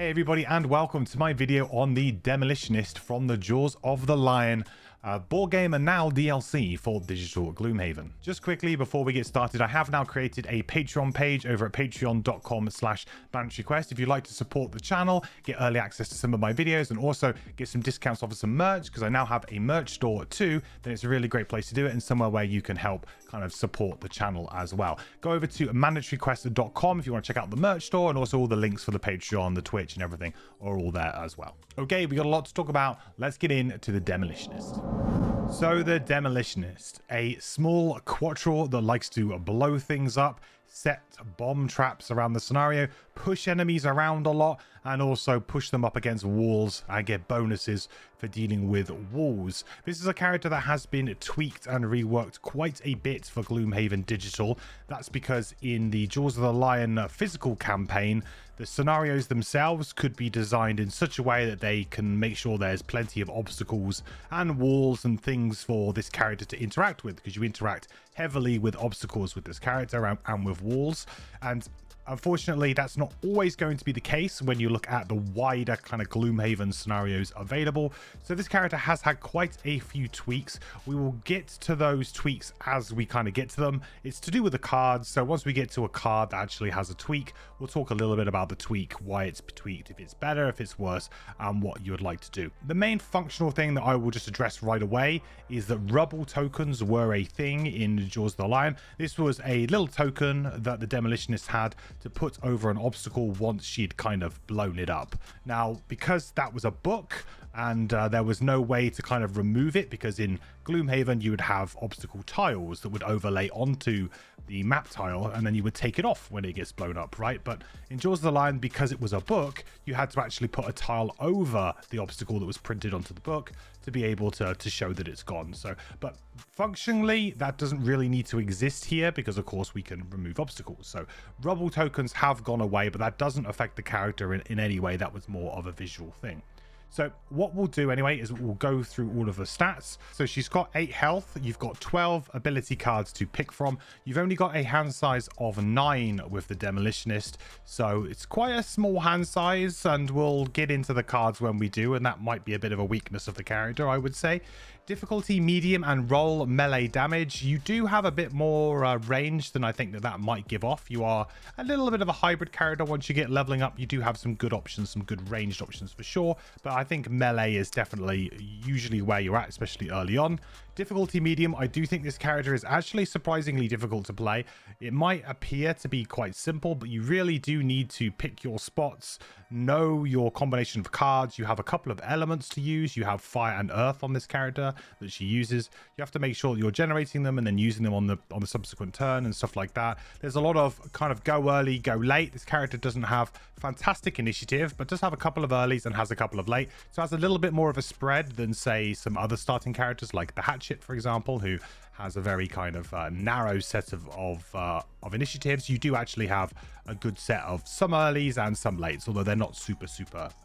Hey everybody, and welcome to my video on the Demolitionist from the Jaws of the Lion board game and now DLC for digital Gloomhaven. Just quickly before we get started, I have now created a Patreon page over at patreon.com/BanishedQuest. If you'd like to support the channel, get early access to some of my videos and also get some discounts off of some merch, because I now have a merch store too, then it's a really great place to do it and somewhere where you can help kind of support the channel as well. Go over to mandatoryquest.com if you want to check out the merch store, and also all the links for the Patreon, the Twitch and everything are all there as well. Okay, we got a lot to talk about. Let's get into the Demolitionist. So the Demolitionist, a small quattro that likes to blow things up, set bomb traps around the scenario, push enemies around a lot, and also push them up against walls and get bonuses for dealing with walls. This is a character that has been tweaked and reworked quite a bit for Gloomhaven Digital. That's because in the Jaws of the Lion physical campaign, the scenarios themselves could be designed in such a way that they can make sure there's plenty of obstacles and walls and things for this character to interact with, because you interact heavily with obstacles with this character and with walls. And unfortunately, that's not always going to be the case when you look at the wider kind of Gloomhaven scenarios available. So this character has had quite a few tweaks. We will get to those tweaks as we kind of get to them. It's to do with the cards. So once we get to a card that actually has a tweak, we'll talk a little bit about the tweak, why it's tweaked, if it's better, if it's worse, and what you would like to do. The main functional thing that I will just address right away is that rubble tokens were a thing in Jaws of the Lion. This was a little token that the Demolitionist had to put over an obstacle once she'd kind of blown it up. Now, because that was a book and there was no way to kind of remove it, because in Gloomhaven you would have obstacle tiles that would overlay onto the map tile and then you would take it off when it gets blown up, right? But in Jaws of the Lion, because it was a book, you had to actually put a tile over the obstacle that was printed onto the book to be able to show that it's gone. So, but functionally that doesn't really need to exist here, because of course we can remove obstacles. So rubble tokens have gone away, but that doesn't affect the character in any way. That was more of a visual thing. So what we'll do anyway is we'll go through all of the stats. So she's got 8 health. You've got 12 ability cards to pick from. You've only got a hand size of 9 with the Demolitionist. So it's quite a small hand size, and we'll get into the cards when we do. And that might be a bit of a weakness of the character, I would say. Difficulty medium and roll melee damage. You do have a bit more range than I think that might give off. You are a little bit of a hybrid character. Once you get leveling up, you do have some good options, some good ranged options for sure. But I think melee is definitely usually where you're at, especially early on. Difficulty medium, I do think this character is actually surprisingly difficult to play. It might appear to be quite simple, but you really do need to pick your spots, know your combination of cards. You have a couple of elements to use. You have fire and earth on this character that she uses. You have to make sure that you're generating them and then using them on the subsequent turn and stuff like that. There's a lot of kind of go early, go late. This character doesn't have fantastic initiative, but does have a couple of earlies and has a couple of late. So it has a little bit more of a spread than, say, some other starting characters like the Hatchet, for example, who has a very kind of narrow set of initiatives. You do actually have a good set of some earlies and some lates, although they're not super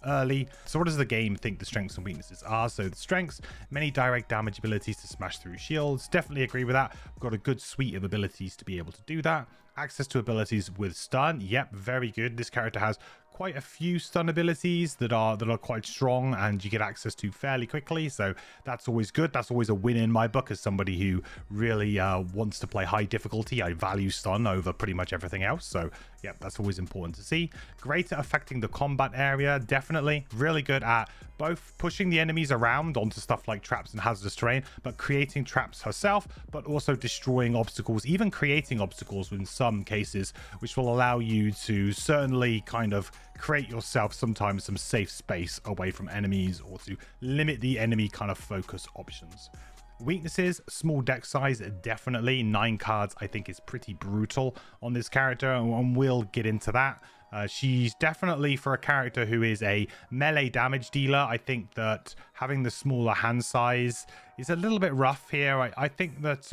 early. So what does the game think the strengths and weaknesses are? So the strengths, many direct damage abilities to smash through shields. Definitely agree with that. We've got a good suite of abilities to be able to do that. Access to abilities with stun. Yep, very good. This character has quite a few stun abilities that are quite strong and you get access to fairly quickly, so that's always good. That's always a win in my book as somebody who really wants to play high difficulty. I value stun over pretty much everything else, so yeah, that's always important to see. Great at affecting the combat area, definitely. Really good at both pushing the enemies around onto stuff like traps and hazardous terrain, but creating traps herself, but also destroying obstacles, even creating obstacles in some cases, which will allow you to certainly kind of create yourself sometimes some safe space away from enemies, or to limit the enemy kind of focus options. Weaknesses, small deck size, definitely. 9 cards I think is pretty brutal on this character, and we'll get into that. She's definitely, for a character who is a melee damage dealer, I think that having the smaller hand size is a little bit rough here. I think that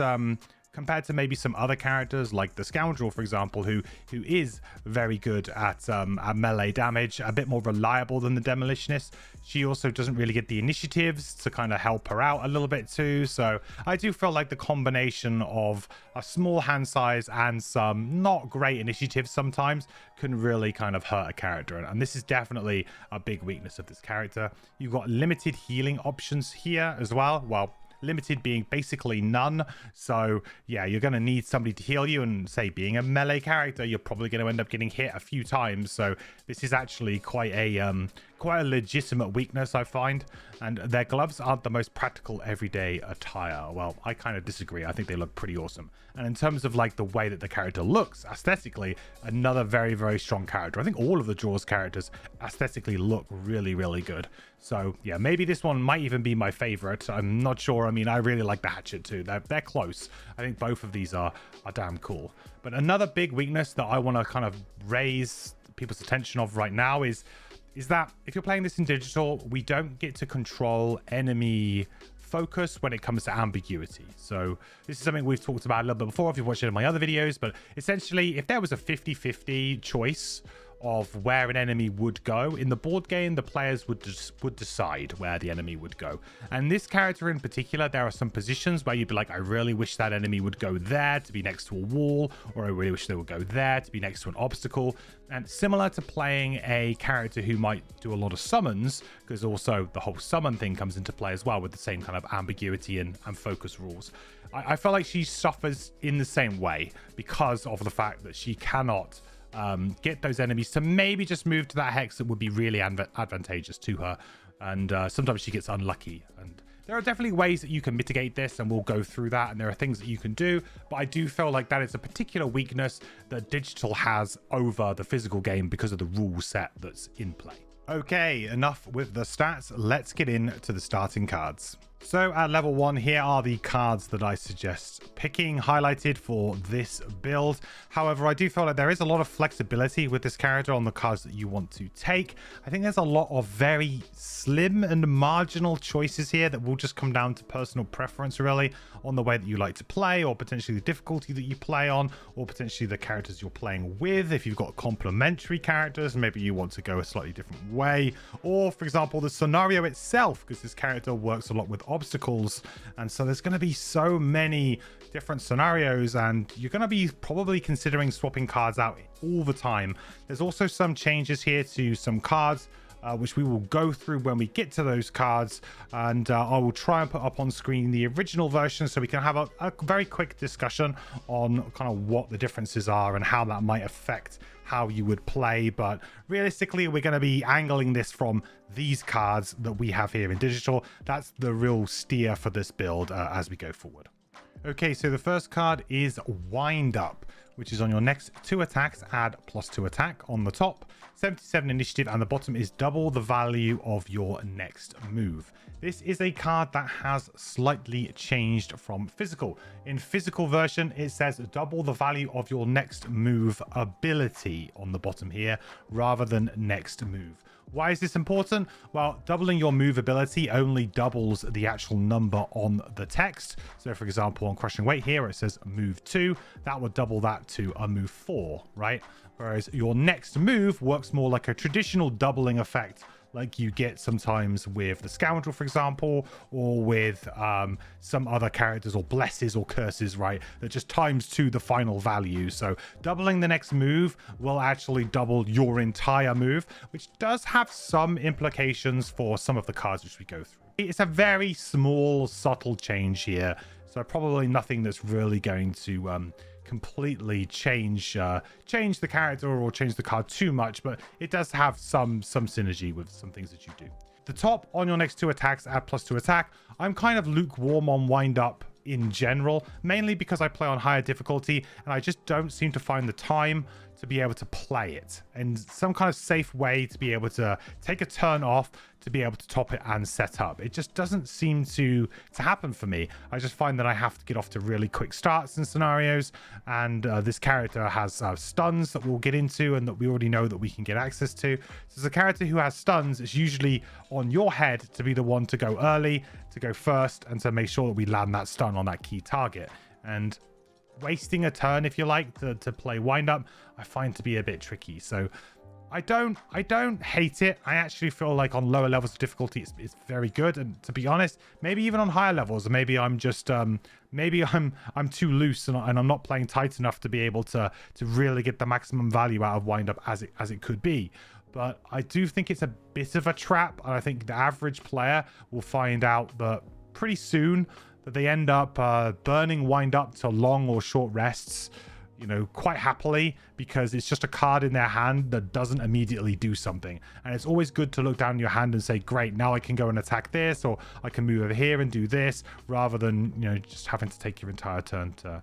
compared to maybe some other characters like the Scoundrel, for example, who is very good at melee damage, a bit more reliable than the Demolitionist. She also doesn't really get the initiatives to kind of help her out a little bit too. So I do feel like the combination of a small hand size and some not great initiatives sometimes can really kind of hurt a character. And this is definitely a big weakness of this character. You've got limited healing options here as well. Well, limited being basically none. So yeah, you're going to need somebody to heal you, and say being a melee character, you're probably going to end up getting hit a few times. So this is actually quite a legitimate weakness, I find. And their gloves aren't the most practical everyday attire. Well, I kind of disagree. I think they look pretty awesome. And in terms of like the way that the character looks aesthetically, another very, very strong character. I think all of the Jaws characters aesthetically look really, really good. So yeah, maybe this one might even be my favorite. I'm not sure. I mean, I really like the hatchet too. They're close. I think both of these are damn cool. But another big weakness that I want to kind of raise people's attention of right now is that if you're playing this in digital, we don't get to control enemy focus when it comes to ambiguity. So this is something we've talked about a little bit before if you've watched it in my other videos, but essentially if there was a 50-50 choice of where an enemy would go in the board game, the players would decide where the enemy would go. And this character in particular, there are some positions where you'd be like, I really wish that enemy would go there to be next to a wall, or I really wish they would go there to be next to an obstacle. And similar to playing a character who might do a lot of summons, because also the whole summon thing comes into play as well with the same kind of ambiguity and focus rules. I feel like she suffers in the same way because of the fact that she cannot get those enemies to maybe just move to that hex that would be really advantageous to her. And sometimes she gets unlucky. And there are definitely ways that you can mitigate this, and we'll go through that. And there are things that you can do. But I do feel like that is a particular weakness that digital has over the physical game because of the rule set that's in play. Okay, enough with the stats. Let's get into the starting cards. So at level 1, here are the cards that I suggest picking, highlighted for this build. However, I do feel like there is a lot of flexibility with this character on the cards that you want to take. I think there's a lot of very slim and marginal choices here that will just come down to personal preference, really, on the way that you like to play, or potentially the difficulty that you play on, or potentially the characters you're playing with. If you've got complementary characters, maybe you want to go a slightly different way. Or, for example, the scenario itself, because this character works a lot with obstacles, and so there's going to be so many different scenarios, and you're going to be probably considering swapping cards out all the time. There's also some changes here to some cards which we will go through when we get to those cards, and I will try and put up on screen the original version so we can have a very quick discussion on kind of what the differences are and how that might affect how you would play. But realistically, we're going to be angling this from these cards that we have here in digital. That's the real steer for this build as we go forward. Okay, so the first card is Wind Up, which is on your next 2 attacks, add +2 attack on the top, 77 initiative, and the bottom is double the value of your next move. This is a card that has slightly changed from physical. In physical version, it says double the value of your next move ability on the bottom here, rather than next move. Why is this important? Well, doubling your move ability only doubles the actual number on the text. So for example, on Crushing Weight here, it says move 2. That would double that to a move 4, right? Whereas your next move works more like a traditional doubling effect, like you get sometimes with the Scoundrel, for example, or with some other characters, or blesses or curses, right? That just times 2 the final value. So doubling the next move will actually double your entire move, which does have some implications for some of the cards which we go through. It's a very small, subtle change here, so probably nothing that's really going to completely change the character or change the card too much, but it does have some synergy with some things that you do. The top on your next 2 attacks, add +2 attack. I'm kind of lukewarm on Wind Up in general, mainly because I play on higher difficulty and I just don't seem to find the time to be able to play it, and some kind of safe way to be able to take a turn off to be able to top it and set up. It just doesn't seem to happen for me. I just find that I have to get off to really quick starts in scenarios, and this character has stuns that we'll get into and that we already know that we can get access to. So as a character who has stuns, it's usually on your head to be the one to go early, to go first, and to make sure that we land that stun on that key target. And wasting a turn, if you like, to play wind up, I find to be a bit tricky. So I don't hate it. I actually feel like on lower levels of difficulty it's very good, and to be honest, maybe even on higher levels, maybe I'm just maybe I'm too loose and I'm not playing tight enough to be able to really get the maximum value out of wind up as it could be. But I do think it's a bit of a trap, and I think the average player will find out that pretty soon that they end up burning wind up to long or short rests, you know, quite happily, because it's just a card in their hand that doesn't immediately do something. And it's always good to look down your hand and say, great, now I can go and attack this, or I can move over here and do this, rather than, you know, just having to take your entire turn to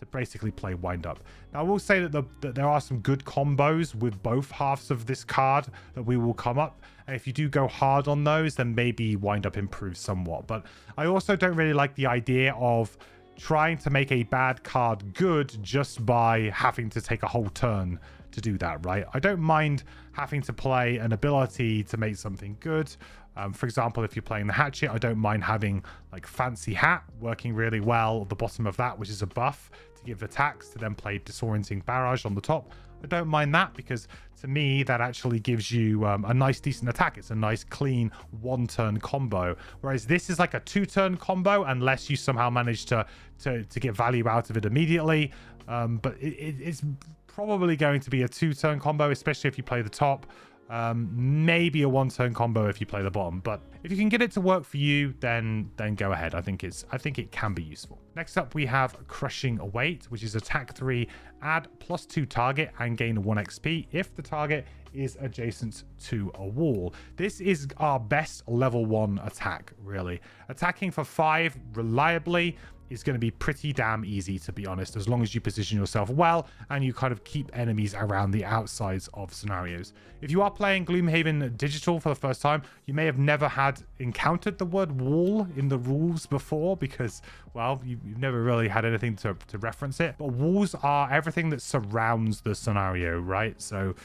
basically play wind up. Now, I will say that there are some good combos with both halves of this card that we will come up. And if you do go hard on those, then maybe wind up improves somewhat. But I also don't really like the idea of trying to make a bad card good just by having to take a whole turn to do that, right? I don't mind having to play an ability to make something good. For example, if you're playing the hatchet, I don't mind having like fancy hat working really well at the bottom of that, which is a buff to give attacks, to then play disorienting barrage on the top. I don't mind that, because to me that actually gives you a nice decent attack. It's a nice clean one turn combo, whereas this is like a 2-turn combo unless you somehow manage to get value out of it immediately. But it's probably going to be a 2-turn combo, especially if you play the top. Maybe a 1-turn combo if you play the bottom, but if you can get it to work for you, then go ahead. I think it can be useful. Next up, we have Crushing Weight, which is attack 3, add +2 target and gain 1 XP if the target is adjacent to a wall. This is our best level 1 attack, really. Attacking for 5 reliably is going to be pretty damn easy, to be honest, as long as you position yourself well and you kind of keep enemies around the outsides of scenarios. If you are playing Gloomhaven Digital for the first time, you may have never encountered the word wall in the rules before, because, well, you've never really had anything to reference it. But walls are everything that surrounds the scenario, right? So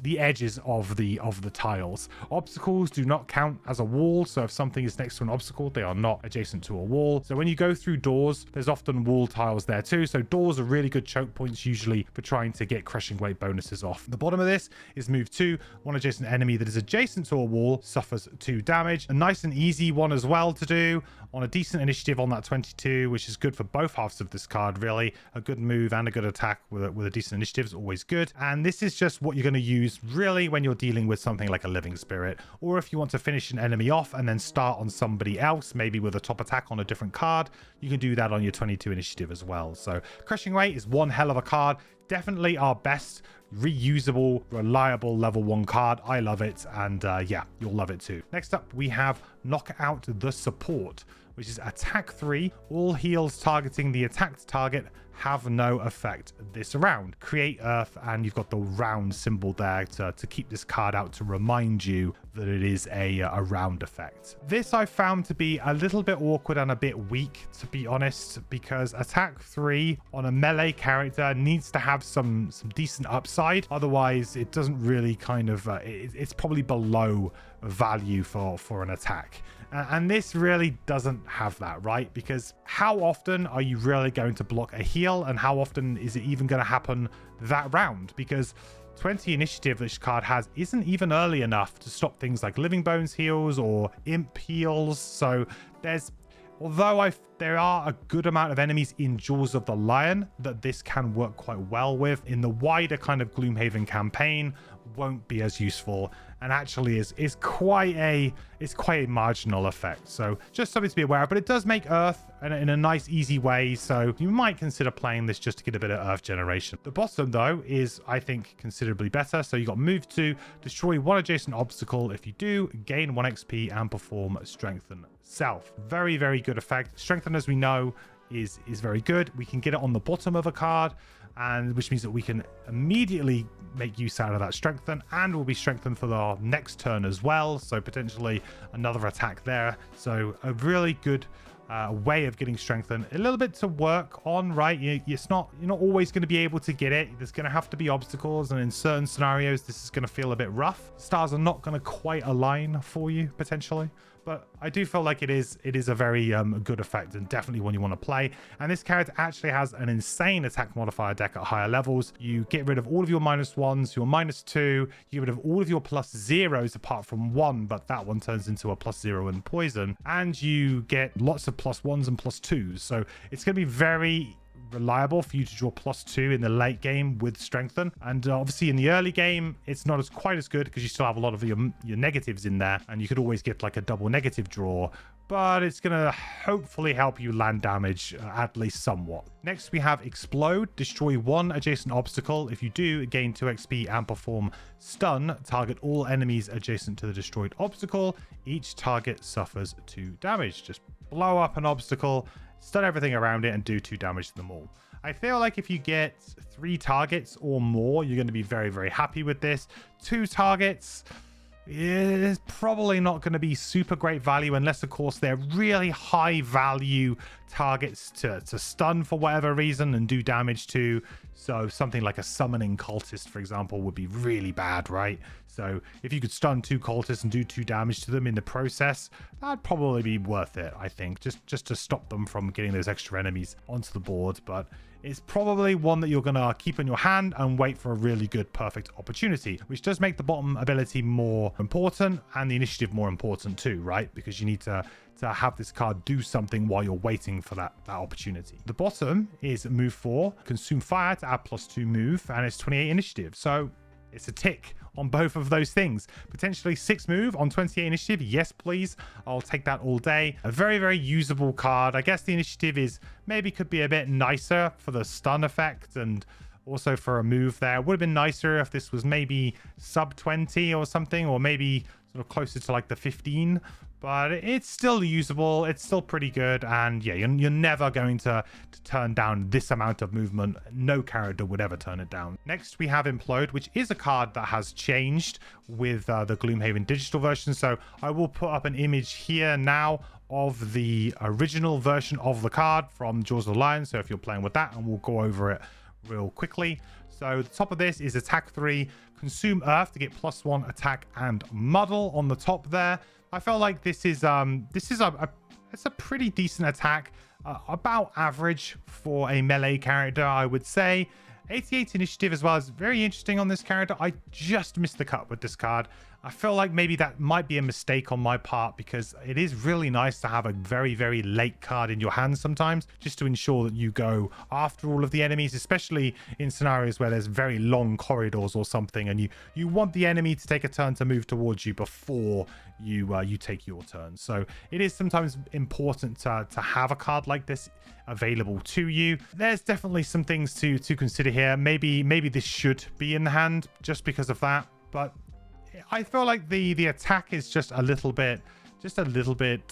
the edges of the tiles. Obstacles do not count as a wall, so if something is next to an obstacle, they are not adjacent to a wall. So when you go through doors, there's often wall tiles there too, so doors are really good choke points usually for trying to get Crushing Weight bonuses off. The bottom of this is move 2. One adjacent enemy that is adjacent to a wall suffers 2 damage. A nice and easy one as well to do on a decent initiative on that 22, which is good for both halves of this card, really. A good move and a good attack with a decent initiative is always good. And this is just what you're going to use really when you're dealing with something like a living spirit, or if you want to finish an enemy off and then start on somebody else, maybe with a top attack on a different card, you can do that on your 22 initiative as well. So Crushing Weight is one hell of a card. Definitely our best reusable, reliable level 1 card. I love it, and yeah, you'll love it too. Next up, we have Knock Out the Support, which is attack 3. All heals targeting the attacked target have no effect this round. Create Earth, and you've got the round symbol there to keep this card out to remind you that it is a round effect. This I found to be a little bit awkward and a bit weak, to be honest, because attack 3 on a melee character needs to have some decent upside. Otherwise, it doesn't really kind of it's probably below value for an attack. And this really doesn't have that, right? Because how often are you really going to block a heal, and how often is it even going to happen that round? Because 20 initiative this card has isn't even early enough to stop things like Living Bones heals or Imp heals. So although there are a good amount of enemies in Jaws of the Lion that this can work quite well with, in the wider kind of Gloomhaven campaign won't be as useful, and actually is quite a marginal effect. So just something to be aware of, but it does make Earth in a nice easy way, so you might consider playing this just to get a bit of Earth generation. The bottom though is, I think, considerably better. So you got move 2, destroy 1 adjacent obstacle. If you do, gain 1 XP and perform Strengthen Self. Very, very good effect. Strengthen, as we know, is very good. We can get it on the bottom of a card, and which means that we can immediately make use out of that strengthen, and we'll be strengthened for our next turn as well, so potentially another attack there. So a really good way of getting strengthened. A little bit to work on, right? You're not always going to be able to get it. There's going to have to be obstacles, and in certain scenarios this is going to feel a bit rough. Stars are not going to quite align for you potentially, but I do feel like it is a very good effect and definitely one you want to play. And this character actually has an insane attack modifier deck at higher levels. You get rid of all of your -1s, your -2, you get rid of all of your +0s apart from one, but that one turns into a +0 in poison, and you get lots of +1s and +2s. So it's going to be very reliable for you to draw +2 in the late game with strengthen. And obviously in the early game it's not as quite as good because you still have a lot of your negatives in there, and you could always get like a double negative draw, but it's gonna hopefully help you land damage at least somewhat. Next we have Explode. Destroy one adjacent obstacle. If you do, gain 2 XP and perform stun. Target all enemies adjacent to the destroyed obstacle. Each target suffers 2 damage. Just blow up an obstacle, stun everything around it, and do 2 damage to them all. I feel like if you get 3 targets or more, you're going to be very, very happy with this. 2 targets is probably not going to be super great value unless, of course, they're really high value targets to stun for whatever reason and do damage to. So something like a summoning cultist, for example, would be really bad, right? So if you could stun 2 cultists and do 2 damage to them in the process, that'd probably be worth it, I think, just to stop them from getting those extra enemies onto the board. But it's probably one that you're going to keep in your hand and wait for a really good, perfect opportunity, which does make the bottom ability more important and the initiative more important too, right? Because you need to have this card do something while you're waiting for that opportunity. The bottom is move 4, consume fire to add +2 move, and it's 28 initiative. So it's a tick on both of those things. Potentially 6 move on 28 initiative. Yes, please. I'll take that all day. A very, very usable card. I guess the initiative is maybe could be a bit nicer for the stun effect and also for a move there. Would have been nicer if this was maybe sub 20 or something, or maybe sort of closer to like the 15. But it's still usable. It's still pretty good. And yeah, you're never going to turn down this amount of movement. No character would ever turn it down. Next, we have Implode, which is a card that has changed with the Gloomhaven digital version. So I will put up an image here now of the original version of the card from Jaws of the Lion. So if you're playing with that, and we'll go over it real quickly. So the top of this is attack 3, consume earth to get +1 attack and muddle on the top there. I felt like this is it's a pretty decent attack, about average for a melee character, I would say. 88 initiative as well is very interesting on this character. I just missed the cut with this card. I feel like maybe that might be a mistake on my part, because it is really nice to have a very, very late card in your hand sometimes, just to ensure that you go after all of the enemies, especially in scenarios where there's very long corridors or something, and you want the enemy to take a turn to move towards you before you take your turn. So it is sometimes important to have a card like this available to you. There's definitely some things to consider here. Maybe this should be in the hand just because of that, but I feel like the attack is just a little bit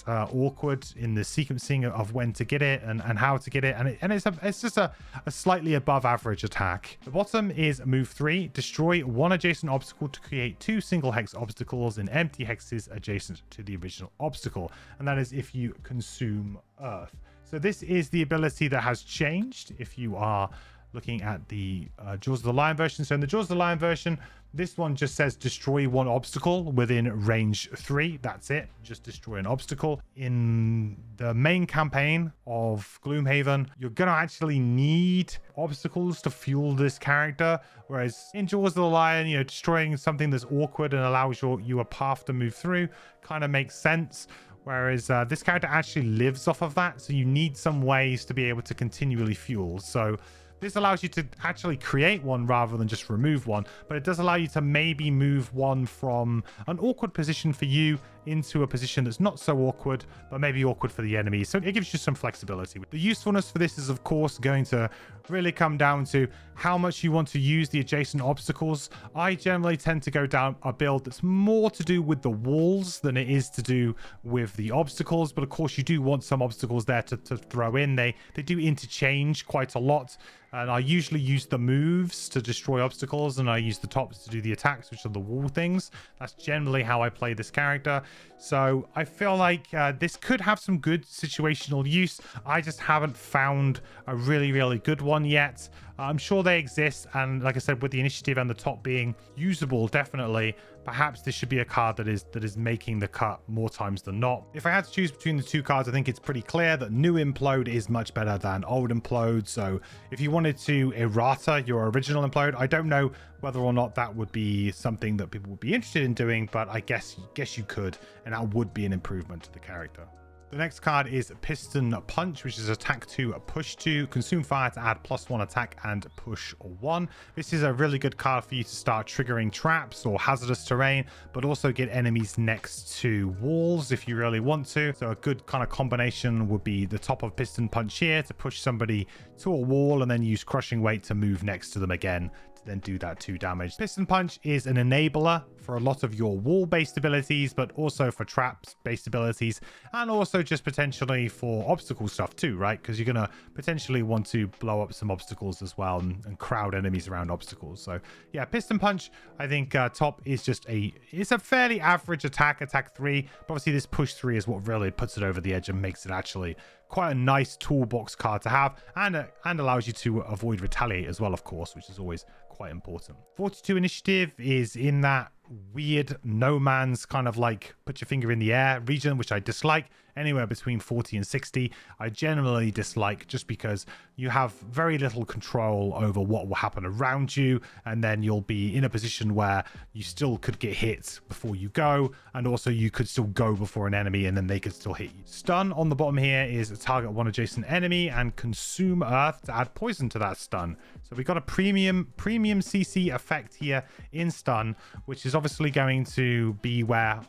awkward in the sequencing of when to get it and how to get it, and it's just a slightly above average attack. The bottom is move 3, destroy one adjacent obstacle to create 2 single hex obstacles in empty hexes adjacent to the original obstacle, and that is if you consume earth. So this is the ability that has changed if you are looking at the Jaws of the Lion version. So in the Jaws of the Lion version, this one just says destroy one obstacle within range 3. That's it. Just destroy an obstacle. In the main campaign of Gloomhaven, you're going to actually need obstacles to fuel this character. Whereas in Jaws of the Lion, destroying something that's awkward and allows you a path to move through kind of makes sense. Whereas this character actually lives off of that. So you need some ways to be able to continually fuel. So this allows you to actually create one rather than just remove one, but it does allow you to maybe move one from an awkward position for you into a position that's not so awkward, but maybe awkward for the enemy. So it gives you some flexibility. The usefulness for this is, of course, going to really come down to how much you want to use the adjacent obstacles. I generally tend to go down a build that's more to do with the walls than it is to do with the obstacles, but of course you do want some obstacles there to throw in. They do interchange quite a lot, and I usually use the moves to destroy obstacles, and I use the tops to do the attacks, which are the wall things. That's generally how I play this character. So I feel like this could have some good situational use. I just haven't found a really, really good one yet. I'm sure they exist, and like I said, with the initiative and the top being usable, definitely, perhaps this should be a card that is making the cut more times than not. If I had to choose between the two cards, I think it's pretty clear that new Implode is much better than old Implode. So if you wanted to errata your original Implode, I don't know whether or not that would be something that people would be interested in doing, but I guess you could, and that would be an improvement to the character. The next card is Piston Punch, which is attack 2, push 2, consume fire to add +1 attack and push 1. This is a really good card for you to start triggering traps or hazardous terrain, but also get enemies next to walls if you really want to. So a good kind of combination would be the top of Piston Punch here to push somebody to a wall and then use Crushing Weight to move next to them again, then do that 2 damage. Piston Punch is an enabler for a lot of your wall-based abilities, but also for traps-based abilities, and also just potentially for obstacle stuff too, right? Because you're going to potentially want to blow up some obstacles as well and crowd enemies around obstacles. So yeah, Piston Punch, I think top is just it's a fairly average attack 3, but obviously this push 3 is what really puts it over the edge and makes it actually quite a nice toolbox card to have, and allows you to avoid retaliate as well, of course, which is always quite important. 42 initiative is in that weird no man's kind of like put your finger in the air region, which I dislike. Anywhere between 40 and 60 I generally dislike, just because you have very little control over what will happen around you, and then you'll be in a position where you still could get hit before you go, and also you could still go before an enemy and then they could still hit you. Stun on the bottom here is target one adjacent enemy and consume earth to add poison to that stun. So we got a premium CC effect here in stun, which is obviously going to be where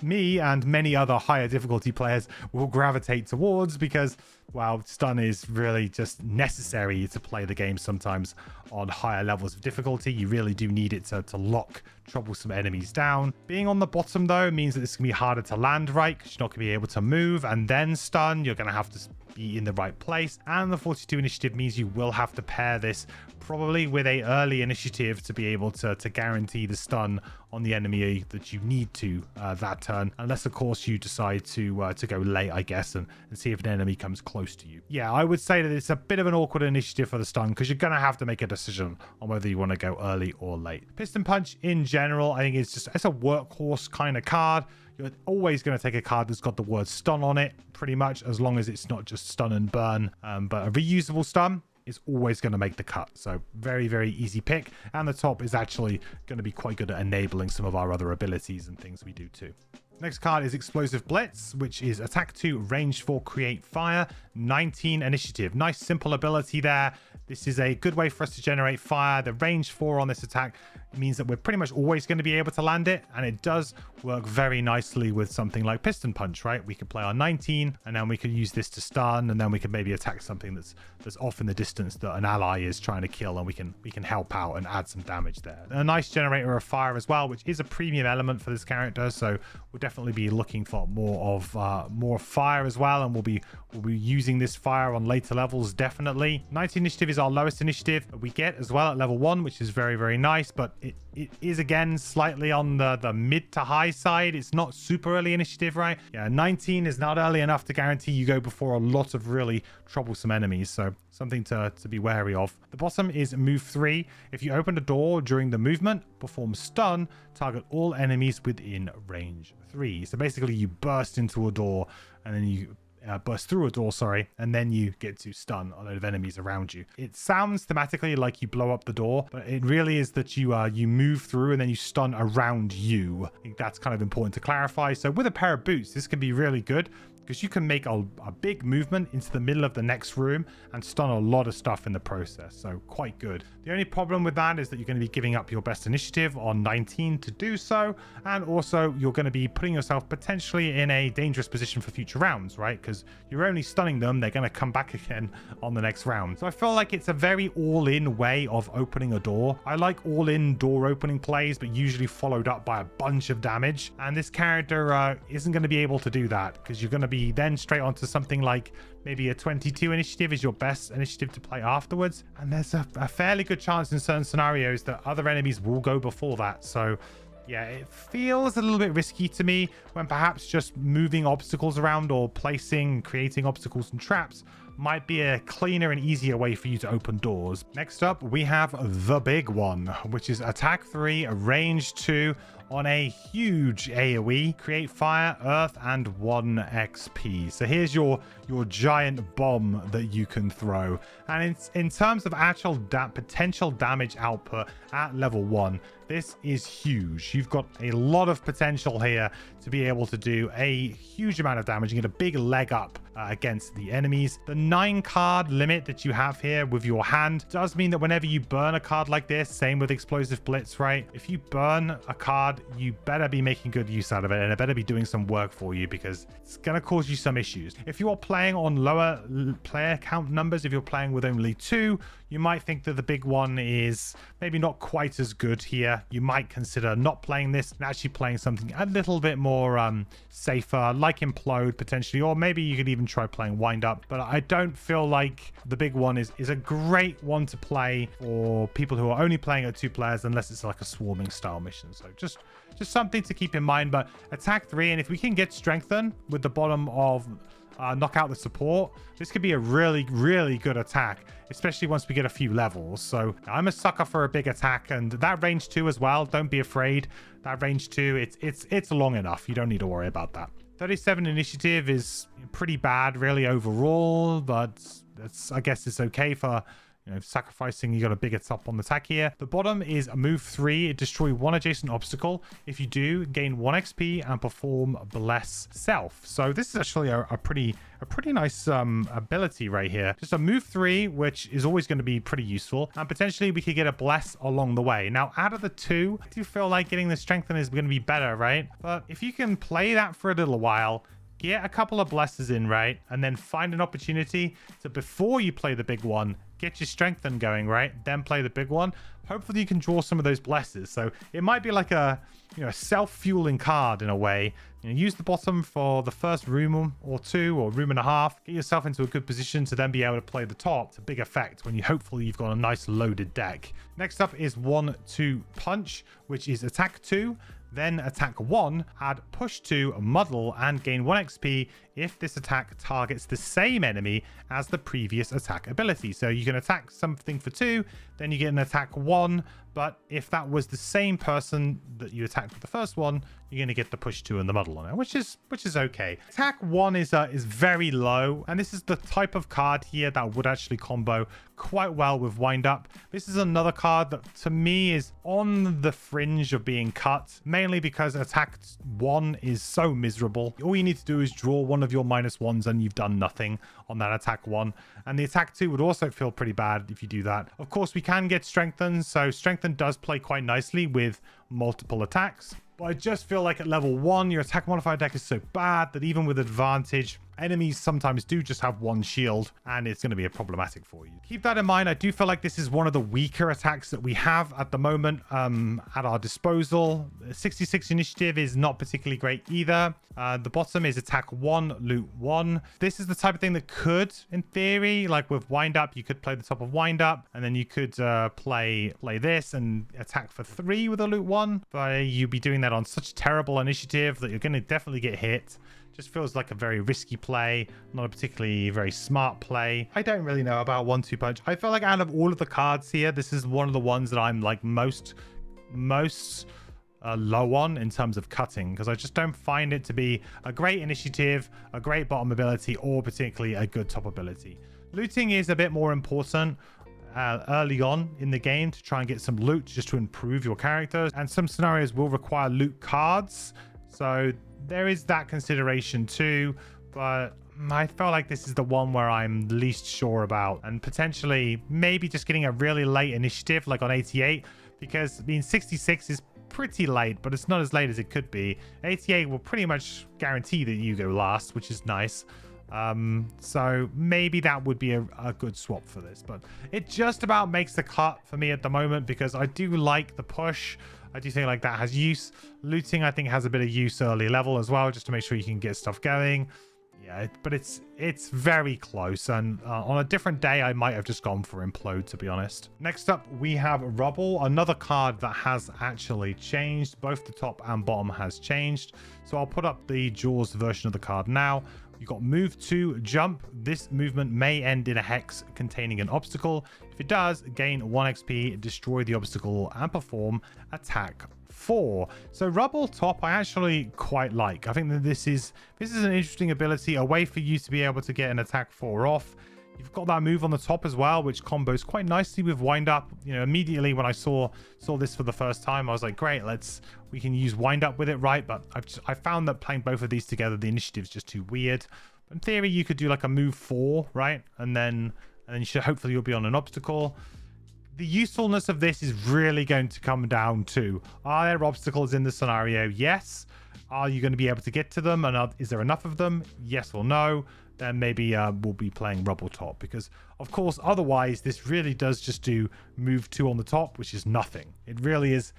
me and many other higher difficulty players will gravitate towards, because, well, stun is really just necessary to play the game sometimes on higher levels of difficulty. You really do need it to lock troublesome enemies down. Being on the bottom, though, means that it's going to be harder to land right, because you're not going to be able to move and then stun. You're going to have to be in the right place, and the 42 initiative means you will have to pair this probably with a early initiative to be able to guarantee the stun on the enemy that you need to that turn, unless of course you decide to go late, I guess, and see if an enemy comes close to you. Yeah, I would say that it's a bit of an awkward initiative for the stun, because you're going to have to make a decision on whether you want to go early or late. Piston Punch in general, I think it's a workhorse kind of card. You're always going to take a card that's got the word stun on it, pretty much, as long as it's not just stun and burn. But a reusable stun is always going to make the cut. So very, very easy pick. And the top is actually going to be quite good at enabling some of our other abilities and things we do too. Next card is Explosive Blitz, which is attack 2, range 4, create fire, 19 initiative. Nice simple ability there. This is a good way for us to generate fire. The range 4 on this attack means that we're pretty much always going to be able to land it, and it does work very nicely with something like Piston Punch, right? We could play our 19, and then we could use this to stun, and then we can maybe attack something that's off in the distance that an ally is trying to kill, and we can help out and add some damage there. A nice generator of fire as well, which is a premium element for this character, so we'll definitely be looking for more fire as well, and we'll be using this fire on later levels, definitely. 19 initiative is our lowest initiative we get as well at level 1, which is very, very nice, but it is again slightly on the mid to high side. It's not super early initiative, right? Yeah, 19 is not early enough to guarantee you go before a lot of really troublesome enemies, so something to be wary of. The bottom is move 3. If you open a door during the movement, perform stun, target all enemies within range 3. So basically you burst into a door, and then you burst through a door, sorry, and then you get to stun a load of enemies around you. It sounds thematically like you blow up the door, but it really is that you move through and then you stun around you. I think that's kind of important to clarify. So with a pair of boots, this can be really good, because you can make a big movement into the middle of the next room and stun a lot of stuff in the process. So quite good. The only problem with that is that you're going to be giving up your best initiative on 19 to do so. And also you're going to be putting yourself potentially in a dangerous position for future rounds, right? Because you're only stunning them. They're going to come back again on the next round. So I feel like it's a very all-in way of opening a door. I like all-in door opening plays, but usually followed up by a bunch of damage. And this character isn't going to be able to do that, because you're going to be then straight onto something like maybe a 22 initiative is your best initiative to play afterwards, and there's a fairly good chance in certain scenarios that other enemies will go before that. So yeah, it feels a little bit risky to me, when perhaps just moving obstacles around or creating obstacles and traps might be a cleaner and easier way for you to open doors. Next up, we have the big one, which is attack 3, range 2, on a huge AoE, create fire, earth, and 1 XP. So here's your giant bomb that you can throw. And in terms of actual potential damage output at level 1, this is huge. You've got a lot of potential here to be able to do a huge amount of damage and get a big leg up against the enemies. The 9 card limit that you have here with your hand does mean that whenever you burn a card like this, same with Explosive Blitz, right? If you burn a card, you better be making good use out of it, and it better be doing some work for you, because it's going to cause you some issues. If you are playing on lower player count numbers, if you're playing with only 2, you might think that the big one is maybe not quite as good here. You might consider not playing this and actually playing something a little bit more safer, like Implode potentially, or maybe you could even try playing Wind Up. But I don't feel like the big one is a great one to play for people who are only playing at 2 players, unless it's like a swarming style mission. So just something to keep in mind. But attack 3, and if we can get strengthen with the bottom of knock out the support, this could be a really, really good attack, especially once we get a few levels. So I'm a sucker for a big attack, and that range 2 as well. Don't be afraid. That range 2, it's long enough. You don't need to worry about that. 37 initiative is pretty bad really overall, but I guess it's okay for, you know, sacrificing. You got a bigger top on the attack here. The bottom is move 3, destroy 1 adjacent obstacle. If you do, gain 1 XP and perform bless self. So this is actually a pretty nice ability right here. Just a move 3, which is always going to be pretty useful, and potentially we could get a bless along the way. Now, out of the 2, I do feel like getting the strengthen is going to be better, right? But if you can play that for a little while, get a couple of blesses in, right, and then find an opportunity to, before you play the big one, get your strengthen going, right, then play the big one. Hopefully you can draw some of those blesses. So it might be like a, you know, self-fueling card in a way. You know, use the bottom for the first room or 2 or room and a half. Get yourself into a good position to then be able to play the top. It's a big effect when you hopefully you've got a nice loaded deck. Next up is 1-2 punch, which is attack 2. Then attack 1, add push 2, muddle, and gain 1 XP if this attack targets the same enemy as the previous attack ability. So you can attack something for 2, then you get an attack 1, but if that was the same person that you attacked with the first one, you're going to get the push 2 and the muddle on it, which is okay. Attack 1 is very low, and this is the type of card here that would actually combo quite well with Wind Up. This is another card that to me is on the fringe of being cut, mainly because attack 1 is so miserable. All you need to do is draw one of your -1s and you've done nothing on that attack 1. And the attack 2 would also feel pretty bad if you do that. Of course, we can get strengthened, so strengthen does play quite nicely with multiple attacks. But I just feel like at level 1, your attack modifier deck is so bad that even with advantage, enemies sometimes do just have 1 shield, and it's going to be problematic for you. Keep that in mind. I do feel like this is one of the weaker attacks that we have at the moment at our disposal. 66 initiative is not particularly great either. The bottom is attack 1, loot 1. This is the type of thing that could, in theory, like with Wind Up, you could play the top of Wind Up, and then you could play this and attack for 3 with a loot 1. But you'd be doing that on such terrible initiative that you're going to definitely get hit. Just feels like a very risky play, not a particularly very smart play. I don't really know about 1-2 punch. I feel like out of all of the cards here, this is one of the ones that I'm like most low on in terms of cutting, because I just don't find it to be a great initiative, a great bottom ability, or particularly a good top ability. Looting is a bit more important early on in the game to try and get some loot just to improve your characters, and some scenarios will require loot cards, so there is that consideration too. But I felt like this is the one where I'm least sure about, and potentially maybe just getting a really late initiative like on 88, because I mean 66 is pretty late, but it's not as late as it could be. 88 will pretty much guarantee that you go last, which is nice. So maybe that would be a good swap for this, but it just about makes the cut for me at the moment, because I do like the push. I do think like that has use. Looting I think has a bit of use early level as well, just to make sure you can get stuff going. Yeah, but it's very close, and on a different day I might have just gone for Implode, to be honest. Next up we have Rubble, another card that has actually changed. Both the top and bottom has changed, so I'll put up the Jaws version of the card now. You've got move 2, jump. This movement may end in a hex containing an obstacle. If it does, gain 1 XP, destroy the obstacle, and perform attack 4. So rubble top I actually quite like. I think that this is an interesting ability, a way for you to be able to get an attack 4 off. You've got that move on the top as well, which combos quite nicely with wind up. You know, immediately when I saw this for the first time, I was like, great, we can use wind up with it, right? But I found that playing both of these together, the initiative's just too weird. In theory, you could do like a move 4, right? And then hopefully you'll be on an obstacle. The usefulness of this is really going to come down to, are there obstacles in the scenario? Yes. Are you going to be able to get to them? And is there enough of them? Yes or no? Then maybe we'll be playing rubble top, because of course otherwise this really does just do move 2 on the top, which is nothing. It really is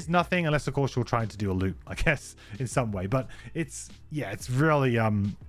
nothing, unless of course you're trying to do a loop, I guess, in some way. But it's really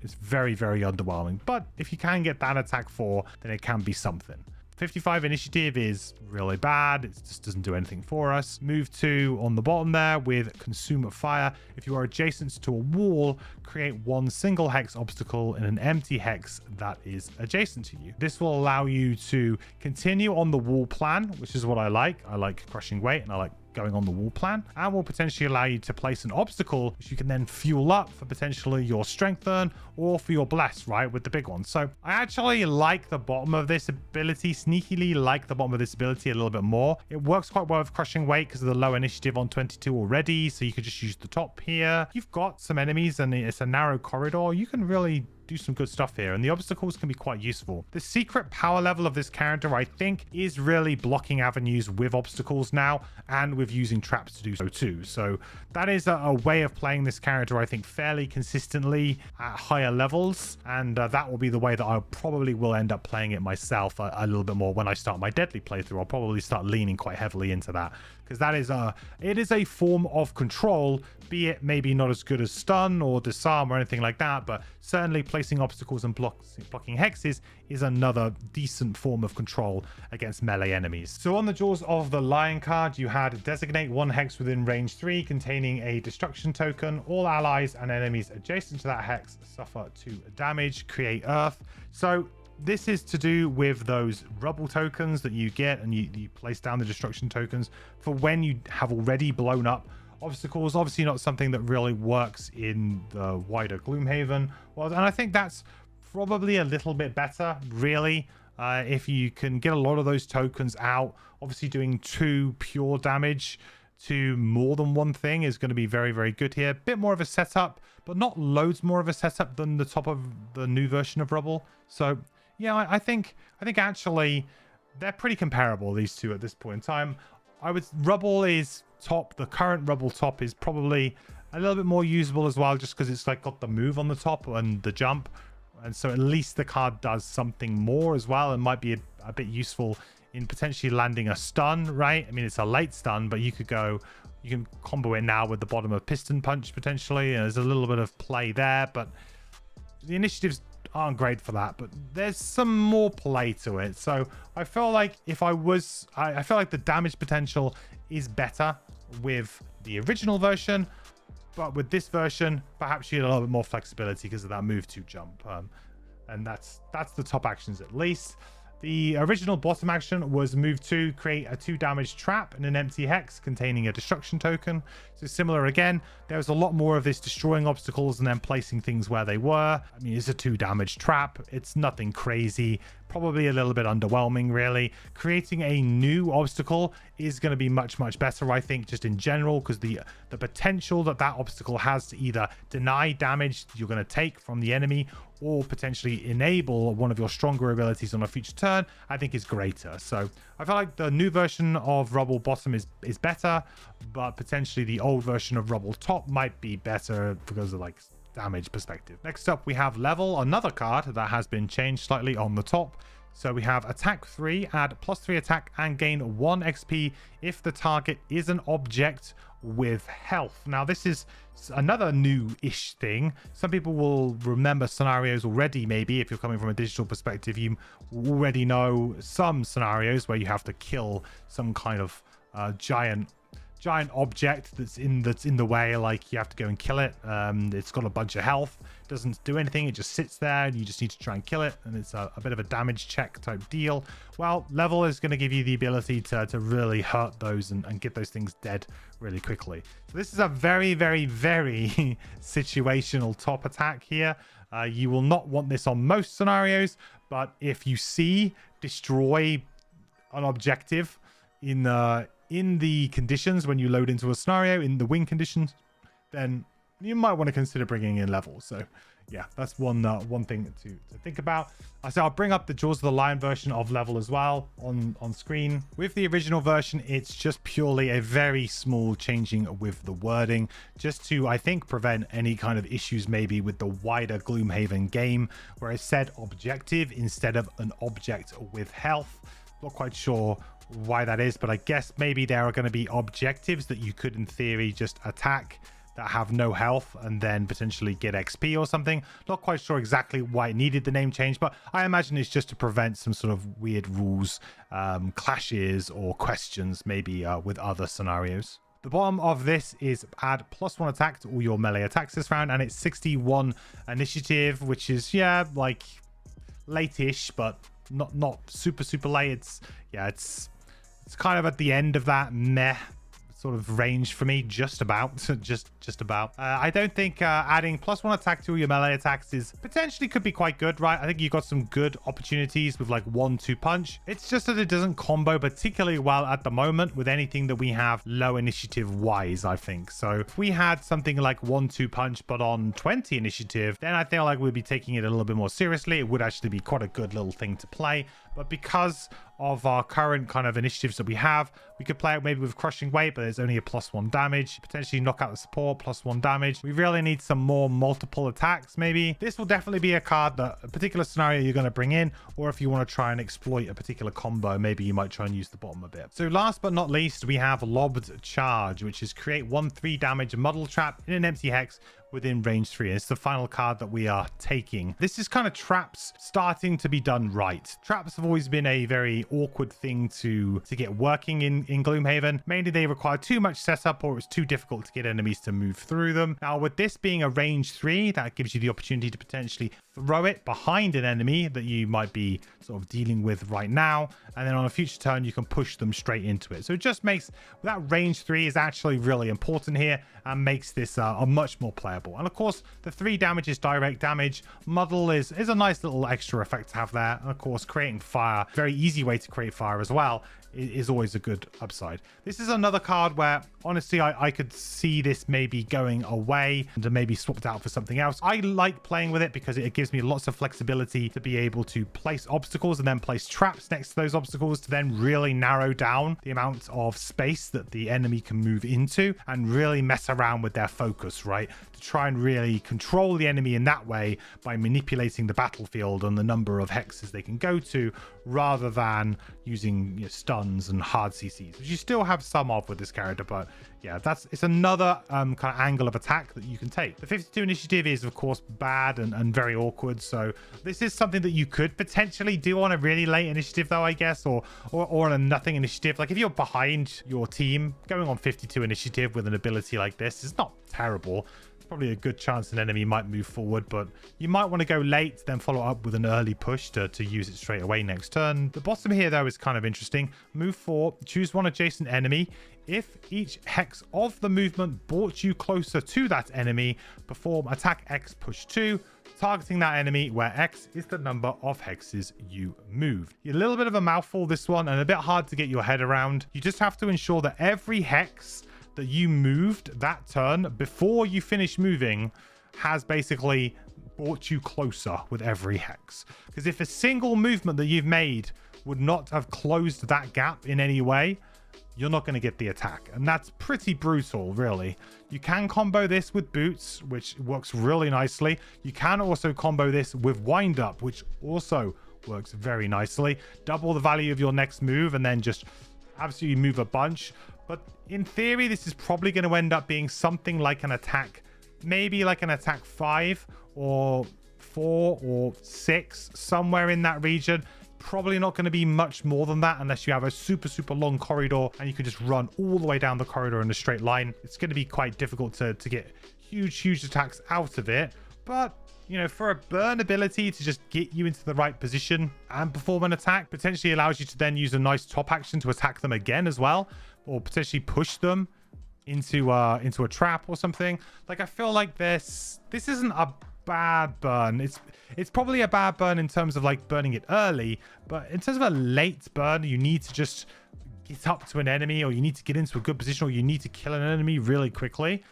it's very, very underwhelming. But if you can get that attack 4, then it can be something. 55 initiative is really bad. It just doesn't do anything for us. Move 2 on the bottom there with consume fire. If you are adjacent to a wall, create 1 single hex obstacle in an empty hex that is adjacent to you. This will allow you to continue on the wall plan, which is what I like. I like crushing weight and I like going on the wall plan, and will potentially allow you to place an obstacle which you can then fuel up for potentially your strengthen or for your bless, right, with the big one. So I actually like the bottom of this ability, sneakily like the bottom of this ability a little bit more. It works quite well with crushing weight because of the low initiative on 22 already, so you could just use the top here. You've got some enemies and it's a narrow corridor. You can really do some good stuff here, and the obstacles can be quite useful. The secret power level of this character, I think, is really blocking avenues with obstacles now, and with using traps to do so too. So that is a way of playing this character, I think, fairly consistently at higher levels, and that will be the way that I probably will end up playing it myself a little bit more when I start my deadly playthrough. I'll probably start leaning quite heavily into that, because that is it is a form of control, be it maybe not as good as stun or disarm or anything like that, but certainly placing obstacles and blocking hexes is another decent form of control against melee enemies. So on the Jaws of the Lion card, you had designate 1 hex within range 3 containing a destruction token. All allies and enemies adjacent to that hex suffer 2 damage, create earth. So this is to do with those rubble tokens that you get, and you place down the destruction tokens for when you have already blown up obstacles. Obviously not something that really works in the wider Gloomhaven world, and I think that's probably a little bit better, really. If you can get a lot of those tokens out, obviously doing 2 pure damage to more than one thing is going to be very, very good here. Bit more of a setup, but not loads more of a setup than the top of the new version of rubble. So yeah, I think actually they're pretty comparable, these two, at this point in time. Rubble is top. The current rubble top is probably a little bit more usable as well, just because it's like got the move on the top and the jump, and so at least the card does something more as well, and might be a bit useful in potentially landing a stun, right? I mean, it's a late stun, but you can combo it now with the bottom of piston punch potentially, and there's a little bit of play there, but the initiatives aren't great for that, but there's some more play to it. So I feel like I feel like the damage potential is better with the original version, but with this version perhaps you get a little bit more flexibility because of that move to jump, and that's the top actions at least. The original bottom action was move 2, create a 2 damage trap in an empty hex containing a destruction token. So similar again, there was a lot more of this destroying obstacles and then placing things where they were. I mean, it's a 2 damage trap. It's nothing crazy. Probably a little bit underwhelming, really. Creating a new obstacle is going to be much, much better, I think, just in general, because the potential that obstacle has to either deny damage you're going to take from the enemy or potentially enable one of your stronger abilities on a future turn, I think is greater. So I feel like the new version of Rubble Bottom is better, but potentially the old version of Rubble Top might be better because of like damage perspective. Next up, we have Level, another card that has been changed slightly on the top. So we have attack 3, add +3 attack and gain 1 XP if the target is an object with health. Now this is another new-ish thing. Some people will remember scenarios already. Maybe if you're coming from a digital perspective, you already know some scenarios where you have to kill some kind of giant giant object that's in the way. Like, you have to go and kill it. It's got a bunch of health, doesn't do anything, it just sits there and you just need to try and kill it, and it's a bit of a damage check type deal. Well, level is going to give you the ability to really hurt those and get those things dead really quickly. So this is a very, very, very situational top attack here. You will not want this on most scenarios, but if you see destroy an objective in the conditions when you load into a scenario, in the win conditions, then you might want to consider bringing in level. So yeah, that's one thing to think about. So I'll bring up the Jaws of the Lion version of level as well on screen. With the original version, it's just purely a very small changing with the wording, just to, I think, prevent any kind of issues maybe with the wider Gloomhaven game, where it said objective instead of an object with health. Not quite sure why that is, but I guess maybe there are going to be objectives that you could in theory just attack that have no health and then potentially get XP or something. Not quite sure exactly why it needed the name change, but I imagine it's just to prevent some sort of weird rules, clashes or questions maybe with other scenarios. The bottom of this is add +1 attack to all your melee attacks this round, and it's 61 initiative, which is, yeah, like late-ish, but not super late. It's kind of at the end of that meh sort of range for me, just about. just about. I don't think adding +1 attack to all your melee attacks is potentially could be quite good, right? I think you've got some good opportunities with like 1-2 punch. It's just that it doesn't combo particularly well at the moment with anything that we have low initiative wise, I think. So if we had something like 1-2 punch but on 20 initiative, then I feel like we'd be taking it a little bit more seriously. It would actually be quite a good little thing to play. But because of our current kind of initiatives that we have, we could play it maybe with crushing weight, but there's only a +1 damage, potentially knock out the support, +1 damage. We really need some more multiple attacks maybe. This will definitely be a card that a particular scenario you're going to bring in, or if you want to try and exploit a particular combo, maybe you might try and use the bottom a bit. So last but not least, we have Lobbed Charge, which is create 1/3 damage muddle trap in an empty hex within range 3. It's the final card that we are taking. This is kind of traps starting to be done right. Traps have always been a very awkward thing to get working in Gloomhaven. Mainly they require too much setup, or it's too difficult to get enemies to move through them. Now with this being a range 3, that gives you the opportunity to potentially throw it behind an enemy that you might be sort of dealing with right now, and then on a future turn you can push them straight into it. So it just makes that range 3 is actually really important here and makes this a much more playable. And of course the 3 damage is direct damage. Muddle is a nice little extra effect to have there, and of course creating fire, very easy way to create fire as well, is always a good upside. This is another card where honestly I could see this maybe going away and maybe swapped out for something else. I like playing with it because it gives me lots of flexibility to be able to place obstacles and then place traps next to those obstacles to then really narrow down the amount of space that the enemy can move into and really mess around with their focus, right? To try and really control the enemy in that way by manipulating the battlefield and the number of hexes they can go to, rather than using stuns and hard CCs, which you still have some of with this character. But yeah, it's another kind of angle of attack that you can take. The 52 initiative is of course bad and very awkward, so this is something that you could potentially do on a really late initiative though, I guess, or on a nothing initiative. Like if you're behind your team, going on 52 initiative with an ability like this is not terrible. Probably a good chance an enemy might move forward, but you might want to go late, then follow up with an early push to use it straight away next turn. The bottom here though is kind of interesting. Move 4, choose one adjacent enemy. If each hex of the movement brought you closer to that enemy, perform attack X push 2, targeting that enemy where X is the number of hexes you moved. A little bit of a mouthful this one and a bit hard to get your head around. You just have to ensure that every hex that you moved that turn before you finish moving has basically brought you closer with every hex. Because if a single movement that you've made would not have closed that gap in any way, you're not going to get the attack. And that's pretty brutal, really. You can combo this with boots, which works really nicely. You can also combo this with wind up, which also works very nicely. Double the value of your next move and then just absolutely move a bunch. But in theory, this is probably going to end up being something like an attack, maybe like an attack 5 or 4 or 6, somewhere in that region. probably not going to be much more than that unless you have a super long corridor and you can just run all the way down the corridor in a straight line. It's going to be quite difficult to get huge attacks out of it, but you know, for a burn ability to just get you into the right position and perform an attack, potentially allows you to then use a nice top action to attack them again as well, or potentially push them into a trap or something. Like, I feel like this isn't a bad burn. It's probably a bad burn in terms of like burning it early, but in terms of a late burn, you need to just get up to an enemy, or you need to get into a good position, or you need to kill an enemy really quickly.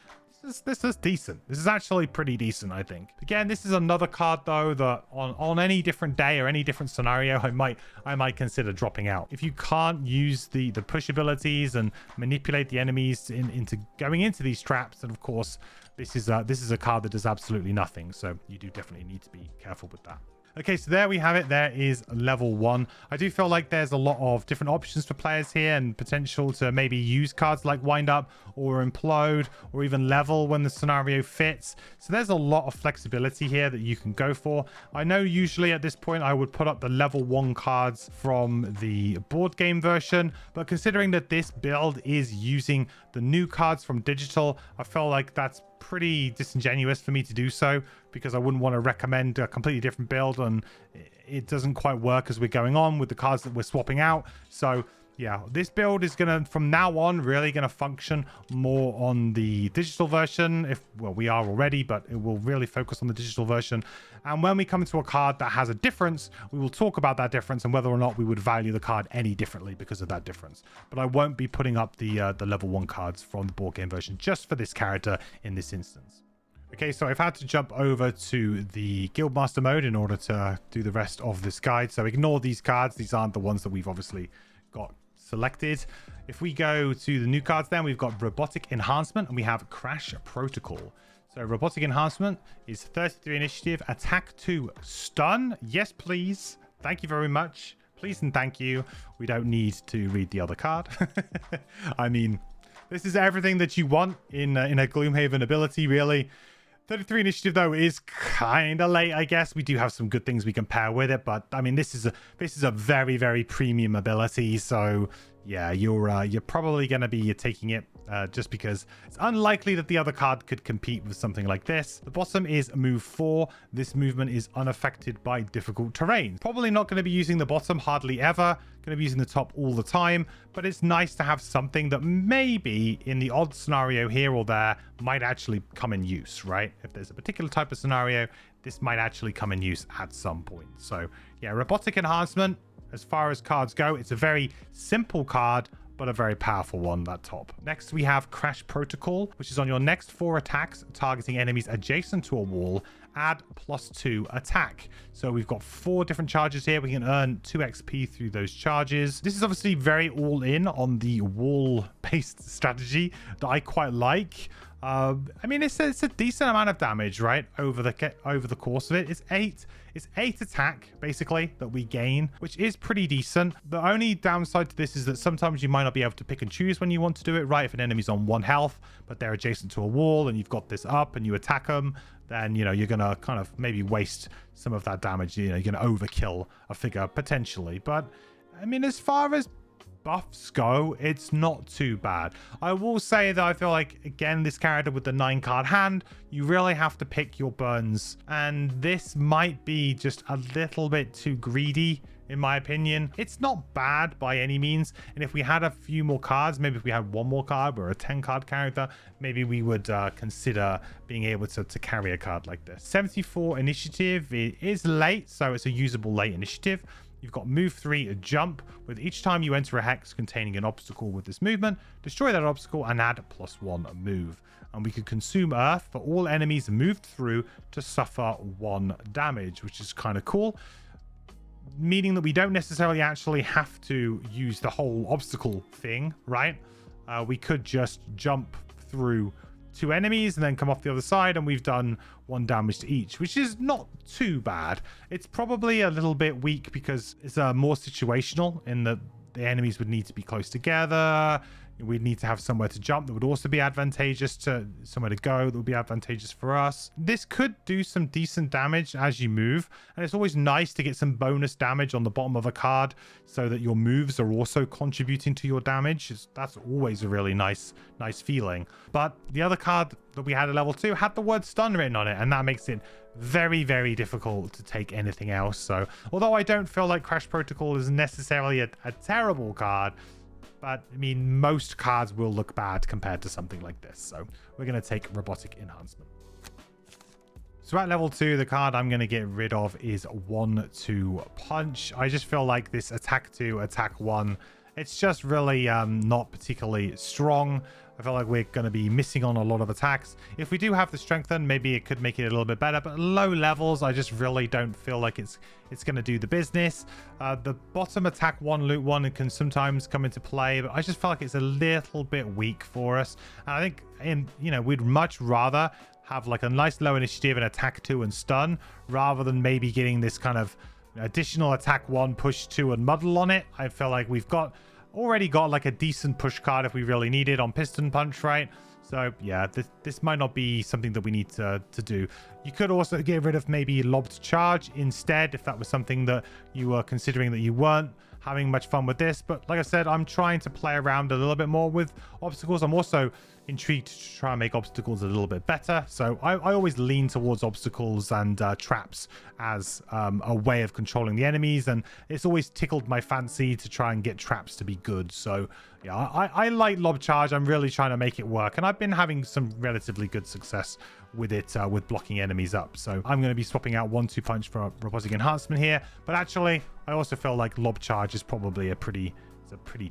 This is decent. This is actually pretty decent, I think. Again, this is another card though that on any different day or any different scenario, I might consider dropping out. If you can't use the push abilities and manipulate the enemies into going into these traps, then of course this is a card that does absolutely nothing. So you do definitely need to be careful with that. Okay, so there we have it. There is level 1. I do feel like there's a lot of different options for players here and potential to maybe use cards like Wind Up or Implode or even Level when the scenario fits. So there's a lot of flexibility here that you can go for. I know usually at this point I would put up the level 1 cards from the board game version, but considering that this build is using the new cards from digital, I feel like that's pretty disingenuous for me to do so, because I wouldn't want to recommend a completely different build and it doesn't quite work as we're going on with the cards that we're swapping out. So yeah, this build is gonna from now on really gonna function more on the digital version. Well, we are already, but it will really focus on the digital version. And when we come to a card that has a difference, we will talk about that difference and whether or not we would value the card any differently because of that difference. But I won't be putting up the level 1 cards from the board game version just for this character in this instance. Okay, so I've had to jump over to the Guildmaster mode in order to do the rest of this guide. So ignore these cards. These aren't the ones that we've obviously got selected. If we go to the new cards, then we've got Robotic Enhancement and we have Crash Protocol. So Robotic Enhancement is 33 initiative, attack 2, stun. Yes, please. Thank you very much. Please and thank you. We don't need to read the other card. I mean, this is everything that you want in a Gloomhaven ability, really. 33 initiative though is kind of late, I guess. We do have some good things we can pair with it, but I mean, this is a very premium ability. So yeah, you're probably going to be taking it just because it's unlikely that the other card could compete with something like this. The bottom is move 4. This movement is unaffected by difficult terrain. Probably not going to be using the bottom hardly ever. Going to be using the top all the time, but it's nice to have something that maybe in the odd scenario here or there might actually come in use, right? If there's a particular type of scenario, this might actually come in use at some point. So yeah, Robotic Enhancement, as far as cards go, it's a very simple card, but a very powerful one, that top. Next, we have Crash Protocol, which is on your next 4 attacks targeting enemies adjacent to a wall, add +2 attack. So we've got 4 different charges here. We can earn 2 XP through those charges. This is obviously very all in on the wall-based strategy that I quite like. I mean, it's a decent amount of damage, right? Over the course of it. It's 8 attack, basically, that we gain, which is pretty decent. The only downside to this is that sometimes you might not be able to pick and choose when you want to do it, right? If an enemy's on 1 health, but they're adjacent to a wall and you've got this up and you attack them, then, you know, you're going to kind of maybe waste some of that damage. You know, you're going to overkill a figure potentially. But, I mean, as far as buffs go, it's not too bad. I will say that I feel like, again, this character with the 9-card hand, you really have to pick your burns, and this might be just a little bit too greedy in my opinion. It's not bad by any means, and if we had a few more cards, maybe if we had 1 more card or a 10-card character, maybe we would consider being able to carry a card like this. 74 initiative, it is late, so it's a usable late initiative. You've got move 3, jump. With each time you enter a hex containing an obstacle with this movement, destroy that obstacle and add +1 move. And we could consume earth for all enemies moved through to suffer 1 damage, which is kind of cool. Meaning that we don't necessarily actually have to use the whole obstacle thing, right? We could just jump through 2 enemies and then come off the other side, and we've done 1 damage to each, which is not too bad. It's probably a little bit weak because it's more situational in that the enemies would need to be close together. We'd need to have somewhere to jump that would also be advantageous, to somewhere to go that would be advantageous for us. This could do some decent damage as you move, and it's always nice to get some bonus damage on the bottom of a card so that your moves are also contributing to your damage. That's always a really nice feeling. But the other card that we had at level 2 had the word stun written on it, and that makes it very, very difficult to take anything else. So although I don't feel like Crash Protocol is necessarily a terrible card, but I mean, most cards will look bad compared to something like this. So we're going to take Robotic Enhancement. So at level 2, the card I'm going to get rid of is 1-2 Punch. I just feel like this attack 2, attack 1, it's just really not particularly strong. I feel like we're going to be missing on a lot of attacks. If we do have the strengthen, maybe it could make it a little bit better, but low levels, I just really don't feel like it's going to do the business. The bottom attack 1, loot 1 can sometimes come into play, but I just feel like it's a little bit weak for us. And I think, we'd much rather have like a nice low initiative and attack 2 and stun, rather than maybe getting this kind of additional attack 1, push 2 and muddle on it. I feel like we've already got like a decent push card if we really need it on Piston Punch, right? So yeah, this might not be something that we need to do. You could also get rid of maybe Lobbed Charge instead, if that was something that you were considering that you weren't having much fun with this. But like I said, I'm trying to play around a little bit more with obstacles. I'm also intrigued to try and make obstacles a little bit better. So I always lean towards obstacles and traps as a way of controlling the enemies, and it's always tickled my fancy to try and get traps to be good. So yeah, I like Lob Charge. I'm really trying to make it work, and I've been having some relatively good success with it, with blocking enemies up. So I'm going to be swapping out 1-2 Punch for a Robotic Enhancement here, but actually I also feel like Lob Charge is probably a pretty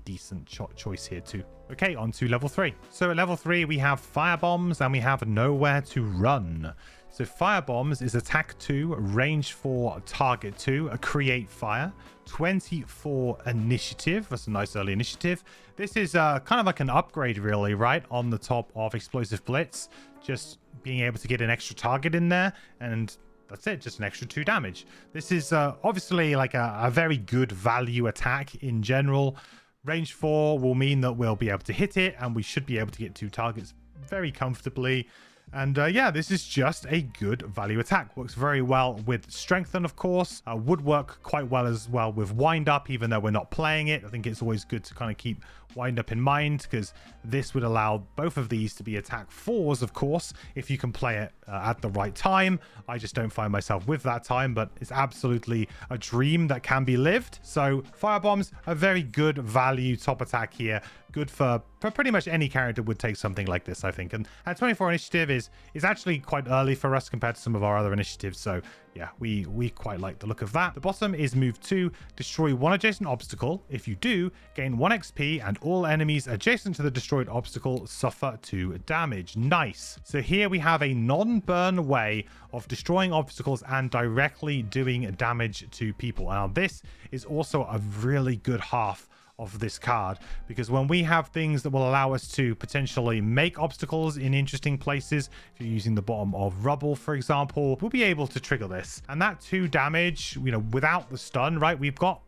decent choice here too. Okay, on to level 3. So at level 3 we have Fire Bombs and we have Nowhere to Run. So Fire Bombs is attack 2, range 4, target 2, a create fire, 24 initiative. That's a nice early initiative. This is kind of like an upgrade really, right, on the top of Explosive Blitz. Just being able to get an extra target in there, and that's it, just an extra 2 damage. This is obviously like a very good value attack in general. Range 4 will mean that we'll be able to hit it, and we should be able to get 2 targets very comfortably. And yeah, this is just a good value attack. Works very well with Strengthen, of course. Would work quite well as well with Wind Up, even though we're not playing it. I think it's always good to kind of keep Wind Up in mind, because this would allow both of these to be attack 4s, of course, if you can play it at the right time. I just don't find myself with that time, but it's absolutely a dream that can be lived. So Fire Bombs, a very good value top attack here. Good for pretty much any character would take something like this, I think. And at 24 initiative is actually quite early for us compared to some of our other initiatives. So yeah, we quite like the look of that. The bottom is move 2, destroy 1 adjacent obstacle. If you do, gain 1 XP and all enemies adjacent to the destroyed obstacle suffer 2 damage. Nice. So here we have a non-burn way of destroying obstacles and directly doing damage to people. Now this is also a really good half of this card, because when we have things that will allow us to potentially make obstacles in interesting places, if you're using the bottom of rubble, for example, we'll be able to trigger this. And that 2 damage, without the stun, right? We've got,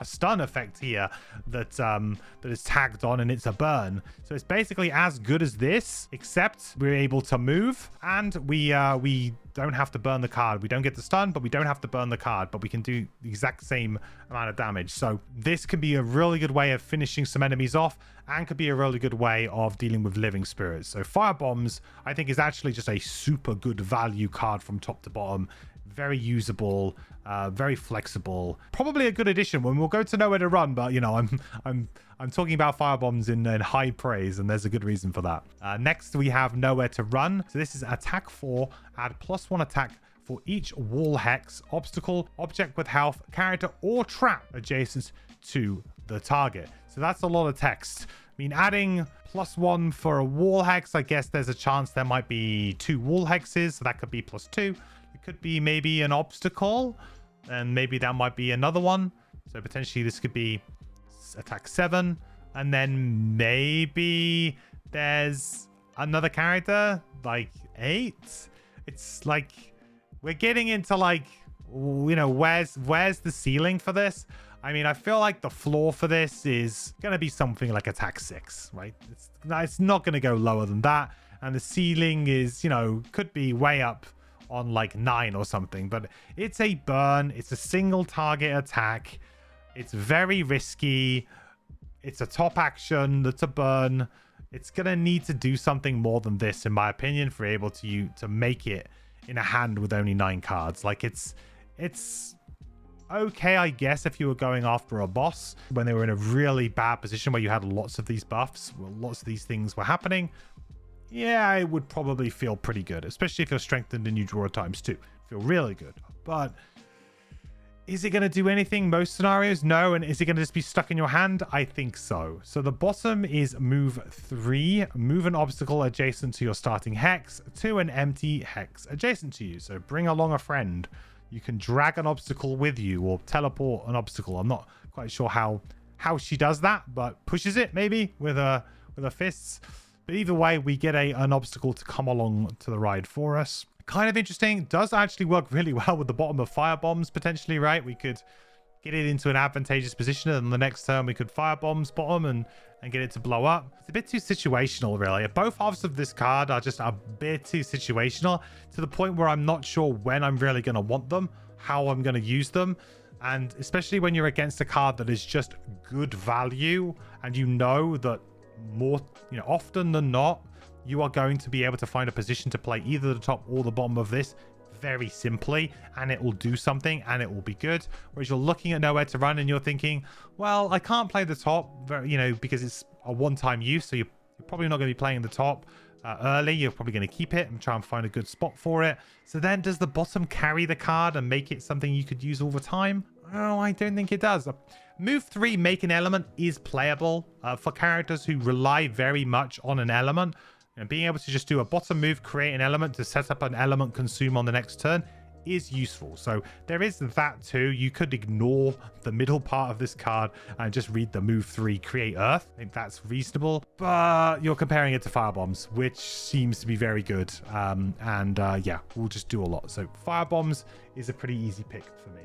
a stun effect here that is tagged on, and it's a burn. So it's basically as good as this, except we're able to move, and we don't have to burn the card. We don't get the stun, but we don't have to burn the card, but we can do the exact same amount of damage. So this can be a really good way of finishing some enemies off, and could be a really good way of dealing with living spirits. So Fire Bombs, I think, is actually just a super good value card from top to bottom. Very usable, very flexible, probably a good addition when we'll go to Nowhere to Run. But I'm talking about Fire Bombs in high praise, and there's a good reason for that. Next we have Nowhere to Run. So this is attack 4, add +1 attack for each wall hex, obstacle, object with health, character or trap adjacent to the target. So that's a lot of text. I mean, adding +1 for a wall hex, I guess there's a chance there might be 2 wall hexes, so that could be +2. It could be maybe an obstacle, and maybe that might be another one. So potentially this could be attack 7, and then maybe there's another character like 8. It's like we're getting into like, where's the ceiling for this? I mean, I feel like the floor for this is going to be something like attack 6, right? It's not going to go lower than that. And the ceiling is, you know, could be way up on like 9 or something. But it's a burn. It's a single target attack. It's very risky. It's a top action that's a burn. It's going to need to do something more than this, in my opinion, for able to make it in a hand with only 9 cards. Like, it's okay, I guess, if you were going after a boss when they were in a really bad position where you had lots of these buffs, lots of these things were happening. Yeah, it would probably feel pretty good, especially if you're strengthened and you draw times 2. Feel really good. But is it going to do anything most scenarios? No. And is it going to just be stuck in your hand? I think so. So the bottom is move 3. Move an obstacle adjacent to your starting hex to an empty hex adjacent to you. So bring along a friend. You can drag an obstacle with you or teleport an obstacle. I'm not quite sure how she does that, but pushes it maybe with her fists. But either way, we get an obstacle to come along to the ride for us. Kind of interesting. Does actually work really well with the bottom of fire bombs potentially, right? We could get it into an advantageous position, and the next turn we could fire bombs bottom and get it to blow up. It's a bit too situational, really. Both halves of this card are just a bit too situational, to the point where I'm not sure when I'm really going to want them, how I'm going to use them. And especially when you're against a card that is just good value, and you know that more, you know, often than not, you are going to be able to find a position to play either the top or the bottom of this very simply, and it will do something and it will be good. Whereas you're looking at nowhere to run and you're thinking, well, I can't play the top, you know, because it's a one-time use, so you're probably not going to be playing the top early. You're probably going to keep it and try and find a good spot for it. So then does the bottom carry the card and make it something you could use all the time? Oh, I don't think it does. Move 3, make an element, is playable for characters who rely very much on an element. And being able to just do a bottom move, create an element to set up an element consume on the next turn is useful. So there is that too. You could ignore the middle part of this card and just read the move 3, create earth. I think that's reasonable, but you're comparing it to fire bombs, which seems to be very good. Yeah, we'll just do a lot. So fire bombs is a pretty easy pick for me.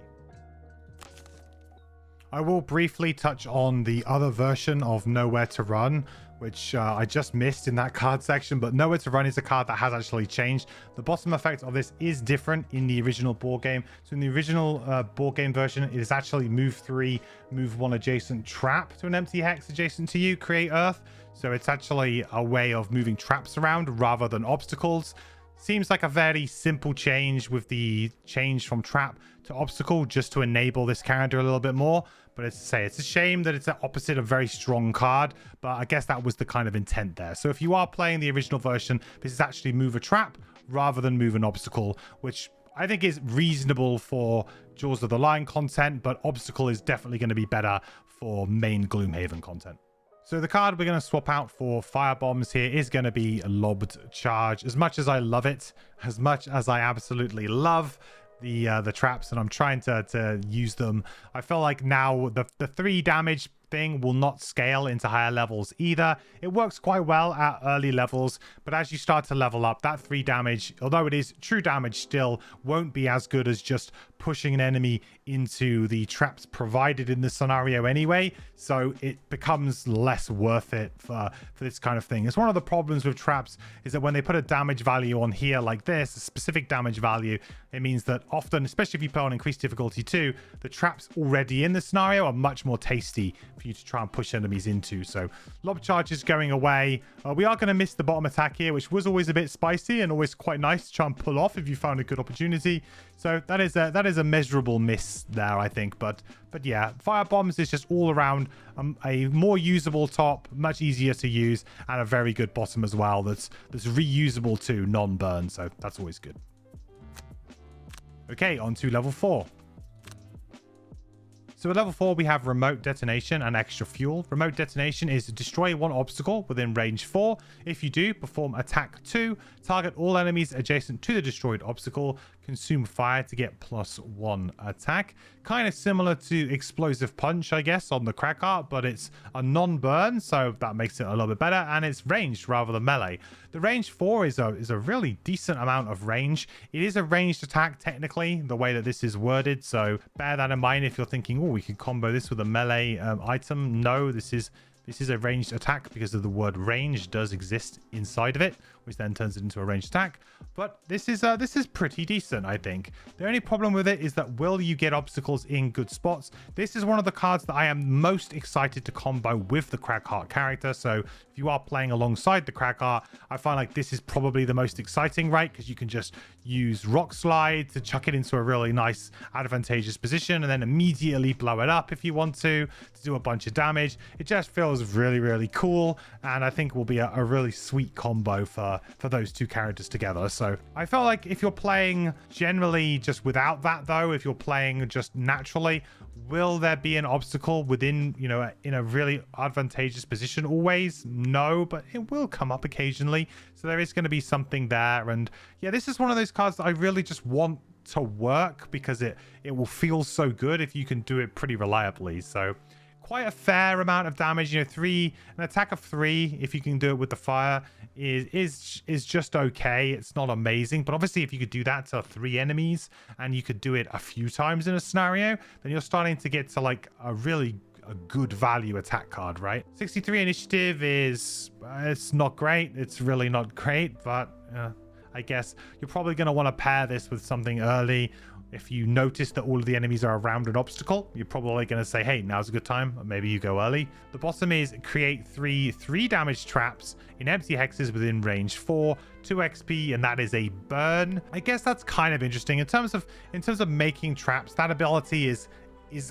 I will briefly touch on the other version of Nowhere to Run, which I just missed in that card section, but Nowhere to Run is a card that has actually changed. The bottom effect of this is different in the original board game. So in the original board game version, it is actually move 3, move 1 adjacent trap to an empty hex adjacent to you, create earth. So it's actually a way of moving traps around rather than obstacles. Seems like a very simple change with the change from trap to obstacle, just to enable this character a little bit more. But as I say, it's a shame that it's the opposite of a very strong card, but I guess that was the kind of intent there. So if you are playing the original version, this is actually move a trap rather than move an obstacle, which I think is reasonable for Jaws of the Lion content, but obstacle is definitely going to be better for main Gloomhaven content. So the card we're going to swap out for fire bombs here is going to be Lobbed Charge. As much as I love it, as much as I absolutely love the traps, and I'm trying to use them, I feel like now the 3 damage thing will not scale into higher levels either. It works quite well at early levels, but as you start to level up, that 3 damage, although it is true damage, still won't be as good as just pushing an enemy into the traps provided in the scenario anyway. So it becomes less worth it for this kind of thing. It's one of the problems with traps, is that when they put a damage value on here like this, a specific damage value, it means that often, especially if you play on increased difficulty 2, the traps already in the scenario are much more tasty for you to try and push enemies into. So Lob Charge is going away. We are going to miss the bottom attack here, which was always a bit spicy and always quite nice to try and pull off if you found a good opportunity. So that is a measurable miss there, I think. But yeah, fire bombs is just all around a more usable top, much easier to use, and a very good bottom as well. That's reusable too, non-burn. So that's always good. Okay, on to level 4. So at level 4, we have Remote Detonation and Extra Fuel. Remote Detonation is destroy 1 obstacle within range 4. If you do, perform attack 2. Target all enemies adjacent to the destroyed obstacle. consume fire to get +1 attack. Kind of similar to explosive punch, I guess, on the crack art, but it's a non-burn, so that makes it a little bit better, and it's ranged rather than melee. The range 4 is a really decent amount of range. It is a ranged attack technically, the way that this is worded, so bear that in mind if you're thinking, oh, we could combo this with a melee item. No, this is a ranged attack because of the word range does exist inside of it, which then turns it into a ranged attack. But this is pretty decent, I think. The only problem with it is that will you get obstacles in good spots? This is one of the cards that I am most excited to combo with the Crackheart character. So if you are playing alongside the Crackheart, I find like this is probably the most exciting, right? Because you can just use Rock Slide to chuck it into a really nice advantageous position and then immediately blow it up if you want to do a bunch of damage. It just feels really, really cool, and I think will be a really sweet combo for those two characters together. So I felt like if you're playing generally just without that, though, if you're playing just naturally, will there be an obstacle within, you know, in a really advantageous position always? No, but it will come up occasionally, so there is going to be something there. And yeah, this is one of those cards that I really just want to work because it will feel so good if you can do it pretty reliably. So quite a fair amount of damage, you know, an attack of 3 if you can do it with the fire is just okay. It's not amazing, but obviously if you could do that to 3 enemies and you could do it a few times in a scenario, then you're starting to get to like a good value attack card, right? 63 initiative it's not great. It's really not great, but I guess you're probably going to want to pair this with something early. If you notice that all of the enemies are around an obstacle, you're probably going to say, hey, now's a good time. Maybe you go early. The bottom is create 3 damage traps in empty hexes within range 4, 2 XP, and that is a burn. I guess that's kind of interesting. In terms of making traps, that ability is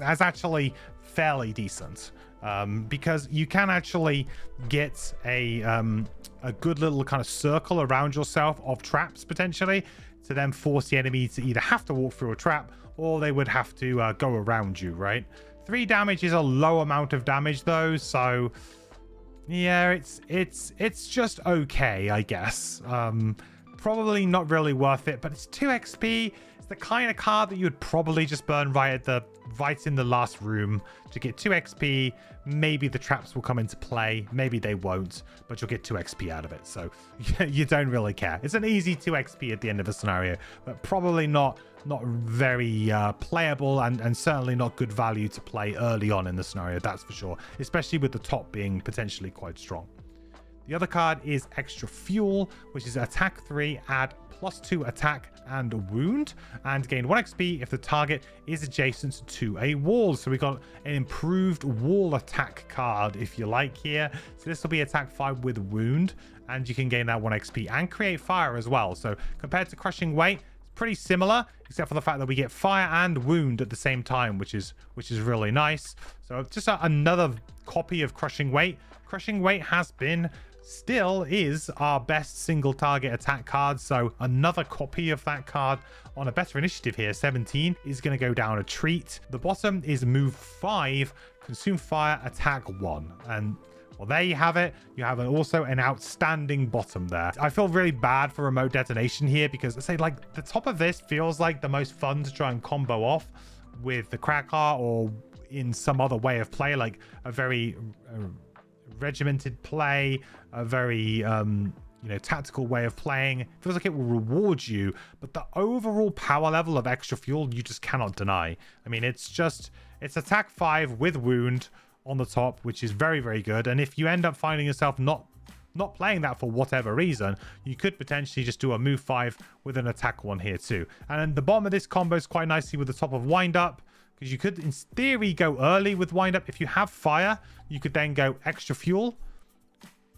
actually fairly decent. Because you can actually get a good little kind of circle around yourself of traps potentially to then force the enemy to either have to walk through a trap or they would have to go around you, right? 3 damage is a low amount of damage though, so yeah, it's just okay, I guess. Probably not really worth it, but it's 2 XP. It's the kind of card that you would probably just burn right in the last room to get 2 XP. Maybe the traps will come into play, maybe they won't, but you'll get 2 XP out of it, so you don't really care. It's an easy 2 XP at the end of a scenario, but probably not very playable, and certainly not good value to play early on in the scenario, that's for sure, especially with the top being potentially quite strong. The other card is Extra Fuel, which is attack 3, add +2 attack and wound, and gain 1 XP if the target is adjacent to a wall. So we got an improved wall attack card, if you like, here. So this will be attack 5 with wound, and you can gain that 1 XP and create fire as well. So compared to Crushing Weight, it's pretty similar, except for the fact that we get fire and wound at the same time, which is really nice. So just another copy of Crushing Weight. Crushing Weight still is our best single target attack card, so another copy of that card on a better initiative here, 17, is going to go down a treat. The bottom is move 5, consume fire, attack 1, and well, there you have it. You have also an outstanding bottom there. I feel really bad for remote detonation here because I say like the top of this feels like the most fun to try and combo off with the Crackheart or in some other way of play, like a very regimented play, a very tactical way of playing. It feels like it will reward you, but the overall power level of Extra Fuel you just cannot deny. I mean, it's attack 5 with wound on the top, which is very, very good. And if you end up finding yourself not playing that for whatever reason, you could potentially just do a move 5 with an attack 1 here too. And then the bottom of this combos quite nicely with the top of wind up, because you could in theory go early with wind up. If you have fire, you could then go Extra Fuel,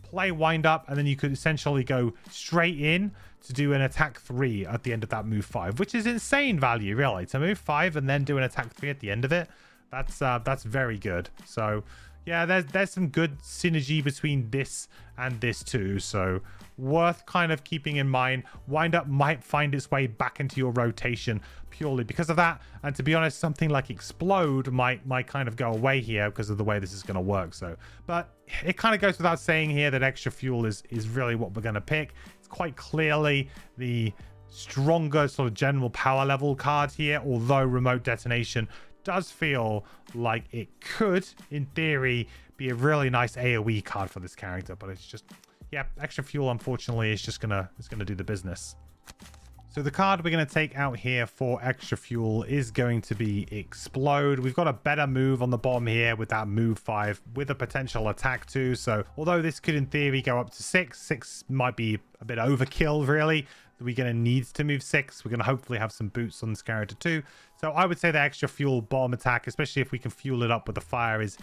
play wind up, and then you could essentially go straight in to do an attack 3 at the end of that move 5, which is insane value, really. To move 5 and then do an attack 3 at the end of it, that's very good. So yeah, there's some good synergy between this and this too, so worth kind of keeping in mind. Wind up might find its way back into your rotation purely because of that, and to be honest, something like Explode might kind of go away here because of the way this is going to work. So, but it kind of goes without saying here that Extra Fuel is really what we're going to pick. It's quite clearly the stronger sort of general power level card here, although remote detonation does feel like it could, in theory, be a really nice AoE card for this character. But it's just, yeah, extra fuel, unfortunately, is just gonna do the business. So the card we're going to take out here for extra fuel is going to be Explode. We've got a better move on the bottom here with that move 5 with a potential attack 2. So although this could in theory go up to 6 might be a bit overkill really. We're going to need to move 6. We're going to hopefully have some boots on this character too. So I would say the extra fuel bottom attack, especially if we can fuel it up with the fire, is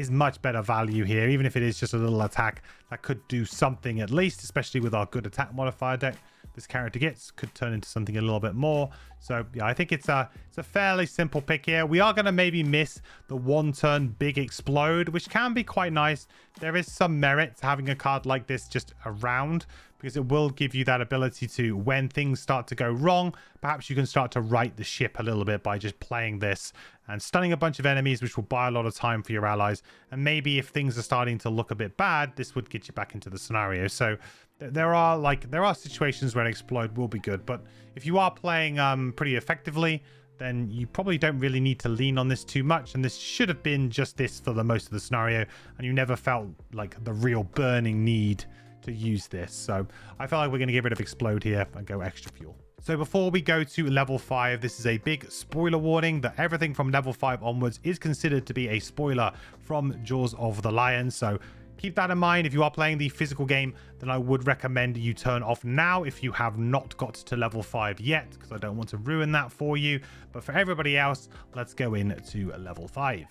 much better value here. Even if it is just a little attack, that could do something at least, especially with our good attack modifier deck this character gets, could turn into something a little bit more. So yeah, I think it's a fairly simple pick here. We are going to maybe miss the 1-turn big explode, which can be quite nice. There is some merit to having a card like this just around, because it will give you that ability to, when things start to go wrong, perhaps you can start to right the ship a little bit by just playing this and stunning a bunch of enemies, which will buy a lot of time for your allies. And maybe if things are starting to look a bit bad, this would get you back into the scenario. So there are situations where an explode will be good, but if you are playing pretty effectively, then you probably don't really need to lean on this too much. And this should have been just this for the most of the scenario, and you never felt like the real burning need to use this. So I feel like we're going to get rid of explode here and go extra fuel. So before we go to level 5, this is a big spoiler warning that everything from level 5 onwards is considered to be a spoiler from Jaws of the Lion. So keep that in mind. If you are playing the physical game, then I would recommend you turn off now if you have not got to level 5 yet, because I don't want to ruin that for you. But for everybody else, let's go into level 5.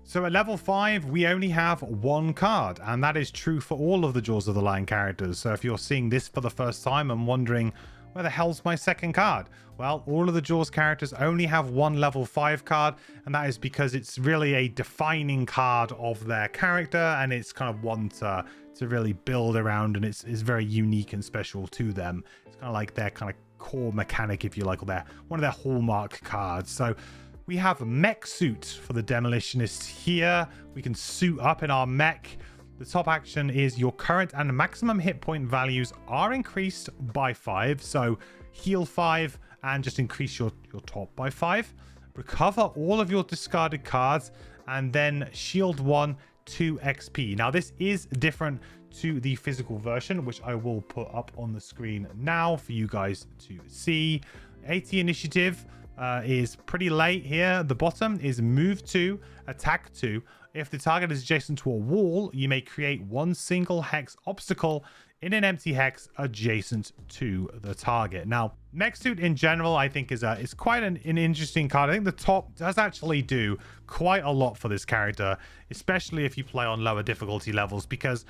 So at level 5, we only have one card, and that is true for all of the Jaws of the Lion characters. So if you're seeing this for the first time and wondering, where the hell's my second card? Well, all of the Jaws characters only have one level 5 card, and that is because it's really a defining card of their character, and it's kind of one to really build around, and it's very unique and special to them. It's kind of like their kind of core mechanic, if you like, or one of their hallmark cards. So we have mech suit for the Demolitionist here. We can suit up in our mech. The top action is your current and maximum hit point values are increased by 5. So heal 5 and just increase your top by 5. Recover all of your discarded cards and then shield 1 2 XP. Now this is different to the physical version, which I will put up on the screen now for you guys to see. 80 initiative is pretty late here. The bottom is move 2, attack 2. If the target is adjacent to a wall, you may create one single hex obstacle in an empty hex adjacent to the target. Now, mech suit in general, I think is quite an interesting card. I think the top does actually do quite a lot for this character, especially if you play on lower difficulty levels, because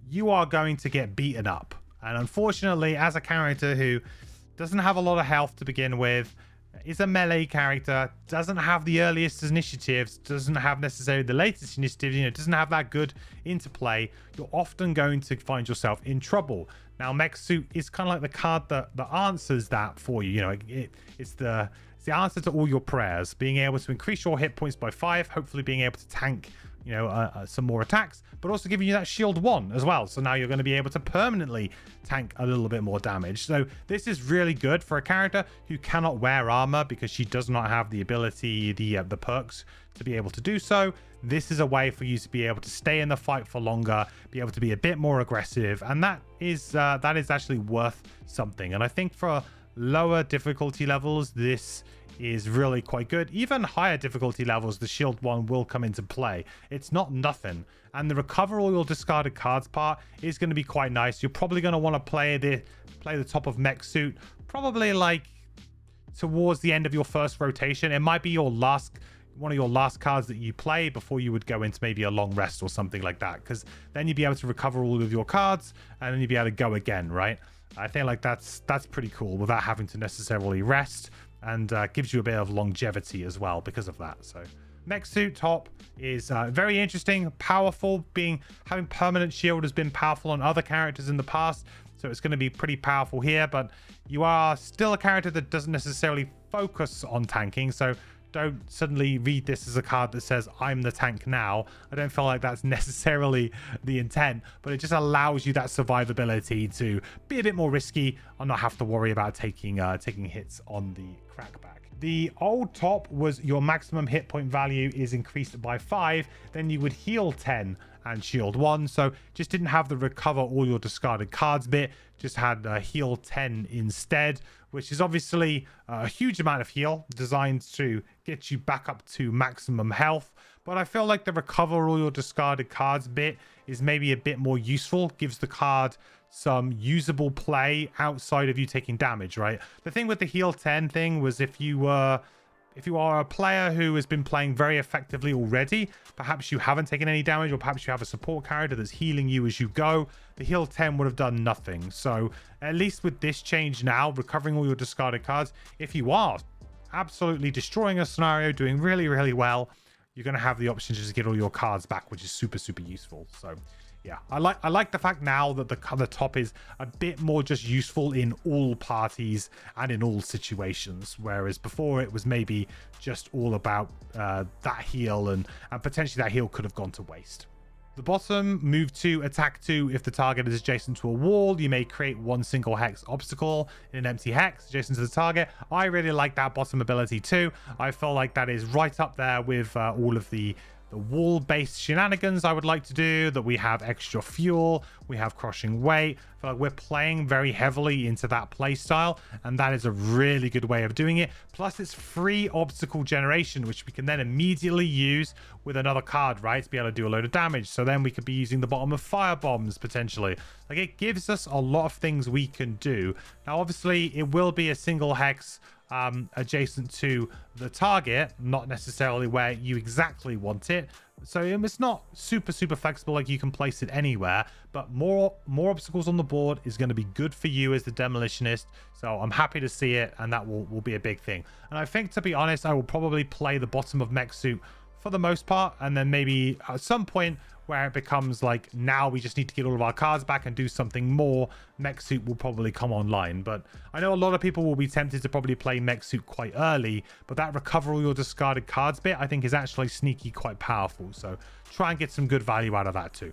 you are going to get beaten up. And unfortunately, as a character who doesn't have a lot of health to begin with, is a melee character, doesn't have the earliest initiatives, doesn't have necessarily the latest initiative, doesn't have that good interplay, you're often going to find yourself in trouble. Now, mech suit is kind of like the card that answers that for you. It's the answer to all your prayers, being able to increase your hit points by 5, hopefully being able to tank some more attacks, but also giving you that shield 1 as well. So now you're going to be able to permanently tank a little bit more damage. So this is really good for a character who cannot wear armor because she does not have the ability, the perks to be able to do so. This is a way for you to be able to stay in the fight for longer, be able to be a bit more aggressive, and that is actually worth something. And I think for lower difficulty levels, this is really quite good. Even higher difficulty levels, the shield 1 will come into play. It's not nothing, and the recover all your discarded cards part is going to be quite nice. You're probably going to want to play the top of mech suit probably like towards the end of your first rotation. It might be one of your last cards that you play before you would go into maybe a long rest or something like that, because then you'd be able to recover all of your cards and then you'd be able to go again, right? I think like that's pretty cool without having to necessarily rest, and gives you a bit of longevity as well because of that. So mech suit top is very interesting, powerful. Having permanent shield has been powerful on other characters in the past, so it's going to be pretty powerful here. But you are still a character that doesn't necessarily focus on tanking, so don't suddenly read this as a card that says I'm the tank now. I don't feel like that's necessarily the intent, but it just allows you that survivability to be a bit more risky and not have to worry about taking hits on the crackback. The old top was your maximum hit point value is increased by 5, then you would heal 10 and shield 1. So just didn't have the recover all your discarded cards bit, just had heal 10 instead, which is obviously a huge amount of heal designed to get you back up to maximum health. But I feel like the recover all your discarded cards bit is maybe a bit more useful, gives the card some usable play outside of you taking damage, right? The thing with the heal 10 thing was if you are a player who has been playing very effectively already, perhaps you haven't taken any damage, or perhaps you have a support character that's healing you as you go, the heal 10 would have done nothing. So at least with this change now, recovering all your discarded cards, if you are absolutely destroying a scenario, doing really, really well, you're going to have the option to just get all your cards back, which is super, super useful. So yeah, I like the fact now that the top is a bit more just useful in all parties and in all situations, whereas before it was maybe just all about that heal, and potentially that heal could have gone to waste. The bottom, move to attack 2. If the target is adjacent to a wall, you may create one single hex obstacle in an empty hex adjacent to the target. I really like that bottom ability too. I feel like that is right up there with all of the wall-based shenanigans I would like to do, that we have extra fuel, we have crushing weight. I feel like we're playing very heavily into that play style, and that is a really good way of doing it. Plus it's free obstacle generation, which we can then immediately use with another card, right, to be able to do a load of damage. So then we could be using the bottom of fire bombs potentially. Like, it gives us a lot of things we can do. Now obviously it will be a single hex adjacent to the target, not necessarily where you exactly want it, so it's not super flexible, like you can place it anywhere, but more obstacles on the board is going to be good for you as the Demolitionist. So I'm happy to see it, and that will be a big thing. And I think, to be honest, I will probably play the bottom of mech suit for the most part, and then maybe at some point where it becomes like, now we just need to get all of our cards back and do something more, mech suit will probably come online. But I know a lot of people will be tempted to probably play mech suit quite early, but that recover all your discarded cards bit I think is actually sneaky quite powerful, so try and get some good value out of that too.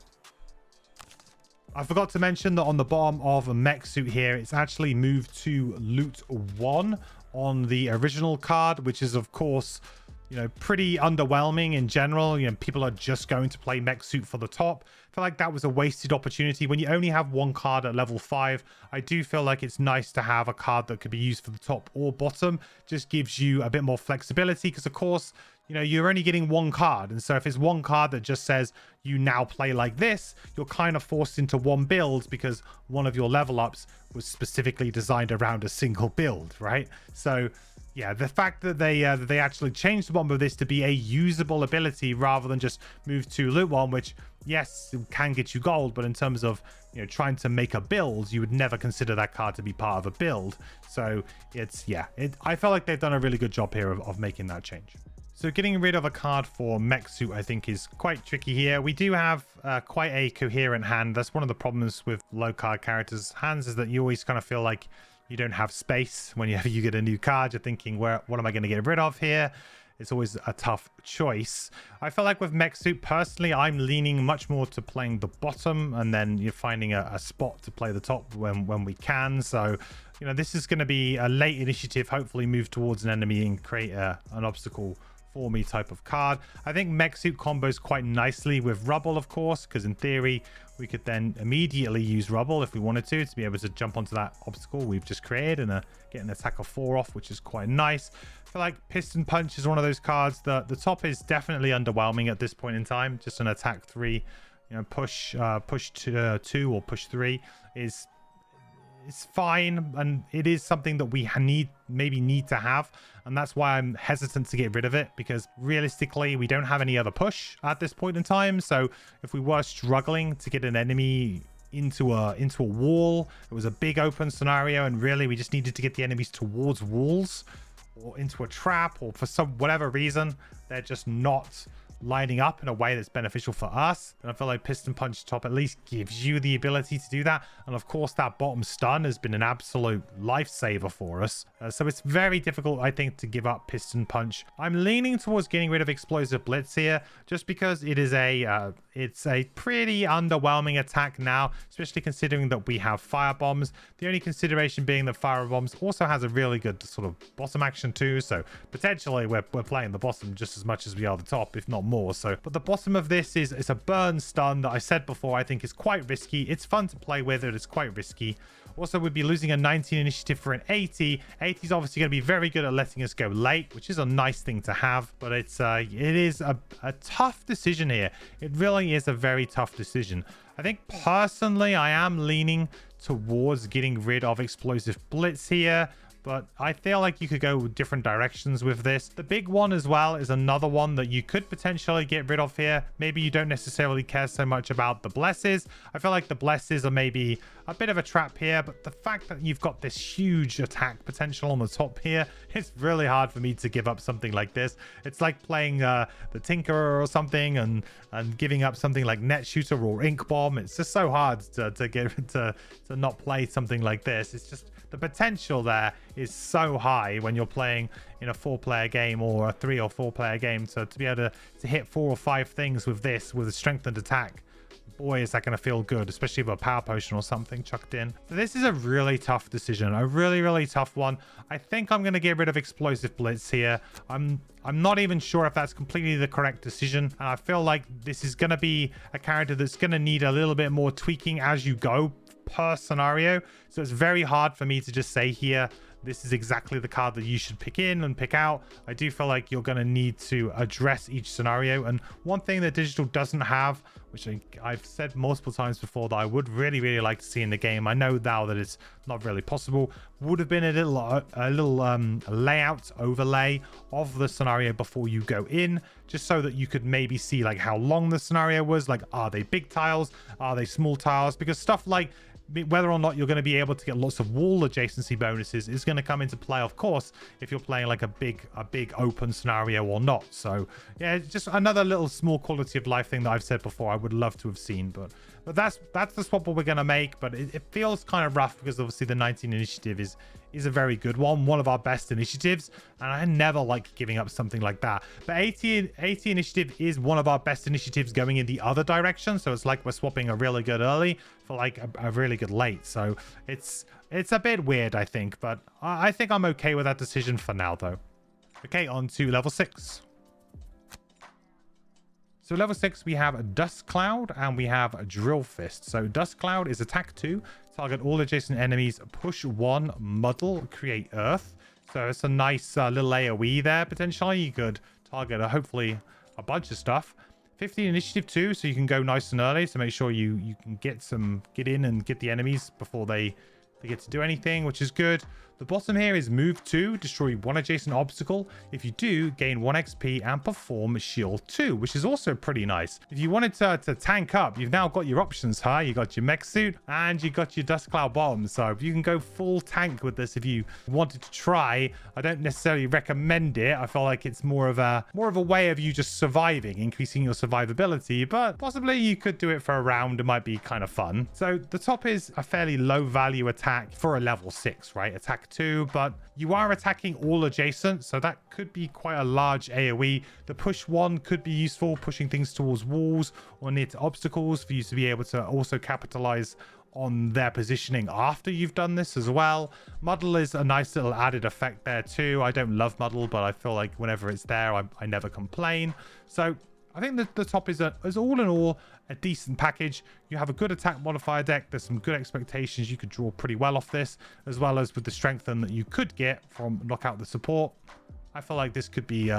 I forgot to mention that on the bottom of a mech suit here, it's actually moved to loot 1 on the original card, which is of course, you know, pretty underwhelming in general. You know, people are just going to play mech suit for the top. I feel like that was a wasted opportunity. When you only have one card at level 5, I do feel like it's nice to have a card that could be used for the top or bottom. Just gives you a bit more flexibility, because of course, you know, you're only getting one card, and so if it's one card that just says you now play like this, you're kind of forced into one build because one of your level ups was specifically designed around a single build, right? So yeah, the fact that they actually changed the bottom of this to be a usable ability rather than just move to loot 1, which yes, it can get you gold, but in terms of, you know, trying to make a build, you would never consider that card to be part of a build. So it's, yeah, I felt like they've done a really good job here of making that change. So getting rid of a card for mech suit I think is quite tricky here. We do have quite a coherent hand. That's one of the problems with low card characters' hands, is that you always kind of feel like you don't have space whenever you get a new card. You're thinking, what am I going to get rid of here? It's always a tough choice. I feel like with mech suit, personally, I'm leaning much more to playing the bottom, and then you're finding a spot to play the top when we can. So, you know, this is going to be a late initiative, hopefully move towards an enemy and create an obstacle for me type of card. I think mech suit combos quite nicely with rubble, of course, because in theory we could then immediately use rubble if we wanted to be able to jump onto that obstacle we've just created and get an attack of 4 off, which is quite nice. I feel like piston punch is one of those cards that the top is definitely underwhelming at this point in time. Just an attack 3, you know, push 2 or push 3 is it's fine, and it is something that we maybe need to have, and that's why I'm hesitant to get rid of it, because realistically we don't have any other push at this point in time. So if we were struggling to get an enemy into a wall, it was a big open scenario, and really we just needed to get the enemies towards walls or into a trap, or for whatever reason they're just not lining up in a way that's beneficial for us, then I feel like Piston Punch top at least gives you the ability to do that. And of course, that bottom stun has been an absolute lifesaver for us. So it's very difficult, I think, to give up Piston Punch. I'm leaning towards getting rid of Explosive Blitz here, just because it is it's a pretty underwhelming attack now, especially considering that we have Fire Bombs. The only consideration being that Fire Bombs also has a really good sort of bottom action too, so potentially we're playing the bottom just as much as we are the top, if not more. So, but the bottom of this is it's a burn stun that I said before I think is quite risky. It's fun to play with, it's quite risky. Also, we'd be losing a 19 initiative for an 80. 80 is obviously going to be very good at letting us go late, which is a nice thing to have, but it is a tough decision here. It really is a very tough decision. I think personally I am leaning towards getting rid of Explosive Blitz here, but I feel like you could go different directions with this. The big one as well is another one that you could potentially get rid of here. Maybe you don't necessarily care so much about the Blesses. I feel like the Blesses are maybe a bit of a trap here, but the fact that you've got this huge attack potential on the top here, it's really hard for me to give up something like this. It's like playing the Tinkerer or something and giving up something like Net Shooter or Ink Bomb. It's just so hard to not play something like this. It's just the potential there is so high when you're playing in a 4-player game or a 3 or 4-player game. So to be able to hit 4 or 5 things with this, with a strengthened attack, boy, is that going to feel good, especially with a power potion or something chucked in. So this is a really tough decision, a really tough one. I think I'm going to get rid of Explosive Blitz here. I'm not even sure if that's completely the correct decision, and I feel like this is going to be a character that's going to need a little bit more tweaking as you go per scenario. So it's very hard for me to just say here, this is exactly the card that you should pick in and pick out. I do feel like you're going to need to address each scenario. And one thing that digital doesn't have, which I've said multiple times before that I would really like to see in the game, I know now that it's not really possible, would have been a little layout overlay of the scenario before you go in, just so that you could maybe see like how long the scenario was, like are they big tiles, are they small tiles, because stuff like whether or not you're going to be able to get lots of wall adjacency bonuses is going to come into play, of course, if you're playing like a big open scenario or not. So yeah, it's just another little small quality of life thing that I've said before I would love to have seen, but that's the swap we're going to make. But it feels kind of rough because obviously the 19 initiative is a very good one of our best initiatives, and I never like giving up something like that. But 80 initiative is one of our best initiatives going in the other direction, so it's like we're swapping a really good early for like a really good late. So it's a bit weird, I think, but I think I'm okay with that decision for now though. Okay, on to level 6. So level 6, we have Dust Cloud and we have Drill Fist. So Dust Cloud is attack 2, target all adjacent enemies, push 1, muddle, create earth. So it's a nice little AoE there potentially. You could target hopefully a bunch of stuff. 15 initiative 2, so you can go nice and early. So make sure you can get in and get the enemies before they get to do anything, which is good. The bottom here is move 2, destroy 1 adjacent obstacle. If you do, gain 1 XP and perform shield 2, which is also pretty nice. If you wanted to tank up, you've now got your options, huh? You got your mech suit and you got your Dust Cloud bomb. So you can go full tank with this if you wanted to try. I don't necessarily recommend it. I feel like it's more of a way of you just surviving, increasing your survivability, but possibly you could do it for a round. It might be kind of fun. So the top is a fairly low value attack for a level 6, right? Attack 2, but you are attacking all adjacent, so that could be quite a large AoE. The push 1 could be useful, pushing things towards walls or near to obstacles for you to be able to also capitalize on their positioning after you've done this as well. Muddle is a nice little added effect there too. I don't love Muddle, but I feel like whenever it's there, I never complain. So I think that the top is all in all a decent package. You have a good attack modifier deck. There's some good expectations. You could draw pretty well off this, as well as with the strengthen that you could get from knockout the support. I feel like this could be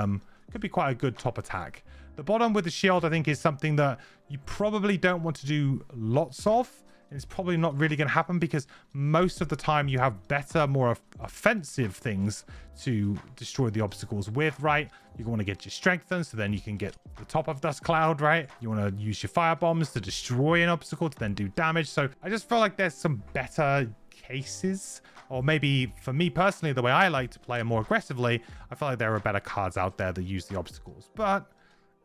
quite a good top attack. The bottom with the shield, I think, is something that you probably don't want to do lots of. It's probably not really going to happen because most of the time you have better, more offensive things to destroy the obstacles with, right? You want to get your strengthened, so then you can get the top of Dust Cloud, right? You want to use your fire bombs to destroy an obstacle to then do damage. So I just feel like there's some better cases, or maybe for me personally, the way I like to play more aggressively, I feel like there are better cards out there that use the obstacles. But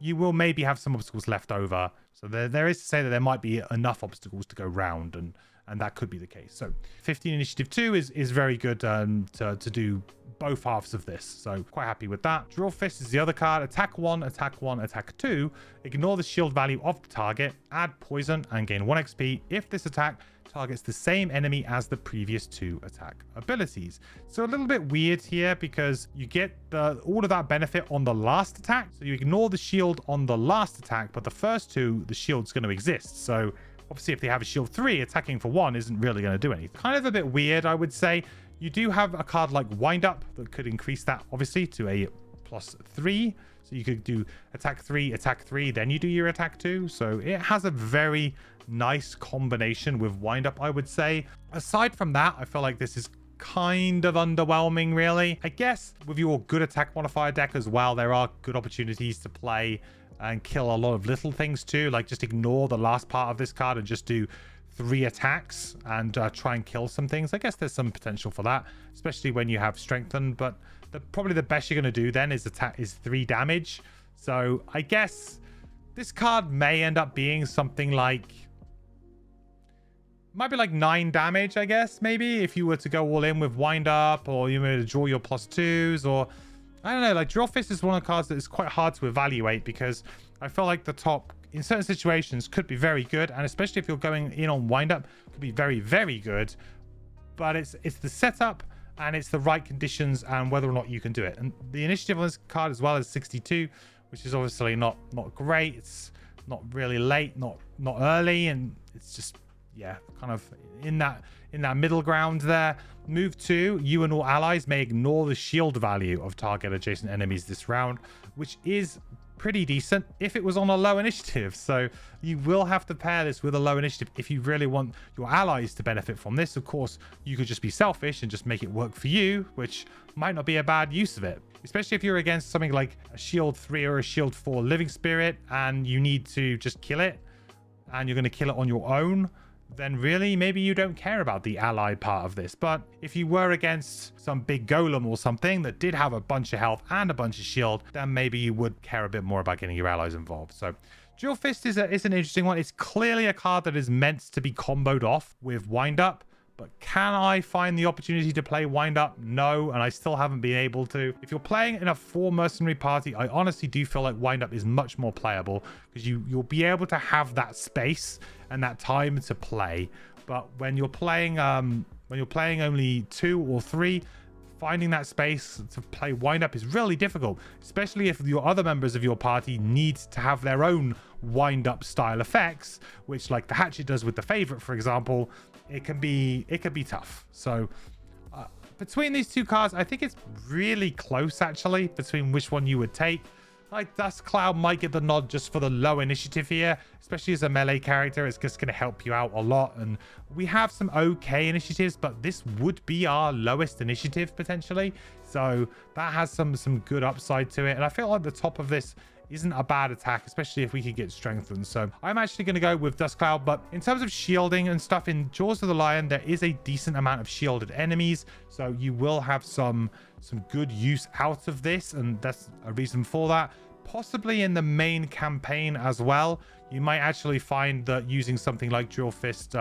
you will maybe have some obstacles left over. So there is to say that there might be enough obstacles to go round, and that could be the case. So 15 initiative 2 is very good to do both halves of this. So quite happy with that. Drill Fist is the other card. Attack 1, attack 1, attack 2. Ignore the shield value of the target. Add poison and gain 1 XP if this attack targets the same enemy as the previous 2 attack abilities. So a little bit weird here because you get all of that benefit on the last attack. So you ignore the shield on the last attack, but the first 2, the shield's going to exist. So obviously, if they have a shield 3, attacking for 1 isn't really going to do anything. Kind of a bit weird, I would say. You do have a card like Wind Up that could increase that, obviously, to a +3. So you could do attack 3, then you do your attack 2. So it has a very nice combination with Wind Up, I would say. Aside from that, I feel like this is kind of underwhelming, really. I guess with your good attack modifier deck as well, there are good opportunities to play and kill a lot of little things too, like just ignore the last part of this card and just do 3 attacks and try and kill some things. I guess there's some potential for that, especially when you have strengthened, but probably the best you're going to do then is 3 damage. So I guess this card may end up being something like, might be like 9 damage, I guess, maybe, if you were to go all in with Wind Up, or you were to draw your +2s, or I don't know, like Drill Fist is one of the cards that is quite hard to evaluate because I feel like the top in certain situations could be very good, and especially if you're going in on Wind Up, could be very, very good. But it's the setup and it's the right conditions and whether or not you can do it. And the initiative on this card as well is 62, which is obviously not great. It's not really late, not early, and it's just, yeah, kind of in that middle ground there. Move 2, you and all allies may ignore the shield value of target adjacent enemies this round, which is pretty decent if it was on a low initiative. So you will have to pair this with a low initiative if you really want your allies to benefit from this. Of course, you could just be selfish and just make it work for you, which might not be a bad use of it, especially if you're against something like a shield 3 or a shield 4 living spirit and you need to just kill it and you're going to kill it on your own. Then really maybe you don't care about the ally part of this. But if you were against some big golem or something that did have a bunch of health and a bunch of shield, then maybe you would care a bit more about getting your allies involved. So Drill Fist is an interesting one. It's clearly a card that is meant to be comboed off with Wind Up. But can I find the opportunity to play Wind Up? No, and I still haven't been able to. If you're playing in a 4 mercenary party, I honestly do feel like Wind Up is much more playable because you'll be able to have that space and that time to play. But when you're playing only 2 or 3, finding that space to play Wind Up is really difficult, especially if your other members of your party need to have their own Wind Up style effects, which, like the Hatchet does with the Favorite, for example, it can be tough. So between these 2 cards, I think it's really close actually between which one you would take. Like Dust Cloud might get the nod just for the low initiative here, especially as a melee character. It's just going to help you out a lot, and we have some okay initiatives, but this would be our lowest initiative potentially, so that has some good upside to it. And I feel like the top of this isn't a bad attack, especially if we could get strengthened. So I'm actually going to go with Dust Cloud. But in terms of shielding and stuff, in Jaws of the Lion, there is a decent amount of shielded enemies, so you will have some good use out of this, and that's a reason for that. Possibly in the main campaign as well, you might actually find that using something like Drill Fist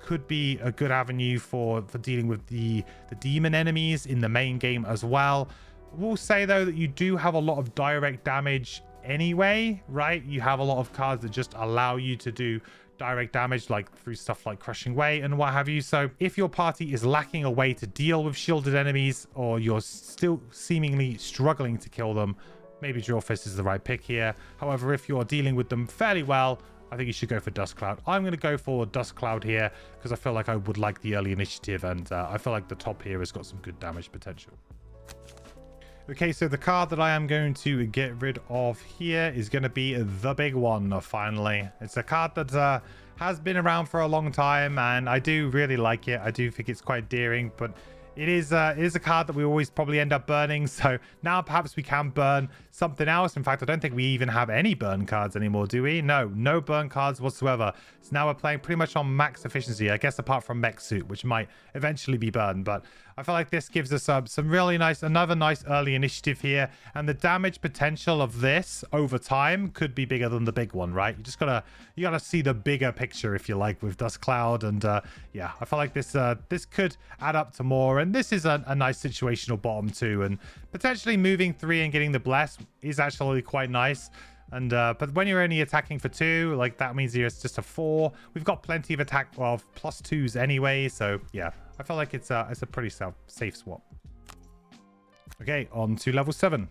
could be a good avenue for dealing with the demon enemies in the main game as well. We'll say though that you do have a lot of direct damage anyway, right? You have a lot of cards that just allow you to do direct damage, like through stuff like Crushing Weight and what have you. So if your party is lacking a way to deal with shielded enemies, or you're still seemingly struggling to kill them, maybe Drill Fist is the right pick here. However, if you're dealing with them fairly well, I think you should go for Dust Cloud. I'm going to go for Dust Cloud here because I feel like I would like the early initiative, and I feel like the top here has got some good damage potential. Okay, so the card that I am going to get rid of here is going to be the big one, finally. It's a card that has been around for a long time, and I do really like it. I do think it's quite endearing, but it is a card that we always probably end up burning. So now perhaps we can burn something else. In fact, I don't think we even have any burn cards anymore, do we? No burn cards whatsoever. So now we're playing pretty much on max efficiency, I guess, apart from Mech Suit, which might eventually be burned. But I feel like this gives us some really nice, another nice early initiative here. And the damage potential of this over time could be bigger than the big one, right? You gotta see the bigger picture, if you like, with Dust Cloud. And yeah, I feel like this could add up to more. And this is a nice situational bottom too. And potentially moving 3 and getting the Bless is actually quite nice. And but when you're only attacking for 2, like that means it's just a 4. We've got plenty of attack of +2s anyway, so yeah, I feel like it's a pretty safe swap. Okay, on to level 7.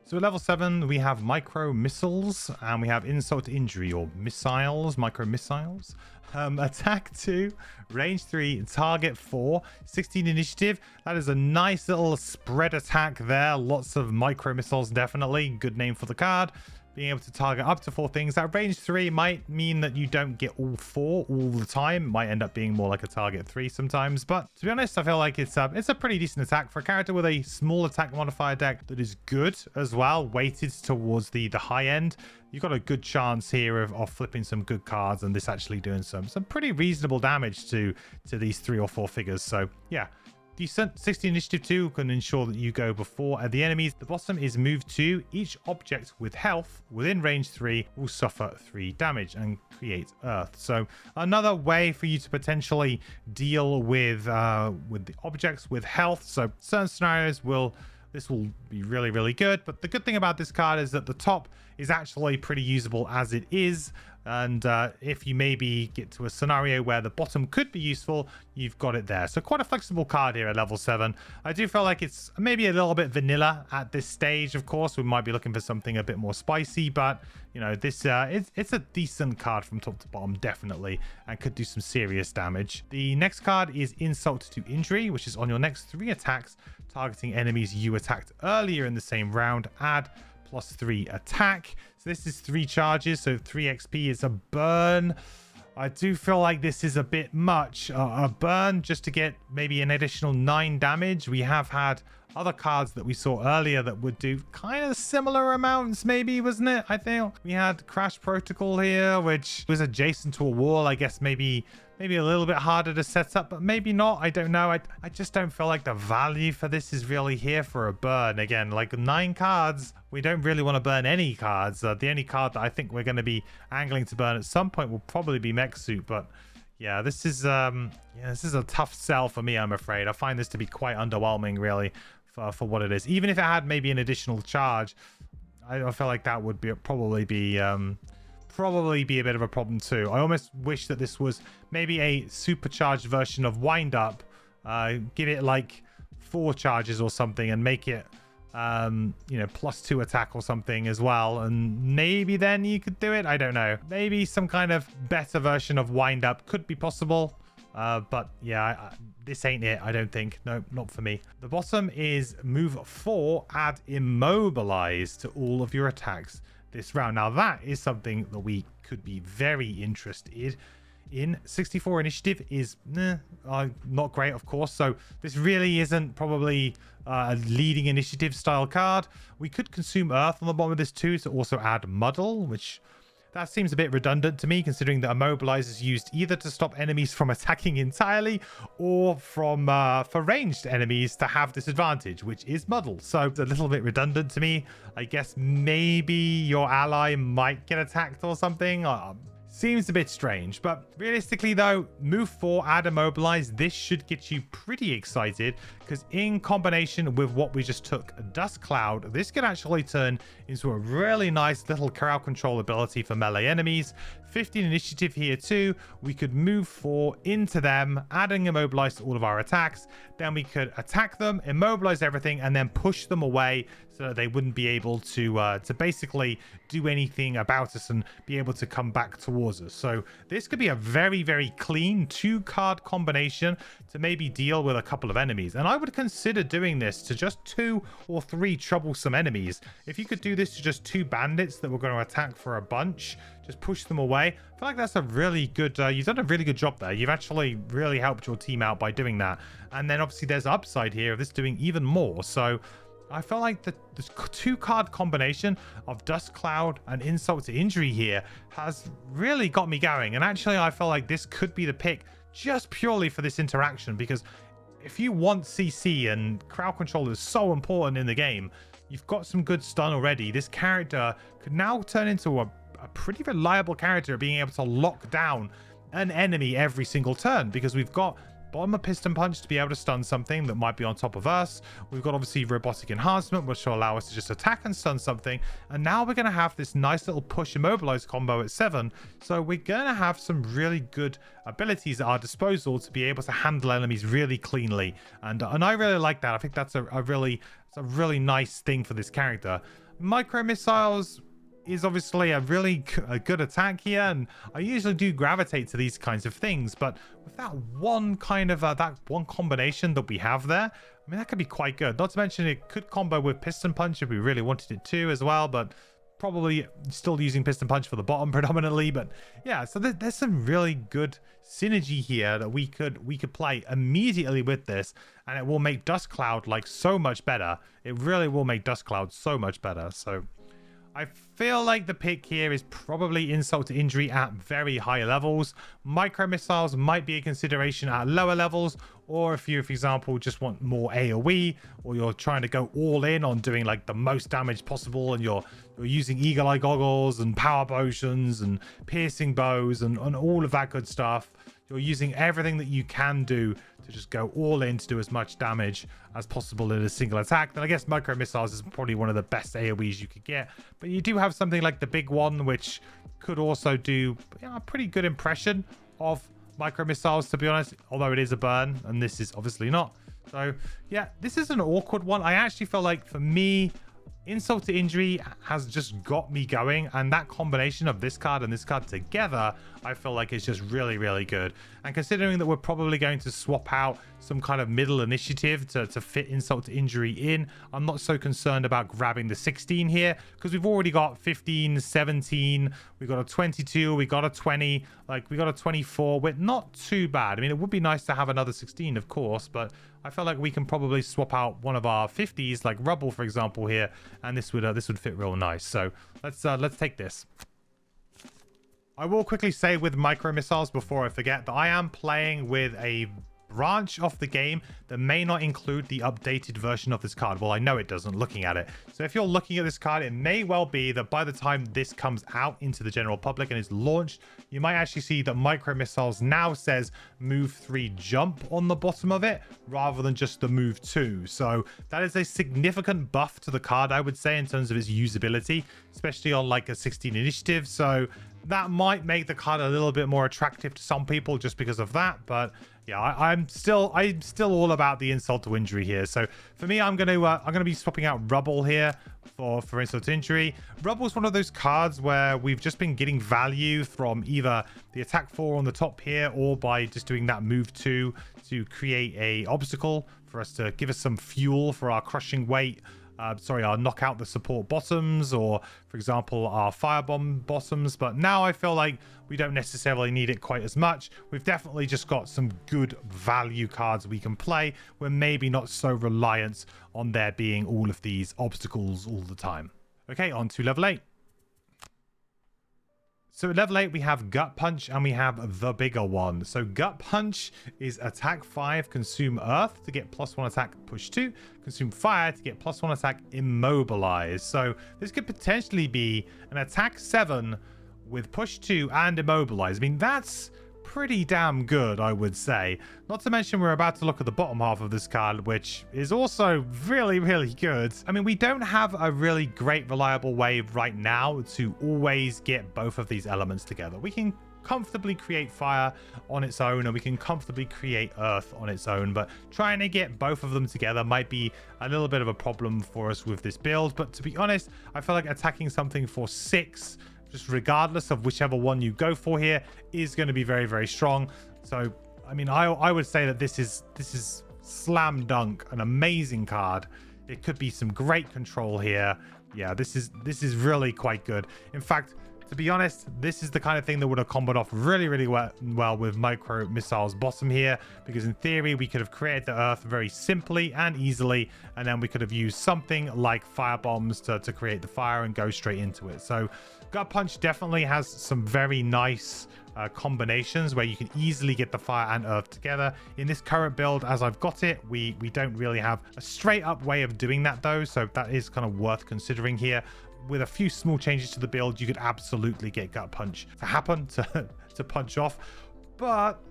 So at level 7 we have micro missiles and we have insult to injury, or missiles, micro missiles. Attack 2, range 3, target 4, 16 initiative. That is a nice little spread attack there. Lots of micro missiles, definitely. Good name for the card. Being able to target up to 4 things. That range 3 might mean that you don't get all 4 all the time. Might end up being more like a target 3 sometimes. But to be honest, I feel like it's a pretty decent attack for a character with a small attack modifier deck that is good as well, weighted towards the high end. You've got a good chance here of flipping some good cards and this actually doing some pretty reasonable damage to these 3 or 4 figures. So yeah, decent. 60 initiative 2 can ensure that you go before the enemies. The bottom is move 2. Each object with health within range 3 will suffer 3 damage and create earth. So another way for you to potentially deal with the objects with health. So certain scenarios this will be really, really good. But the good thing about this card is that the top is actually pretty usable as it is. And if you maybe get to a scenario where the bottom could be useful, you've got it there. So quite a flexible card here at level 7. I do feel like it's maybe a little bit vanilla at this stage. Of course, we might be looking for something a bit more spicy, but you know, this it's a decent card from top to bottom, definitely, and could do some serious damage. The next card is Insult to Injury, which is on your next 3 attacks targeting enemies you attacked earlier in the same round. Add +3 attack. So this is 3 charges, so 3 XP is a burn. I do feel like this is a bit much. A burn just to get maybe an additional 9 damage. We have had other cards that we saw earlier that would do kind of similar amounts, maybe, wasn't it? I think we had Crash Protocol here, which was adjacent to a wall. I guess maybe a little bit harder to set up, but maybe not. I don't know. I just don't feel like the value for this is really here for a burn. Again, like 9 cards, we don't really want to burn any cards. The only card that I think we're going to be angling to burn at some point will probably be Mech Suit, but yeah, this is a tough sell for me, I'm afraid. I find this to be quite underwhelming, really, for what it is. Even if it had maybe an additional charge, I feel like that would probably be a bit of a problem too. I almost wish that this was maybe a supercharged version of Wind Up. Give it like 4 charges or something and make it you know, +2 attack or something as well, and maybe then you could do it. I don't know, maybe some kind of better version of Wind Up could be possible. But yeah, this ain't it, I don't think. No, not for me. The bottom is move 4, add Immobilize to all of your attacks this round. Now that is something that we could be very interested in. 64 initiative is not great, of course, so this really isn't probably a leading initiative style card. We could consume earth on the bottom of this too to also add muddle, which that seems a bit redundant to me, considering that Immobilize is used either to stop enemies from attacking entirely or from for ranged enemies to have disadvantage, which is muddle. So it's a little bit redundant to me. I guess maybe your ally might get attacked or something. Seems a bit strange, but realistically though, move 4, add Immobilize. This should get you pretty excited, because in combination with what we just took, Dust Cloud, this can actually turn into a really nice little crowd control ability for melee enemies. 15 initiative here too. We could move 4 into them, adding Immobilize to all of our attacks. Then we could attack them, immobilize everything, and then push them away so that they wouldn't be able to basically do anything about us and be able to come back towards us. So this could be a very, very clean 2-card combination to maybe deal with a couple of enemies. And I would consider doing this to just 2 or 3 troublesome enemies. If you could do this to just 2 bandits that were going to attack for a bunch, just push them away. I feel like that's a really good, you've done a really good job there. You've actually really helped your team out by doing that. And then obviously there's upside here of this doing even more. So I feel like the 2-card combination of Dust Cloud and Insult to Injury here has really got me going. And actually I feel like this could be the pick just purely for this interaction, because if you want CC, and crowd control is so important in the game, you've got some good stun already. This character could now turn into a pretty reliable character, being able to lock down an enemy every single turn, because we've got bottom of piston punch to be able to stun something that might be on top of us. We've got obviously robotic enhancement, which will allow us to just attack and stun something. And now we're going to have this nice little push immobilize combo at 7. So we're going to have some really good abilities at our disposal to be able to handle enemies really cleanly. And I really like that. I think that's a really nice thing for this character. Micro missiles is obviously a good attack here, and I usually do gravitate to these kinds of things, but with that one kind of that one combination that we have there, I mean, that could be quite good. Not to mention it could combo with piston punch if we really wanted it to as well, but probably still using piston punch for the bottom predominantly. But yeah, so there's some really good synergy here that we could play immediately with this, and it will make Dust Cloud like so much better. It really will make Dust Cloud so much better. So I feel like the pick here is probably insult to injury at very high levels. Micro missiles might be a consideration at lower levels, or if you, for example, just want more AoE, or you're trying to go all in on doing like the most damage possible, and you're using eagle eye goggles and power potions and piercing bows and all of that good stuff. You're using everything that you can do to just go all in to do as much damage as possible in a single attack. Then I guess micro missiles is probably one of the best AoEs you could get. But you do have something like the big one, which could also do a pretty good impression of micro missiles, to be honest, although it is a burn, and this is obviously not. So yeah, this is an awkward one. I actually feel like for me, insult to injury has just got me going, and that combination of this card and this card together, I feel like is just really good. And considering that we're probably going to swap out some kind of middle initiative to fit insult to injury in, I'm not so concerned about grabbing the 16 here, because we've already got 15, 17, we got a 22, we got a 20, like we got a 24. We're not too bad. I mean, it would be nice to have another 16, of course, but I feel like we can probably swap out one of our 50s, like Rubble, for example, here, and this would fit real nice. So let's take this. I will quickly say with micro missiles before I forget that I am playing with a branch of the game that may not include the updated version of this card. Well, I know it doesn't looking at it. So if you're looking at this card, it may well be that by the time this comes out into the general public and is launched, you might actually see that micro missiles now says move 3 jump on the bottom of it rather than just the move 2. So that is a significant buff to the card, I would say, in terms of its usability, especially on like a 16 initiative. So that might make the card a little bit more attractive to some people just because of that. But yeah, I'm still all about the insult to injury here. So for me, I'm gonna be swapping out Rubble here for insult to injury. Rubble is one of those cards where we've just been getting value from either the attack 4 on the top here, or by just doing that move 2 to create a obstacle for us to give us some fuel for our crushing weight. Our knockout the support bottoms, or for example our firebomb bottoms. But now I feel like we don't necessarily need it quite as much. We've definitely just got some good value cards we can play. We're maybe not so reliant on there being all of these obstacles all the time. Okay, on to level 8. So at level 8, we have Gut Punch, and we have the bigger one. So Gut Punch is attack 5, consume Earth to get +1 attack, push 2, consume Fire to get +1 attack, immobilize. So this could potentially be an attack 7 with push 2 and immobilize. I mean, that's pretty damn good, I would say. Not to mention we're about to look at the bottom half of this card, which is also really good. I mean, we don't have a really great reliable way right now to always get both of these elements together. We can comfortably create fire on its own, and we can comfortably create earth on its own, but trying to get both of them together might be a little bit of a problem for us with this build. But to be honest, I feel like attacking something for 6, just regardless of whichever one you go for here, is going to be very strong. So I mean, I would say that this is slam dunk an amazing card. It could be some great control here. Yeah, this is really quite good. In fact, To be honest, this is the kind of thing that would have comboed off really well with micro missiles bottom here, because in theory we could have created the earth very simply and easily, and then we could have used something like fire bombs to create the fire and go straight into it. So gut punch definitely has some very nice combinations where you can easily get the fire and earth together. In this current build, as I've got it, we don't really have a straight up way of doing that though, so that is kind of worth considering here. With a few small changes to the build, you could absolutely get gut punch to happen, to punch off. But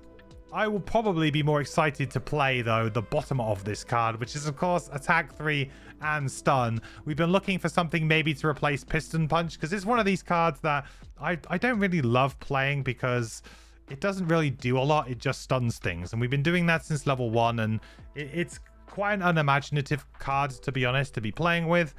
I will probably be more excited to play, though, the bottom of this card, which is, of course, attack 3 and stun. We've been looking for something maybe to replace piston punch, because it's one of these cards that I don't really love playing because it doesn't really do a lot. It just stuns things. And we've been doing that since level 1, and it's quite an unimaginative card, to be honest, to be playing with.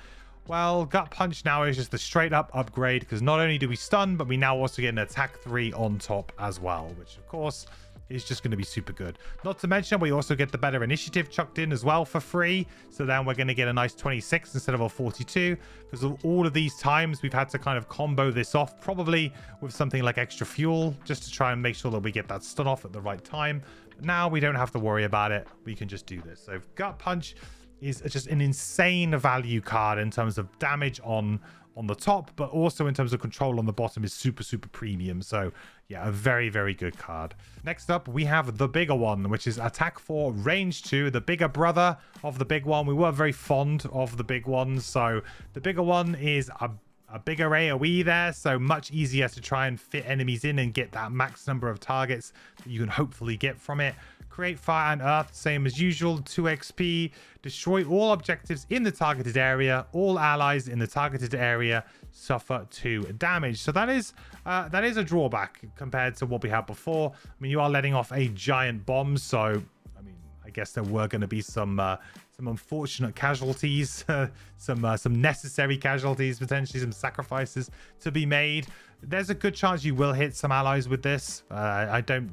Well, gut punch now is just the straight up upgrade, because not only do we stun, but we now also get an attack 3 on top as well, which of course is just going to be super good. Not to mention we also get the better initiative chucked in as well for free, so then we're going to get a nice 26 instead of a 42, because of all of these times we've had to kind of combo this off, probably with something like extra fuel, just to try and make sure that we get that stun off at the right time. But now we don't have to worry about it, we can just do this. So gut punch is just an insane value card in terms of damage on the top, but also in terms of control on the bottom is super premium. So yeah, a very good card. Next up, we have the bigger one, which is attack 4, range 2, the bigger brother of the big one. We were very fond of the big ones, so the bigger one is a bigger AoE there, so much easier to try and fit enemies in and get that max number of targets that you can hopefully get from it. Create fire and earth, same as usual, 2 XP. Destroy all objectives in the targeted area. All allies in the targeted area suffer 2 damage. So that is a drawback compared to what we had before. I mean, you are letting off a giant bomb, so I mean, I guess there were going to be some unfortunate casualties, some necessary casualties, potentially some sacrifices to be made. There's a good chance you will hit some allies with this. I don't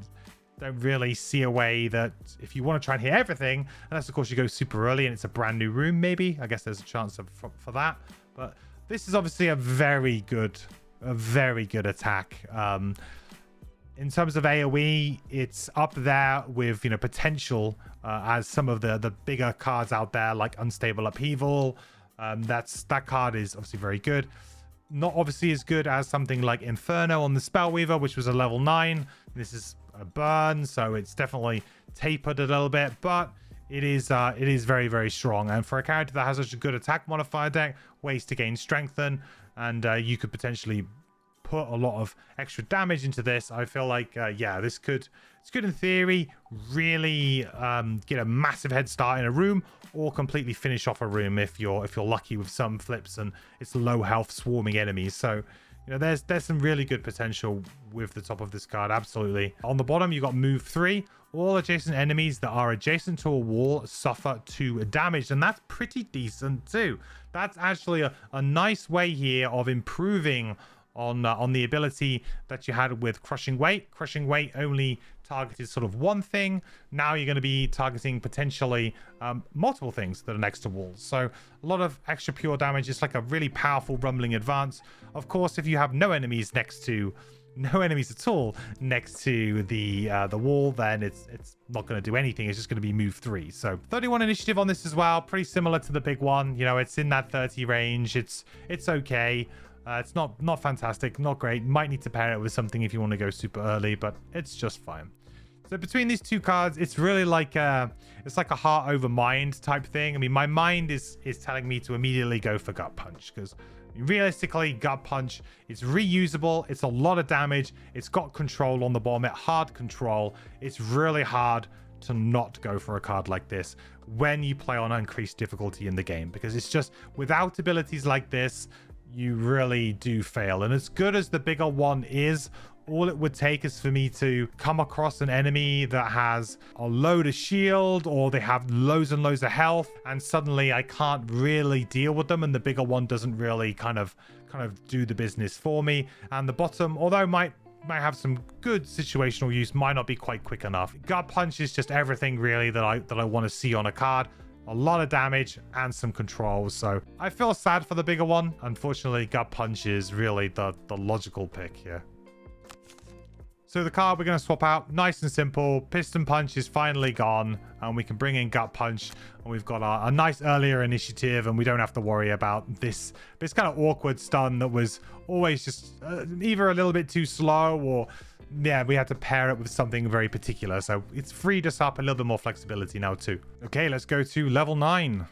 really see a way that if you want to try and hit everything, unless of course you go super early and it's a brand new room, maybe. I guess there's a chance for that. But this is obviously a very good attack. In terms of AoE, it's up there with, potential as some of the bigger cards out there, like Unstable Upheaval. That card is obviously very good. Not obviously as good as something like Inferno on the Spellweaver, which was a level 9. This is a burn, so it's definitely tapered a little bit, but it is very strong. And for a character that has such a good attack modifier deck, ways to gain strengthen, and you could potentially put a lot of extra damage into this. I feel like yeah, it's good in theory, really get a massive head start in a room, or completely finish off a room if you're lucky with some flips and it's low health swarming enemies. So there's some really good potential with the top of this card, absolutely. On the bottom, you got move 3. All adjacent enemies that are adjacent to a wall suffer 2 damage, and that's pretty decent too. That's actually a nice way here of improving on the ability that you had with Crushing Weight. Crushing Weight only targeted sort of one thing. Now you're going to be targeting potentially multiple things that are next to walls. So a lot of extra pure damage. It's like a really powerful rumbling advance. Of course, if you have no enemies at all next to the wall, then it's not going to do anything. It's just going to be move 3. So 31 initiative on this as well, pretty similar to the big one. It's in that 30 range. It's okay. It's not fantastic, not great. Might need to pair it with something if you want to go super early, but it's just fine. So between these two cards, it's really like it's like a heart over mind type thing. I mean, my mind is telling me to immediately go for gut punch, because realistically, gut punch is reusable. It's a lot of damage. It's got control on the bomb, hard control. It's really hard to not go for a card like this when you play on increased difficulty in the game, because it's just, without abilities like this, you really do fail. And as good as the bigger one is, all it would take is for me to come across an enemy that has a load of shield, or they have loads and loads of health, and suddenly I can't really deal with them, and the bigger one doesn't really kind of do the business for me. And the bottom, although might have some good situational use, might not be quite quick enough. Gut punch is just everything really that I want to see on a card. a lot of damage and some controls. So I feel sad for the bigger one. Unfortunately, Gut Punch is really the logical pick here. So the card we're going to swap out, nice and simple. Piston Punch is finally gone, and we can bring in Gut Punch, and we've got a nice earlier initiative, and we don't have to worry about this kind of awkward stun that was always just either a little bit too slow, or yeah, we had to pair it with something very particular. So it's freed us up a little bit more flexibility now too. Okay, let's go to level 9.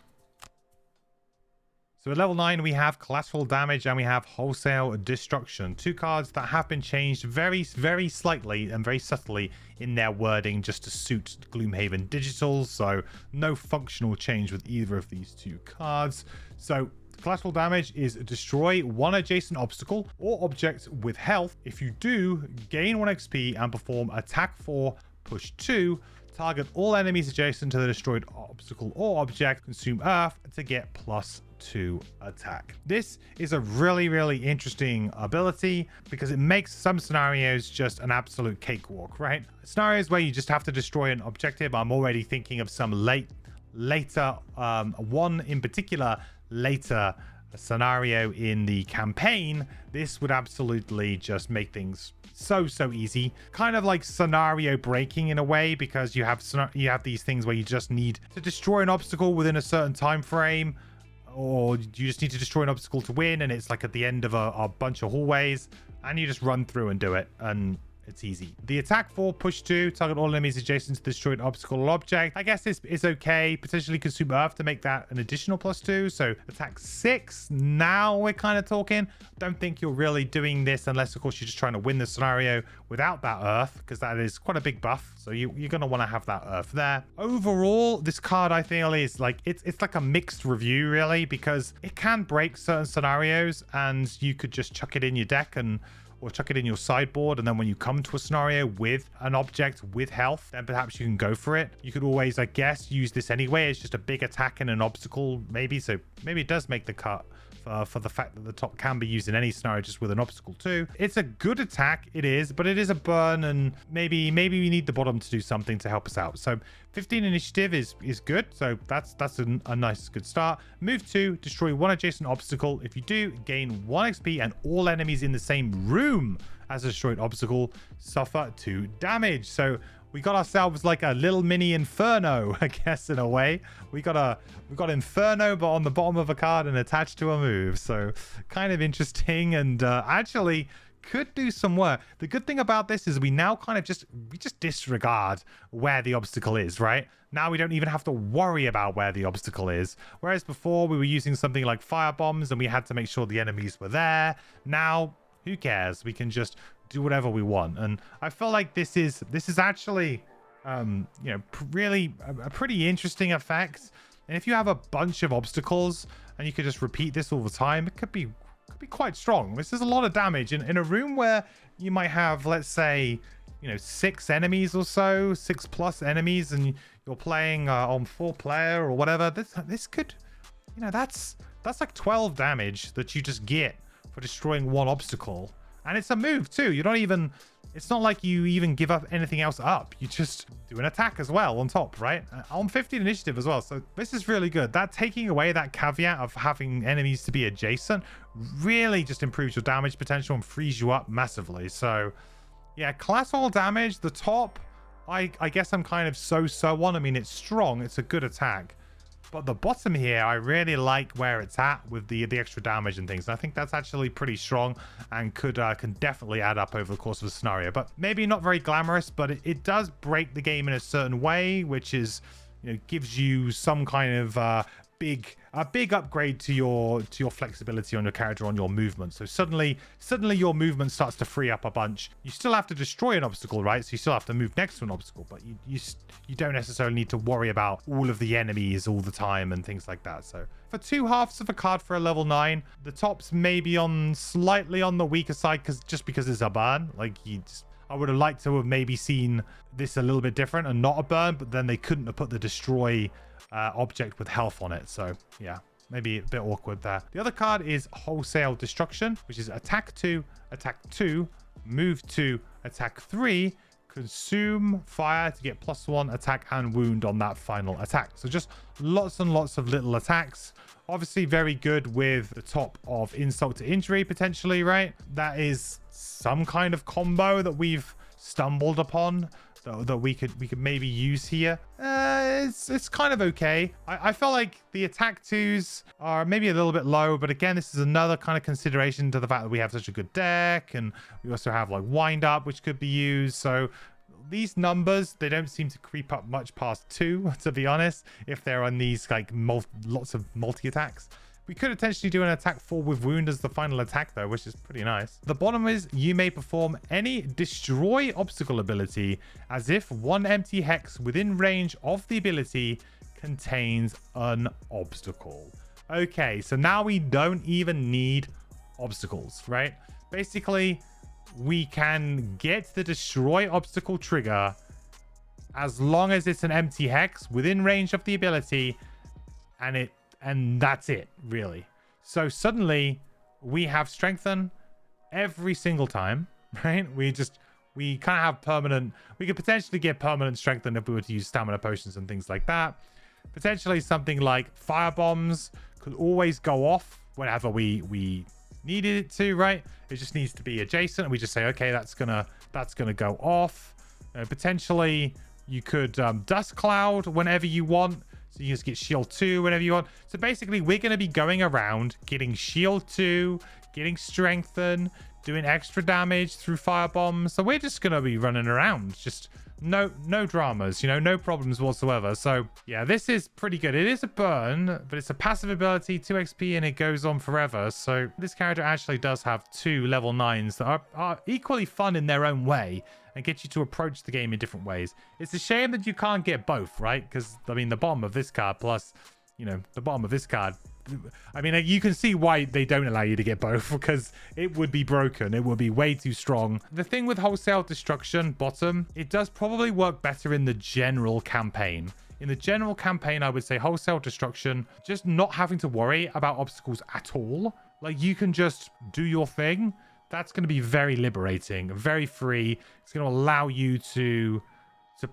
So at level 9, we have Collateral Damage and we have Wholesale Destruction. 2 cards that have been changed very, very slightly and very subtly in their wording just to suit Gloomhaven Digital. So no functional change with either of these 2 cards. So Collateral Damage is destroy 1 adjacent obstacle or object with health. If you do, gain 1 XP and perform attack 4, push 2. Target all enemies adjacent to the destroyed obstacle or object. Consume Earth to get +2 attack. This is a really, really interesting ability because it makes some scenarios just an absolute cakewalk, right? Scenarios where you just have to destroy an objective. I'm already thinking of some later one in particular later scenario in the campaign. This would absolutely just make things so easy, kind of like scenario breaking in a way, because you have these things where you just need to destroy an obstacle within a certain time frame, or you just need to destroy an obstacle to win, and it's like at the end of a bunch of hallways, and you just run through and do it, and it's easy. The attack 4, push 2, target all enemies adjacent to the destroyed obstacle or object. I guess it's okay. Potentially consume Earth to make that an additional +2. So attack 6, now we're kind of talking. Don't think you're really doing this unless, of course, you're just trying to win the scenario without that Earth, because that is quite a big buff. So you're going to want to have that Earth there. Overall, this card, I feel, is like, it's like a mixed review, really, because it can break certain scenarios, and you could just chuck it in your deck or chuck it in your sideboard, and then when you come to a scenario with an object with health, then perhaps you can go for it. You could always, I guess, use this anyway. It's just a big attack and an obstacle, maybe. So maybe it does make the cut for the fact that the top can be used in any scenario just with an obstacle too. It's a good attack, it is, but it is a burn, and maybe we need the bottom to do something to help us out. So 15 initiative is good, so that's a nice good start. Move 2, destroy 1 adjacent obstacle. If you do, gain 1 XP, and all enemies in the same room as a destroyed obstacle suffer 2 damage. So we got ourselves like a little mini Inferno, I guess, in a way. We got Inferno, but on the bottom of a card and attached to a move. So kind of interesting, and actually could do some work. The good thing about this is we now kind of just disregard where the obstacle is, right? Now we don't even have to worry about where the obstacle is. Whereas before we were using something like fire bombs and we had to make sure the enemies were there. Now, who cares? We can just do whatever we want. And I feel like this is actually really a pretty interesting effect. And if you have a bunch of obstacles and you could just repeat this all the time, it could be quite strong. This is a lot of damage in a room where you might have, let's say, 6 enemies or so, 6+ enemies, and you're playing on 4-player or whatever. This could, that's like 12 damage that you just get for destroying 1 obstacle. And it's a move too. It's not like you even give up anything else up. You just do an attack as well on top, right? On 15 initiative as well. So this is really good. That taking away that caveat of having enemies to be adjacent really just improves your damage potential and frees you up massively. So yeah, Collateral Damage, the top, I guess I'm kind of so on. I mean, it's strong. It's a good attack. But the bottom here, I really like where it's at with the extra damage and things. And I think that's actually pretty strong and can definitely add up over the course of the scenario. But maybe not very glamorous, but it does break the game in a certain way, which is, gives you some kind of a big upgrade to your flexibility on your character, on your movement. So suddenly your movement starts to free up a bunch. You still have to destroy an obstacle, right? So you still have to move next to an obstacle, but you don't necessarily need to worry about all of the enemies all the time and things like that. So for 2 halves of a card for a level 9, the top's maybe slightly on the weaker side because it's a burn. Like I would have liked to have maybe seen this a little bit different and not a burn, but then they couldn't have put the destroy object with health on it. So yeah, maybe a bit awkward there. The other card is Wholesale Destruction, which is attack 2, move 2, attack 3, consume fire to get +1 attack and wound on that final attack. So just lots and lots of little attacks. Obviously very good with the top of insult to injury potentially, right? That is some kind of combo that we've stumbled upon that we could maybe use here. It's kind of okay. I felt like the attack 2s are maybe a little bit low, but again, this is another kind of consideration to the fact that we have such a good deck, and we also have like wind up, which could be used. So these numbers, they don't seem to creep up much past 2, to be honest, if they're on these like lots of multi-attacks. We could potentially do an attack 4 with wound as the final attack though, which is pretty nice. The bottom is you may perform any destroy obstacle ability as if one empty hex within range of the ability contains an obstacle. Okay, so now we don't even need obstacles, right? Basically, we can get the destroy obstacle trigger as long as it's an empty hex within range of the ability, and that's it, really. So suddenly we have strengthen every single time, right? We kind of have permanent, we could potentially get permanent strengthen if we were to use stamina potions and things like that. Potentially something like fire bombs could always go off whenever we needed it to, right? It just needs to be adjacent, and we just say, okay, that's gonna go off. Potentially you could dust cloud whenever you want, so you just get shield 2 whenever you want. So basically we're going to be going around getting shield 2, getting strengthen, doing extra damage through fire bombs. So we're just going to be running around, just no dramas, you know, no problems whatsoever. So yeah, this is pretty good. It is a burn, but it's a passive ability, 2 XP, and it goes on forever. So this character actually does have 2 level 9s that are equally fun in their own way and get you to approach the game in different ways. It's a shame that you can't get both, right? Because I mean, the bottom of this card plus, you know, the bottom of this card, I mean, you can see why they don't allow you to get both, because it would be broken. It would be way too strong. The thing with wholesale destruction bottom, it does probably work better in the general campaign. In the general campaign, I would say wholesale destruction, just not having to worry about obstacles at all. Like, you can just do your thing. That's going to be very liberating, very free. It's going to allow you to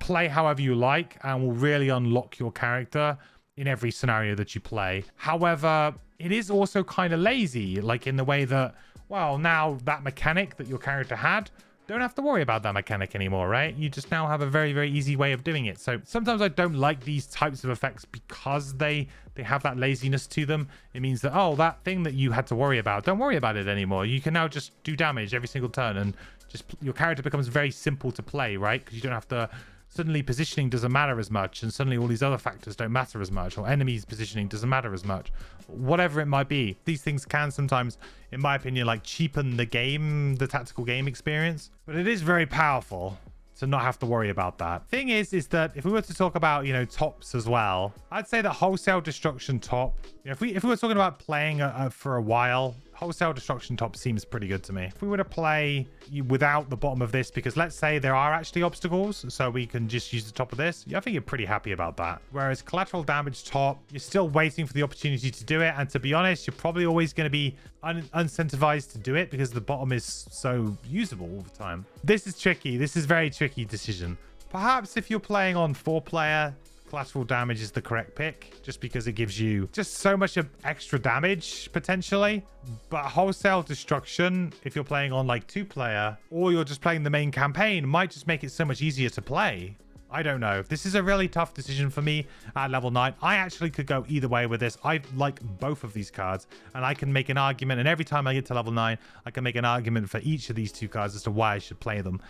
play however you like, and will really unlock your character in every scenario that you play. However, it is also kind of lazy, like in the way that, well, now that mechanic that your character had, don't have to worry about that mechanic anymore, right? You just now have a very, very easy way of doing it. So sometimes I don't like these types of effects because they have that laziness to them. It means that, oh, that thing that you had to worry about, don't worry about it anymore. You can now just do damage every single turn, and just your character becomes very simple to play, right? Because you don't have to, suddenly positioning doesn't matter as much, and suddenly all these other factors don't matter as much, or enemies positioning doesn't matter as much, whatever it might be. These things can sometimes, in my opinion, like cheapen the game, the tactical game experience, but it is very powerful to not have to worry about that. Thing is that if we were to talk about, you know, tops as well, I'd say that wholesale destruction top, you know, if we were talking about playing for a while, wholesale destruction top seems pretty good to me. If we were to play without the bottom of this, because let's say there are actually obstacles, so we can just use the top of this, I think you're pretty happy about that. Whereas collateral damage top, you're still waiting for the opportunity to do it, and to be honest, you're probably always going to be incentivized to do it because the bottom is so usable all the time. This is tricky. This is very tricky decision. Perhaps if you're playing on 4-player, collateral damage is the correct pick, just because it gives you just so much extra damage potentially. But wholesale destruction, if you're playing on like 2-player, or you're just playing the main campaign, might just make it so much easier to play. I don't know. This is a really tough decision for me at level 9. I actually could go either way with this. I like both of these cards, and I can make an argument, and every time I get to level 9, I can make an argument for each of these 2 cards as to why I should play them.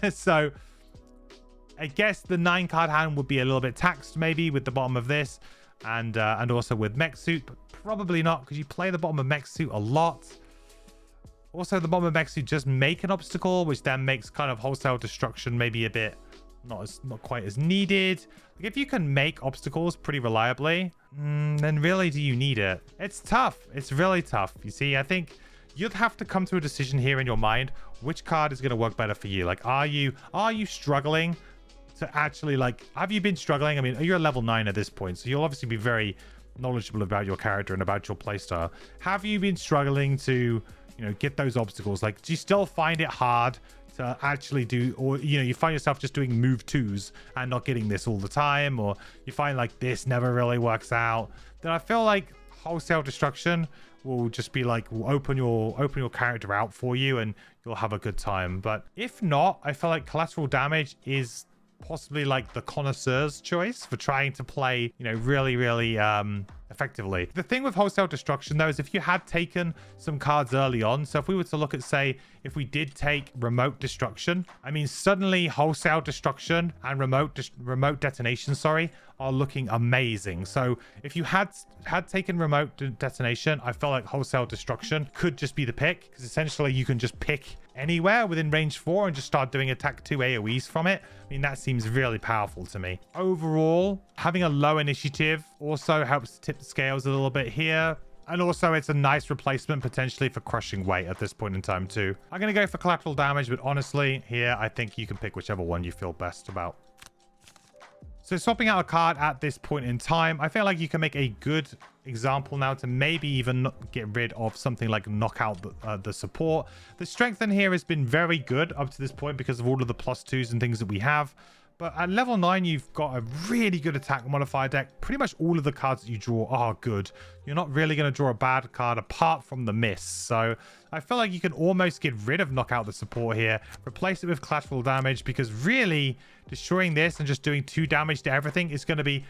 So I guess the 9-card hand would be a little bit taxed maybe with the bottom of this, and also with mech suit, but probably not, because you play the bottom of mech suit a lot. Also, the bottom of mech suit just make an obstacle, which then makes kind of wholesale destruction maybe a bit not quite as needed. Like, if you can make obstacles pretty reliably, then really do you need it? It's tough. It's really tough. You see, I think you'd have to come to a decision here in your mind, which card is going to work better for you. Like, are you struggling to actually, like, have you been struggling? I mean, you're a level 9 at this point, so you'll obviously be very knowledgeable about your character and about your playstyle. Have you been struggling to, you know, get those obstacles? Like, do you still find it hard to actually do, or you find yourself just doing move twos and not getting this all the time, or you find like this never really works out, then I feel like wholesale destruction will just be like, will open your character out for you and you'll have a good time. But if not, I feel like collateral damage is possibly like the connoisseur's choice for trying to play, really effectively. The thing with wholesale destruction though is if you had taken some cards early on, so if we were to look at, say, if we did take remote destruction, I mean, suddenly wholesale destruction and remote detonation, are looking amazing. So if you had taken remote detonation, I felt like wholesale destruction could just be the pick, because essentially you can just pick anywhere within range 4 and just start doing attack 2 AoEs from it. I mean, that seems really powerful to me. Overall, having a low initiative also helps to tip the scales a little bit here. And also, it's a nice replacement potentially for crushing weight at this point in time too. I'm going to go for collateral damage, but honestly, here, I think you can pick whichever one you feel best about. So swapping out a card at this point in time, I feel like you can make a good example now to maybe even get rid of something like knock out the support. The strength in here has been very good up to this point because of all of the +2s and things that we have. But at level 9, you've got a really good attack modifier deck. Pretty much all of the cards that you draw are good. You're not really going to draw a bad card apart from the miss. So I feel like you can almost get rid of knock out the support here. Replace it with collateral damage, because really destroying this and just doing 2 damage to everything is going to be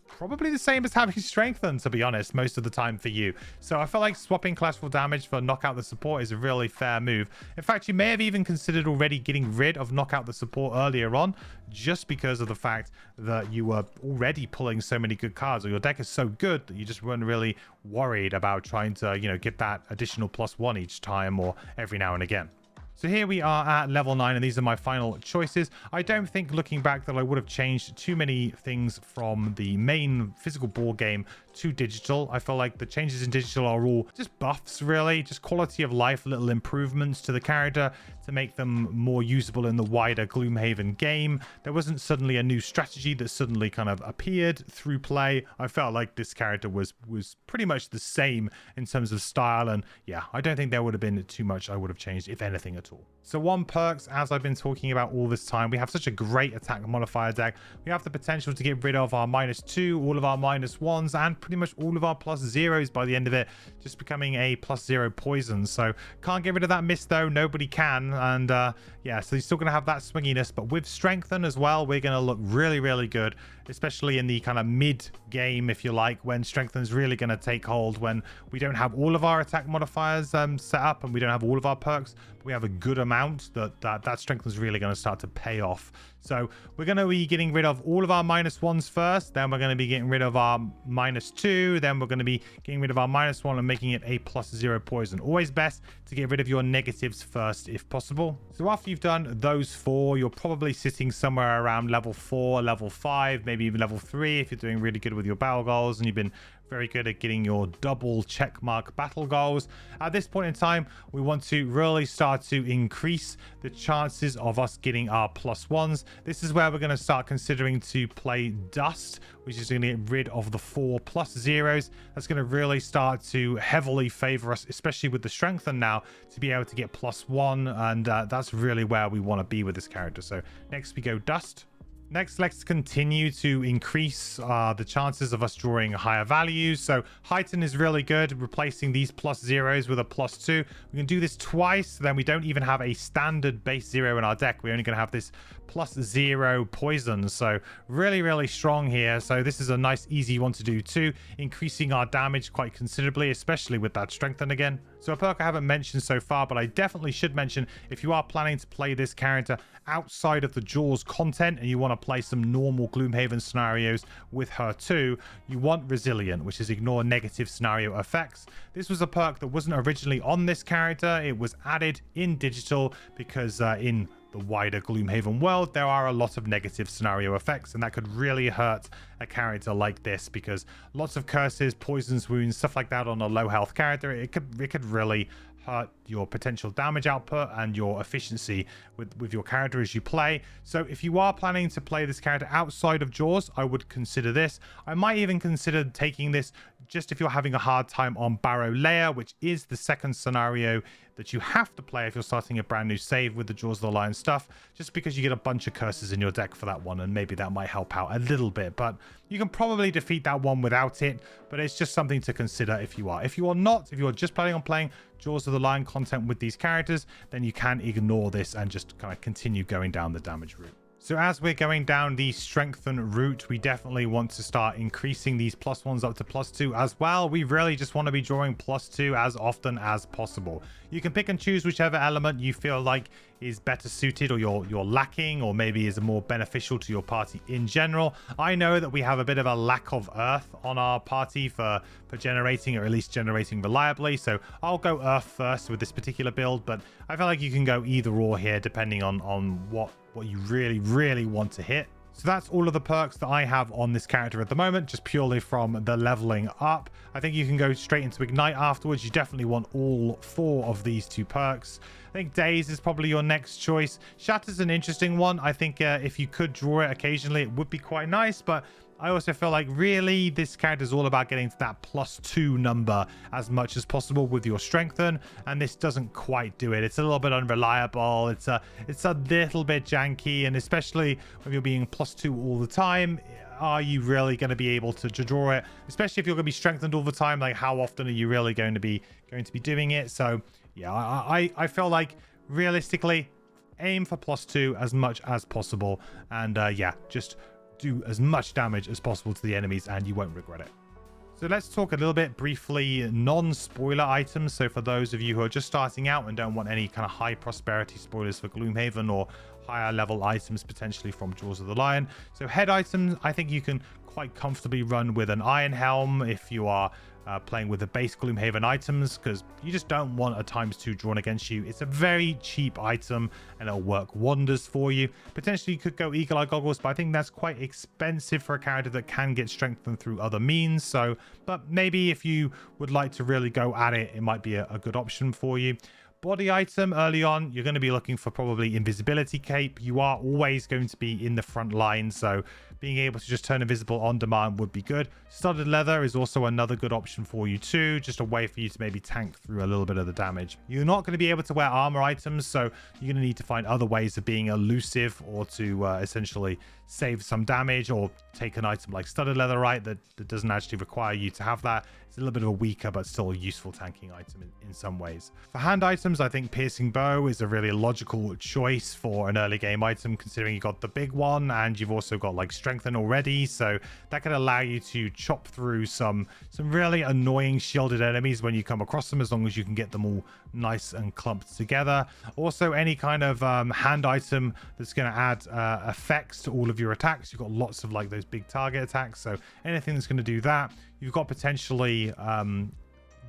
probably the same as having strengthen, to be honest, most of the time for you. So I feel like swapping collateral damage for knockout the support is a really fair move. In fact, you may have even considered already getting rid of knockout the support earlier on, just because of the fact that you were already pulling so many good cards, or your deck is so good that you just weren't really worried about trying to, get that additional +1 each time or every now and again. So here we are at level 9, and these are my final choices. I don't think, looking back, that I would have changed too many things from the main physical board game to digital. I feel like the changes in digital are all just buffs, really, just quality of life, little improvements to the character to make them more usable in the wider Gloomhaven game. There wasn't suddenly a new strategy that suddenly kind of appeared through play. I felt like this character was pretty much the same in terms of style, and yeah, I don't think there would have been too much I would have changed, if anything at all. So one perks, as I've been talking about all this time, we have such a great attack modifier deck. We have the potential to get rid of our -2, all of our -1s, and pretty much all of our +0s by the end of it, just becoming a +0 poison. So can't get rid of that miss though, nobody can. And yeah, so you're still going to have that swinginess, but with strengthen as well, we're going to look really good, especially in the kind of mid game, if you like, when strengthen's really going to take hold, when we don't have all of our attack modifiers set up and we don't have all of our perks, but we have a good amount that strengthen's really going to start to pay off. So we're going to be getting rid of all of our -1s first, then we're going to be getting rid of our -2, then we're going to be getting rid of our -1 and making it a +0 poison. Always best to get rid of your negatives first if possible. So after you've done those 4, you're probably sitting somewhere around level 4, level 5, maybe even level 3 if you're doing really good with your battle goals and you've been very good at getting your double checkmark battle goals. At this point in time, we want to really start to increase the chances of us getting our +1s. This is where we're going to start considering to play Dust, which is going to get rid of the 4 +0s. That's going to really start to heavily favor us, especially with the strengthen now, to be able to get +1, and that's really where we want to be with this character. So next we go Dust. Next, let's continue to increase the chances of us drawing higher values. So Heighten is really good, replacing these +0s with a +2. We can do this twice, then we don't even have a standard base 0 in our deck. We're only going to have this +0 poison. So really strong here. So this is a nice, easy one to do too, increasing our damage quite considerably, especially with that strengthen again. So a perk I haven't mentioned so far, but I definitely should mention, if you are planning to play this character outside of the Jaws content and you want to play some normal Gloomhaven scenarios with her too, you want Resilient, which is ignore negative scenario effects. This was a perk that wasn't originally on this character. It was added in digital because in the wider Gloomhaven world, there are a lot of negative scenario effects, and that could really hurt a character like this, because lots of curses, poisons, wounds, stuff like that on a low health character, it could really hurt your potential damage output and your efficiency with your character as you play. So if you are planning to play this character outside of Jaws, I would consider this. I might even consider taking this just if you're having a hard time on Barrow Lair, which is the second scenario that you have to play if you're starting a brand new save with the Jaws of the Lion stuff, just because you get a bunch of curses in your deck for that one, and maybe that might help out a little bit. But you can probably defeat that one without it, but it's just something to consider if you are. If you are not, if you are just planning on playing Jaws of the Lion content with these characters, then you can ignore this and just kind of continue going down the damage route. So as we're going down the strengthen route, we definitely want to start increasing these +1s up to +2 as well. We really just want to be drawing +2 as often as possible. You can pick and choose whichever element you feel like is better suited, or you're lacking, or maybe is more beneficial to your party in general. I know that we have a bit of a lack of earth on our party for generating, or at least generating reliably, so I'll go earth first with this particular build, but I feel like you can go either or here depending on what you really want to hit. So that's all of the perks that I have on this character at the moment, just purely from the leveling up. I think you can go straight into Ignite afterwards. You definitely want all 4 of these 2 perks. I think Daze is probably your next choice. Shatter's an interesting one. I think if you could draw it occasionally, it would be quite nice, but I also feel like really this character is all about getting to that +2 number as much as possible with your strengthen, and this doesn't quite do it. It's a little bit unreliable. It's a little bit janky, and especially when you're being +2 all the time, are you really going to be able to draw it? Especially if you're going to be strengthened all the time, like how often are you really going to be doing it? So yeah, I feel like realistically aim for +2 as much as possible, and yeah, just do as much damage as possible to the enemies and you won't regret it. So let's talk a little bit briefly non-spoiler items. So for those of you who are just starting out and don't want any kind of high prosperity spoilers for Gloomhaven, or higher level items potentially from Jaws of the Lion. So head items, I think you can quite comfortably run with an Iron Helm if you are playing with the base Gloomhaven items, because you just don't want a ×2 drawn against you. It's a very cheap item and it'll work wonders for you. Potentially you could go Eagle Eye Goggles, but I think that's quite expensive for a character that can get strengthened through other means. So, but maybe if you would like to really go at it, it might be a good option for you. Body item early on, you're going to be looking for probably invisibility cape. You are always going to be in the front line, so being able to just turn invisible on demand would be good. Studded leather is also another good option for you too, just a way for you to maybe tank through a little bit of the damage. You're not going to be able to wear armor items, so you're going to need to find other ways of being elusive, or to essentially save some damage, or take an item like studded leather, right, that doesn't actually require you to have that. It's a little bit of a weaker but still a useful tanking item in some ways. For hand items, I think piercing bow is a really logical choice for an early game item, considering you got the big one and you've also got like strengthen already, so that can allow you to chop through some really annoying shielded enemies when you come across them, as long as you can get them all nice and clumped together. Also, any kind of hand item that's going to add effects to all of your attacks. You've got lots of like those big target attacks, so anything that's going to do that. You've got potentially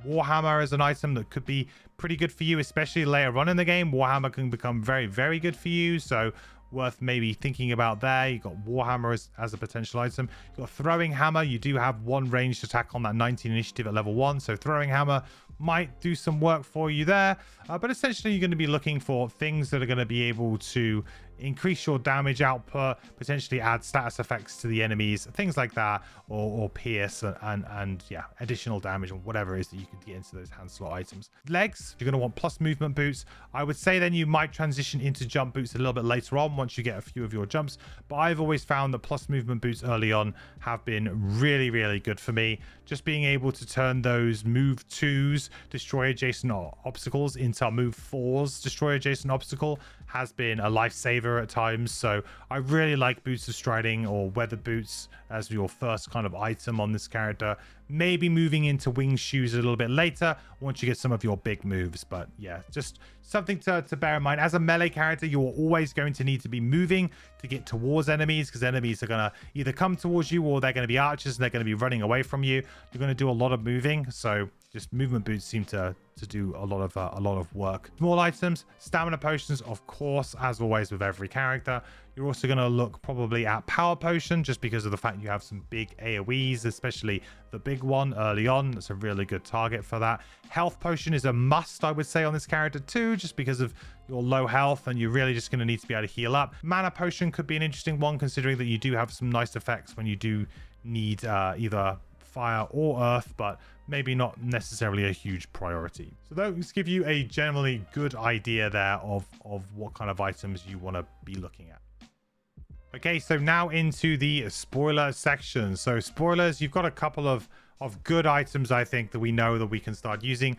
Warhammer as an item that could be pretty good for you, especially later on in the game. Warhammer can become very good for you, so worth maybe thinking about there. You've got Warhammer as a potential item. You've got Throwing Hammer. You do have one ranged attack on that 19 initiative at level 1, so Throwing Hammer might do some work for you there. But essentially you're going to be looking for things that are going to be able to increase your damage output, potentially add status effects to the enemies, things like that, or pierce and yeah, additional damage, or whatever it is that you can get into those hand slot items. Legs, you're going to want plus movement boots. I would say then you might transition into jump boots a little bit later on once you get a few of your jumps, but I've always found that plus movement boots early on have been really good for me. Just being able to turn those move 2s, destroy adjacent obstacles, into move 4s, destroy adjacent obstacle, has been a lifesaver at times. So I really like Boots of Striding or Weather Boots as your first kind of item on this character. Maybe moving into Winged Shoes a little bit later once you get some of your big moves. But yeah, just something to bear in mind. As a melee character, you're always going to need to be moving to get towards enemies, because enemies are going to either come towards you or they're going to be archers and they're going to be running away from you. You're going to do a lot of moving, so just movement boots seem to do a lot of work. Small items, stamina potions, of course, as always with every character. You're also going to look probably at power potion, just because of the fact you have some big AoEs, especially the big one early on. That's a really good target for that. Health potion is a must, I would say, on this character too, just because of your low health and you're really just going to need to be able to heal up. Mana potion could be an interesting one, considering that you do have some nice effects when you do need either fire or earth, but maybe not necessarily a huge priority. So those give you a generally good idea there of what kind of items you want to be looking at. Okay, so now into the spoiler section. So spoilers, you've got a couple of good items, I think, that we know that we can start using.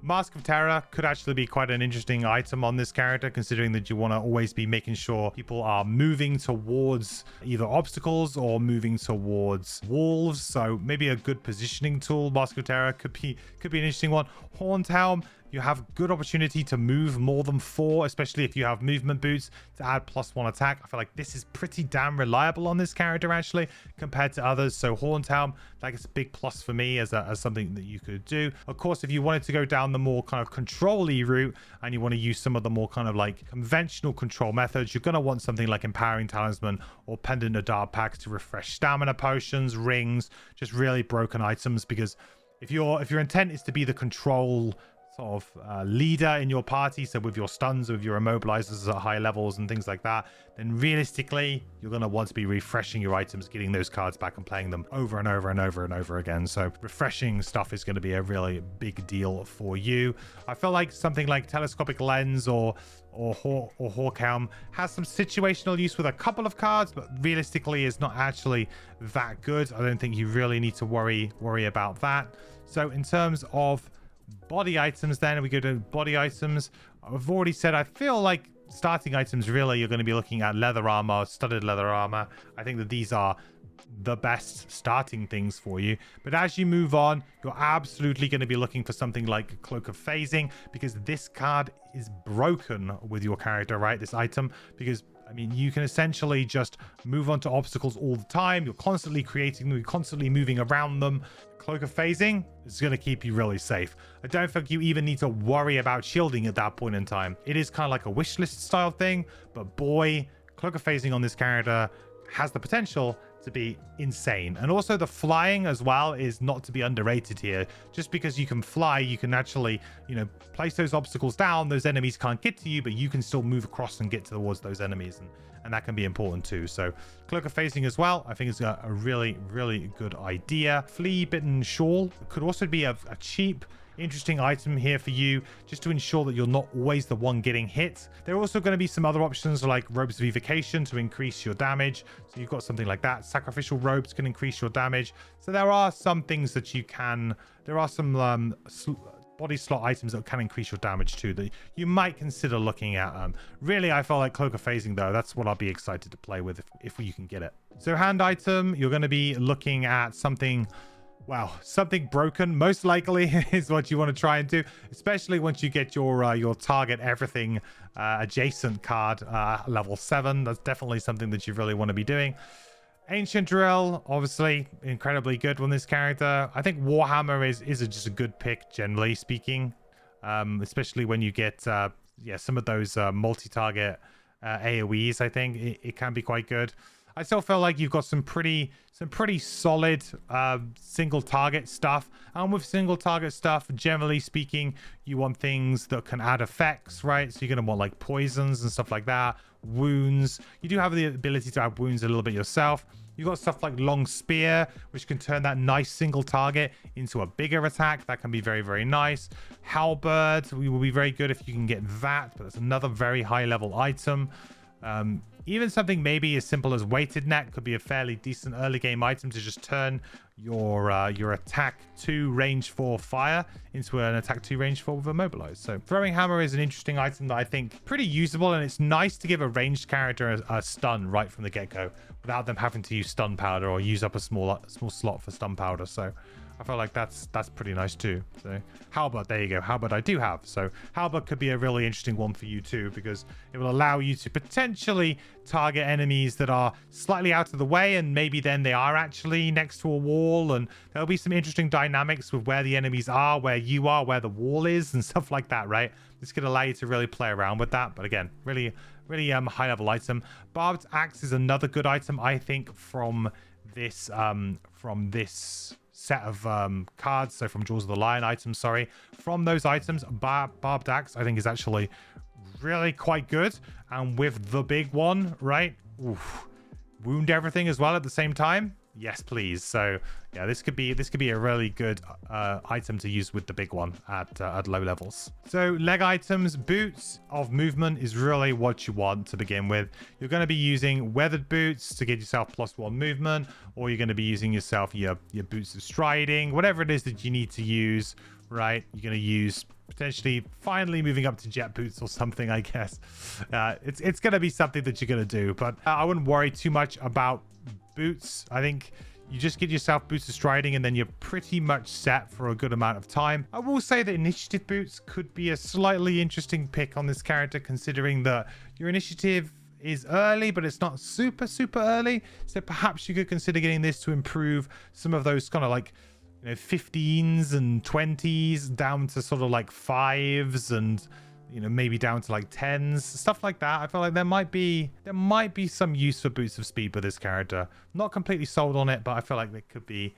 Mask of Terror could actually be quite an interesting item on this character, considering that you want to always be making sure people are moving towards either obstacles or moving towards wolves. So maybe a good positioning tool. Mask of Terror could be an interesting one. Horned Helm, you have good opportunity to move more than 4, especially if you have movement boots to add +1 attack. I feel like this is pretty damn reliable on this character actually compared to others. So Horned Helm, like, it's a big plus for me as something that you could do. Of course, if you wanted to go down the more kind of control-y route and you want to use some of the more kind of like conventional control methods, you're going to want something like Empowering Talisman or Pendant of Dark packs to refresh stamina potions, rings, just really broken items. Because if your intent is to be the control sort of leader in your party, so with your stuns, with your immobilizers at high levels and things like that, then realistically you're going to want to be refreshing your items, getting those cards back and playing them over and over and over and over again. So refreshing stuff is going to be a really big deal for you. I feel like something like Telescopic Lens or Hawk Helm has some situational use with a couple of cards, but realistically is not actually that good. I don't think you really need to worry about that. So in terms of body items, then we go to body items. I've already said I feel like starting items, really, you're going to be looking at leather armor, studded leather armor. I think that these are the best starting things for you. But as you move on, you're absolutely going to be looking for something like Cloak of Phasing, because this card is broken with your character, right? This item, because I mean, you can essentially just move onto obstacles all the time. You're constantly creating them, you're constantly moving around them. Cloak of Phasing is going to keep you really safe. I don't think you even need to worry about shielding at that point in time. It is kind of like a wish list style thing, but boy, Cloak of Phasing on this character has the potential to be insane. And also the flying as well is not to be underrated here. Just because you can fly, you can actually, you know, place those obstacles down. Those enemies can't get to you, but you can still move across and get towards those enemies, and that can be important too. So Cloak of Phasing as well, I think is a really, really good idea. Flea Bitten Shawl could also be a cheap, interesting item here for you, just to ensure that you're not always the one getting hit. There are also going to be some other options like Robes of Evocation to increase your damage. So you've got something like that. Sacrificial Robes can increase your damage. So there are some things that you can, there are some body slot items that can increase your damage too that you might consider looking at. Really, I felt like Cloak of Phasing though, that's what I'll be excited to play with if you can get it. So hand item, you're going to be looking at something, wow, something broken most likely is what you want to try and do, especially once you get your target everything adjacent card level 7. That's definitely something that you really want to be doing. Ancient Drill, obviously incredibly good on this character. I think Warhammer is just a good pick, generally speaking, especially when you get some of those multi-target AoEs. I think it can be quite good. I still feel like you've got some pretty solid single target stuff, and with single target stuff, generally speaking, you want things that can add effects, right? So you're gonna want like poisons and stuff like that, wounds. You do have the ability to add wounds a little bit yourself. You've got stuff like Long Spear, which can turn that nice single target into a bigger attack. That can be very, very nice. Halberd will be very good if you can get that, but that's another very high level item. Even something maybe as simple as Weighted Net could be a fairly decent early game item to just turn your attack 2 range 4 fire into an attack 2 range 4 with Immobilize. So Throwing Hammer is an interesting item that I think pretty usable, and it's nice to give a ranged character a stun right from the get-go without them having to use stun powder or use up a small slot for stun powder. So I feel like that's pretty nice too. So Halberd, there you go. Halberd I do have. So Halberd could be a really interesting one for you too, because it will allow you to potentially target enemies that are slightly out of the way, and maybe then they are actually next to a wall, and there'll be some interesting dynamics with where the enemies are, where you are, where the wall is, and stuff like that, right? This could allow you to really play around with that. But again, really high level item. Barbed Axe is another good item, I think, from this set of cards. So from Jaws of the Lion items, sorry, from those items, Barbed Axe I think is actually really quite good. And with the big one, right, oof, wound everything as well at the same time. Yes, please. So yeah, this could be a really good item to use with the big one at low levels. So leg items, boots of movement is really what you want to begin with. You're going to be using weathered boots to get yourself +1 movement, or you're going to be using yourself your boots of striding, whatever it is that you need to use, right? You're going to use potentially finally moving up to jet boots or something, I guess. It's going to be something that you're going to do, but I wouldn't worry too much about boots. I think you just get yourself boots of striding and then you're pretty much set for a good amount of time. I will say that initiative boots could be a slightly interesting pick on this character, considering that your initiative is early, but it's not super early. So perhaps you could consider getting this to improve some of those kind of like, you know, 15s and 20s down to sort of like 5s and, you know, maybe down to like 10s, stuff like that. I feel like there might be some use for boots of speed with this character. Not completely sold on it, but I feel like it could be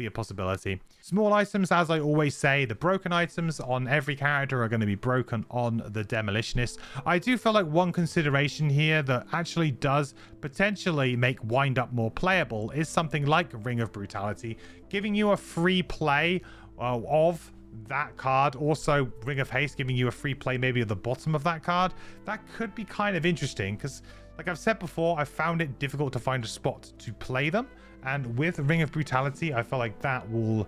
a possibility. Small items, as I always say, the broken items on every character are going to be broken on the Demolitionist. I do feel like one consideration here that actually does potentially make Wind Up more playable is something like Ring of Brutality, giving you a free play of that card. Also Ring of Haste giving you a free play maybe at the bottom of that card. That could be kind of interesting because, like I've said before, I found it difficult to find a spot to play them, and with Ring of Brutality I feel like that will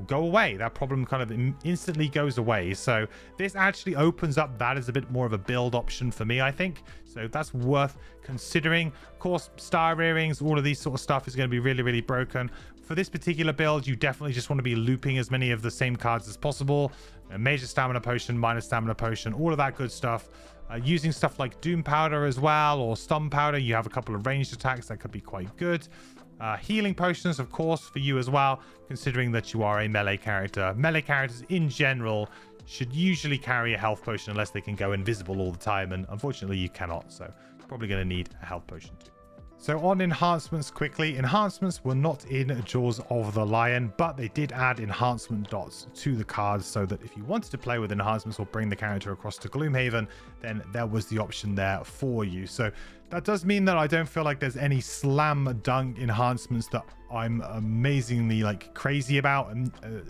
go away. That problem kind of instantly goes away. So this actually opens up that as a bit more of a build option for me, I think. So that's worth considering. Of course, star earrings, all of these sort of stuff is going to be really broken. For this particular build, you definitely just want to be looping as many of the same cards as possible. A major stamina potion, minor stamina potion, all of that good stuff. Using stuff like Doom Powder as well, or Stun Powder. You have a couple of ranged attacks that could be quite good. Healing potions, of course, for you as well, considering that you are a melee character. Melee characters in general should usually carry a health potion unless they can go invisible all the time, and unfortunately you cannot, so you're probably going to need a health potion too. So on enhancements quickly, enhancements were not in Jaws of the Lion, but they did add enhancement dots to the cards so that if you wanted to play with enhancements or bring the character across to Gloomhaven, then there was the option there for you. So that does mean that I don't feel like there's any slam dunk enhancements that I'm amazingly like crazy about.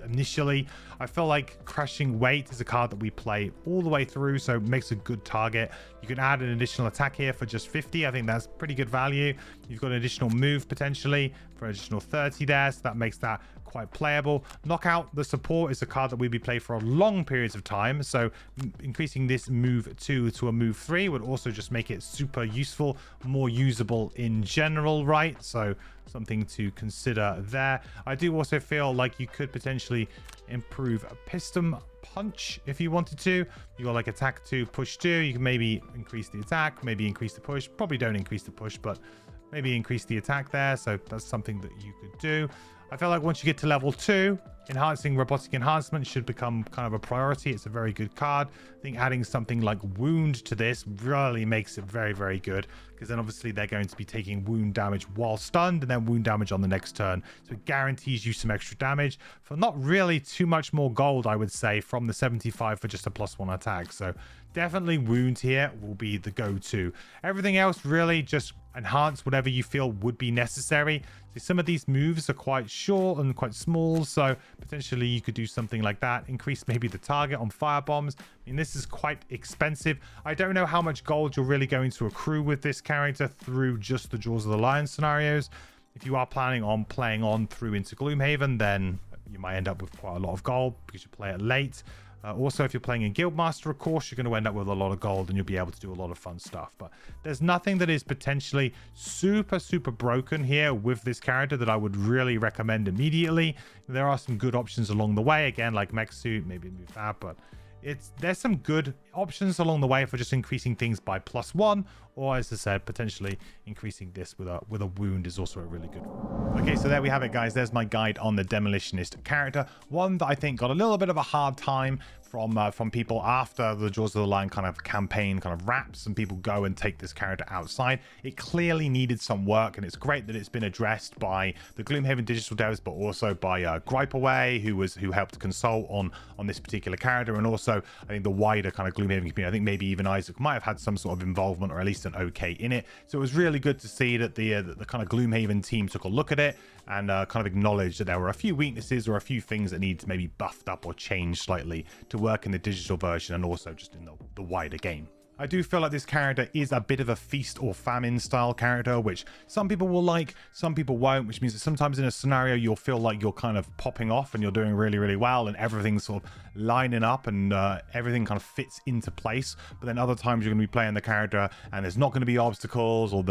Initially, I feel like Crushing Weight is a card that we play all the way through, so it makes a good target. You can add an additional attack here for just 50. I think that's pretty good value. You've got an additional move potentially for an additional 30 there, so that makes that quite playable. Knockout the Support is a card that we'll be playing for long periods of time, so increasing this move 2 to a move 3 would also just make it super useful, more usable in general, right? So something to consider there. I do also feel like you could potentially improve a Piston Punch if you wanted to. You got like attack 2, push 2. You can maybe increase the attack, maybe increase the push. Probably don't increase the push, but maybe increase the attack there. So that's something that you could do. I feel like once you get to level 2, enhancing robotic enhancement should become kind of a priority. It's a very good card. I think adding something like wound to this really makes it very good, because then obviously they're going to be taking wound damage while stunned and then wound damage on the next turn. So it guarantees you some extra damage for not really too much more gold, I would say, from the 75 for just a +1 attack. So definitely wound here will be the go-to. Everything else really just enhance whatever you feel would be necessary. So some of these moves are quite short and quite small, so potentially you could do something like that. Increase maybe the target on fire bombs. I mean, this is quite expensive. I don't know how much gold you're really going to accrue with this character through just the Jaws of the Lion scenarios. If you are planning on playing on through into Gloomhaven, then you might end up with quite a lot of gold because you play it late. Also, if you're playing in Guildmaster, of course, you're going to end up with a lot of gold and you'll be able to do a lot of fun stuff. But there's nothing that is potentially super broken here with this character that I would really recommend immediately. There are some good options along the way, again, like Mech Suit, maybe move that, but there's some good options along the way for just increasing things by +1, or as I said, potentially increasing this with a wound is also a really good one. Okay, so there we have it, guys. There's my guide on the Demolitionist character, one that I think got a little bit of a hard time from people after the Jaws of the Lion kind of campaign kind of wraps and people go and take this character outside. It clearly needed some work, and it's great that it's been addressed by the Gloomhaven digital devs, but also by Gripeaway, who helped consult on this particular character, and also I think the wider kind of Gloomhaven community. I think maybe even Isaac might have had some sort of involvement, or at least an okay in it. So it was really good to see that the kind of Gloomhaven team took a look at it and kind of acknowledged that there were a few weaknesses or a few things that need to maybe buffed up or changed slightly to work in the digital version and also just in the wider game. I do feel like this character is a bit of a feast or famine style character, which some people will like, some people won't, which means that sometimes in a scenario you'll feel like you're kind of popping off and you're doing really, really well and everything's sort of lining up and everything kind of fits into place. But then other times you're going to be playing the character and there's not going to be obstacles, or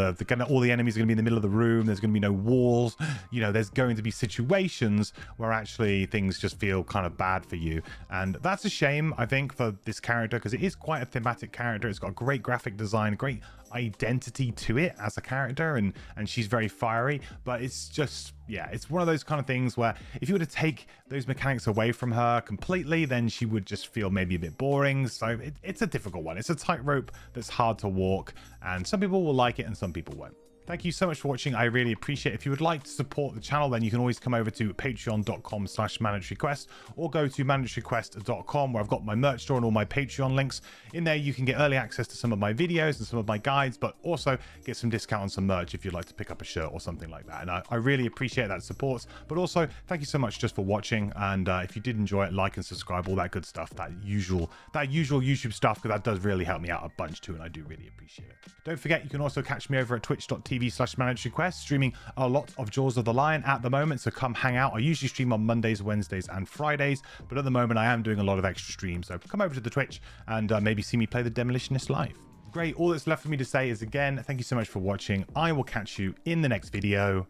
all the enemies are going to be in the middle of the room, there's going to be no walls, you know, there's going to be situations where actually things just feel kind of bad for you. And that's a shame, I think, for this character, because it is quite a thematic character. It's got a great graphic design, great identity to it as a character, and she's very fiery, but it's just, yeah, it's one of those kind of things where if you were to take those mechanics away from her completely, then she would just feel maybe a bit boring. So it's a difficult one. It's a tightrope that's hard to walk, and some people will like it and some people won't. Thank you so much for watching. I really appreciate it. If you would like to support the channel, then you can always come over to patreon.com/mandatoryquest or go to mandatoryquest.com, where I've got my merch store and all my Patreon links. In there, you can get early access to some of my videos and some of my guides, but also get some discount on some merch if you'd like to pick up a shirt or something like that. And I really appreciate that support. But also, thank you so much just for watching. And if you did enjoy it, like and subscribe, all that good stuff, that usual YouTube stuff, because that does really help me out a bunch too, and I do really appreciate it. Don't forget, you can also catch me over at twitch.tv/mandatoryquest, streaming a lot of Jaws of the Lion at the moment, so come hang out. I usually stream on Mondays, Wednesdays and Fridays, but at the moment I am doing a lot of extra streams, so come over to the Twitch and maybe see me play the Demolitionist live. Great. All that's left for me to say is, again, thank you so much for watching. I will catch you in the next video.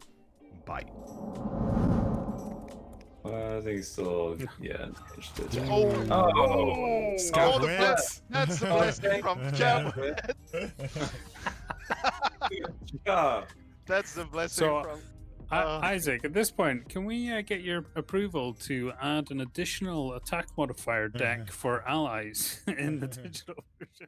Bye. I think still, yeah. Oh, Scott, that's the blessing from Jam. yeah. That's the blessing from. Isaac, at this point, can we get your approval to add an additional attack modifier deck for allies in the digital version?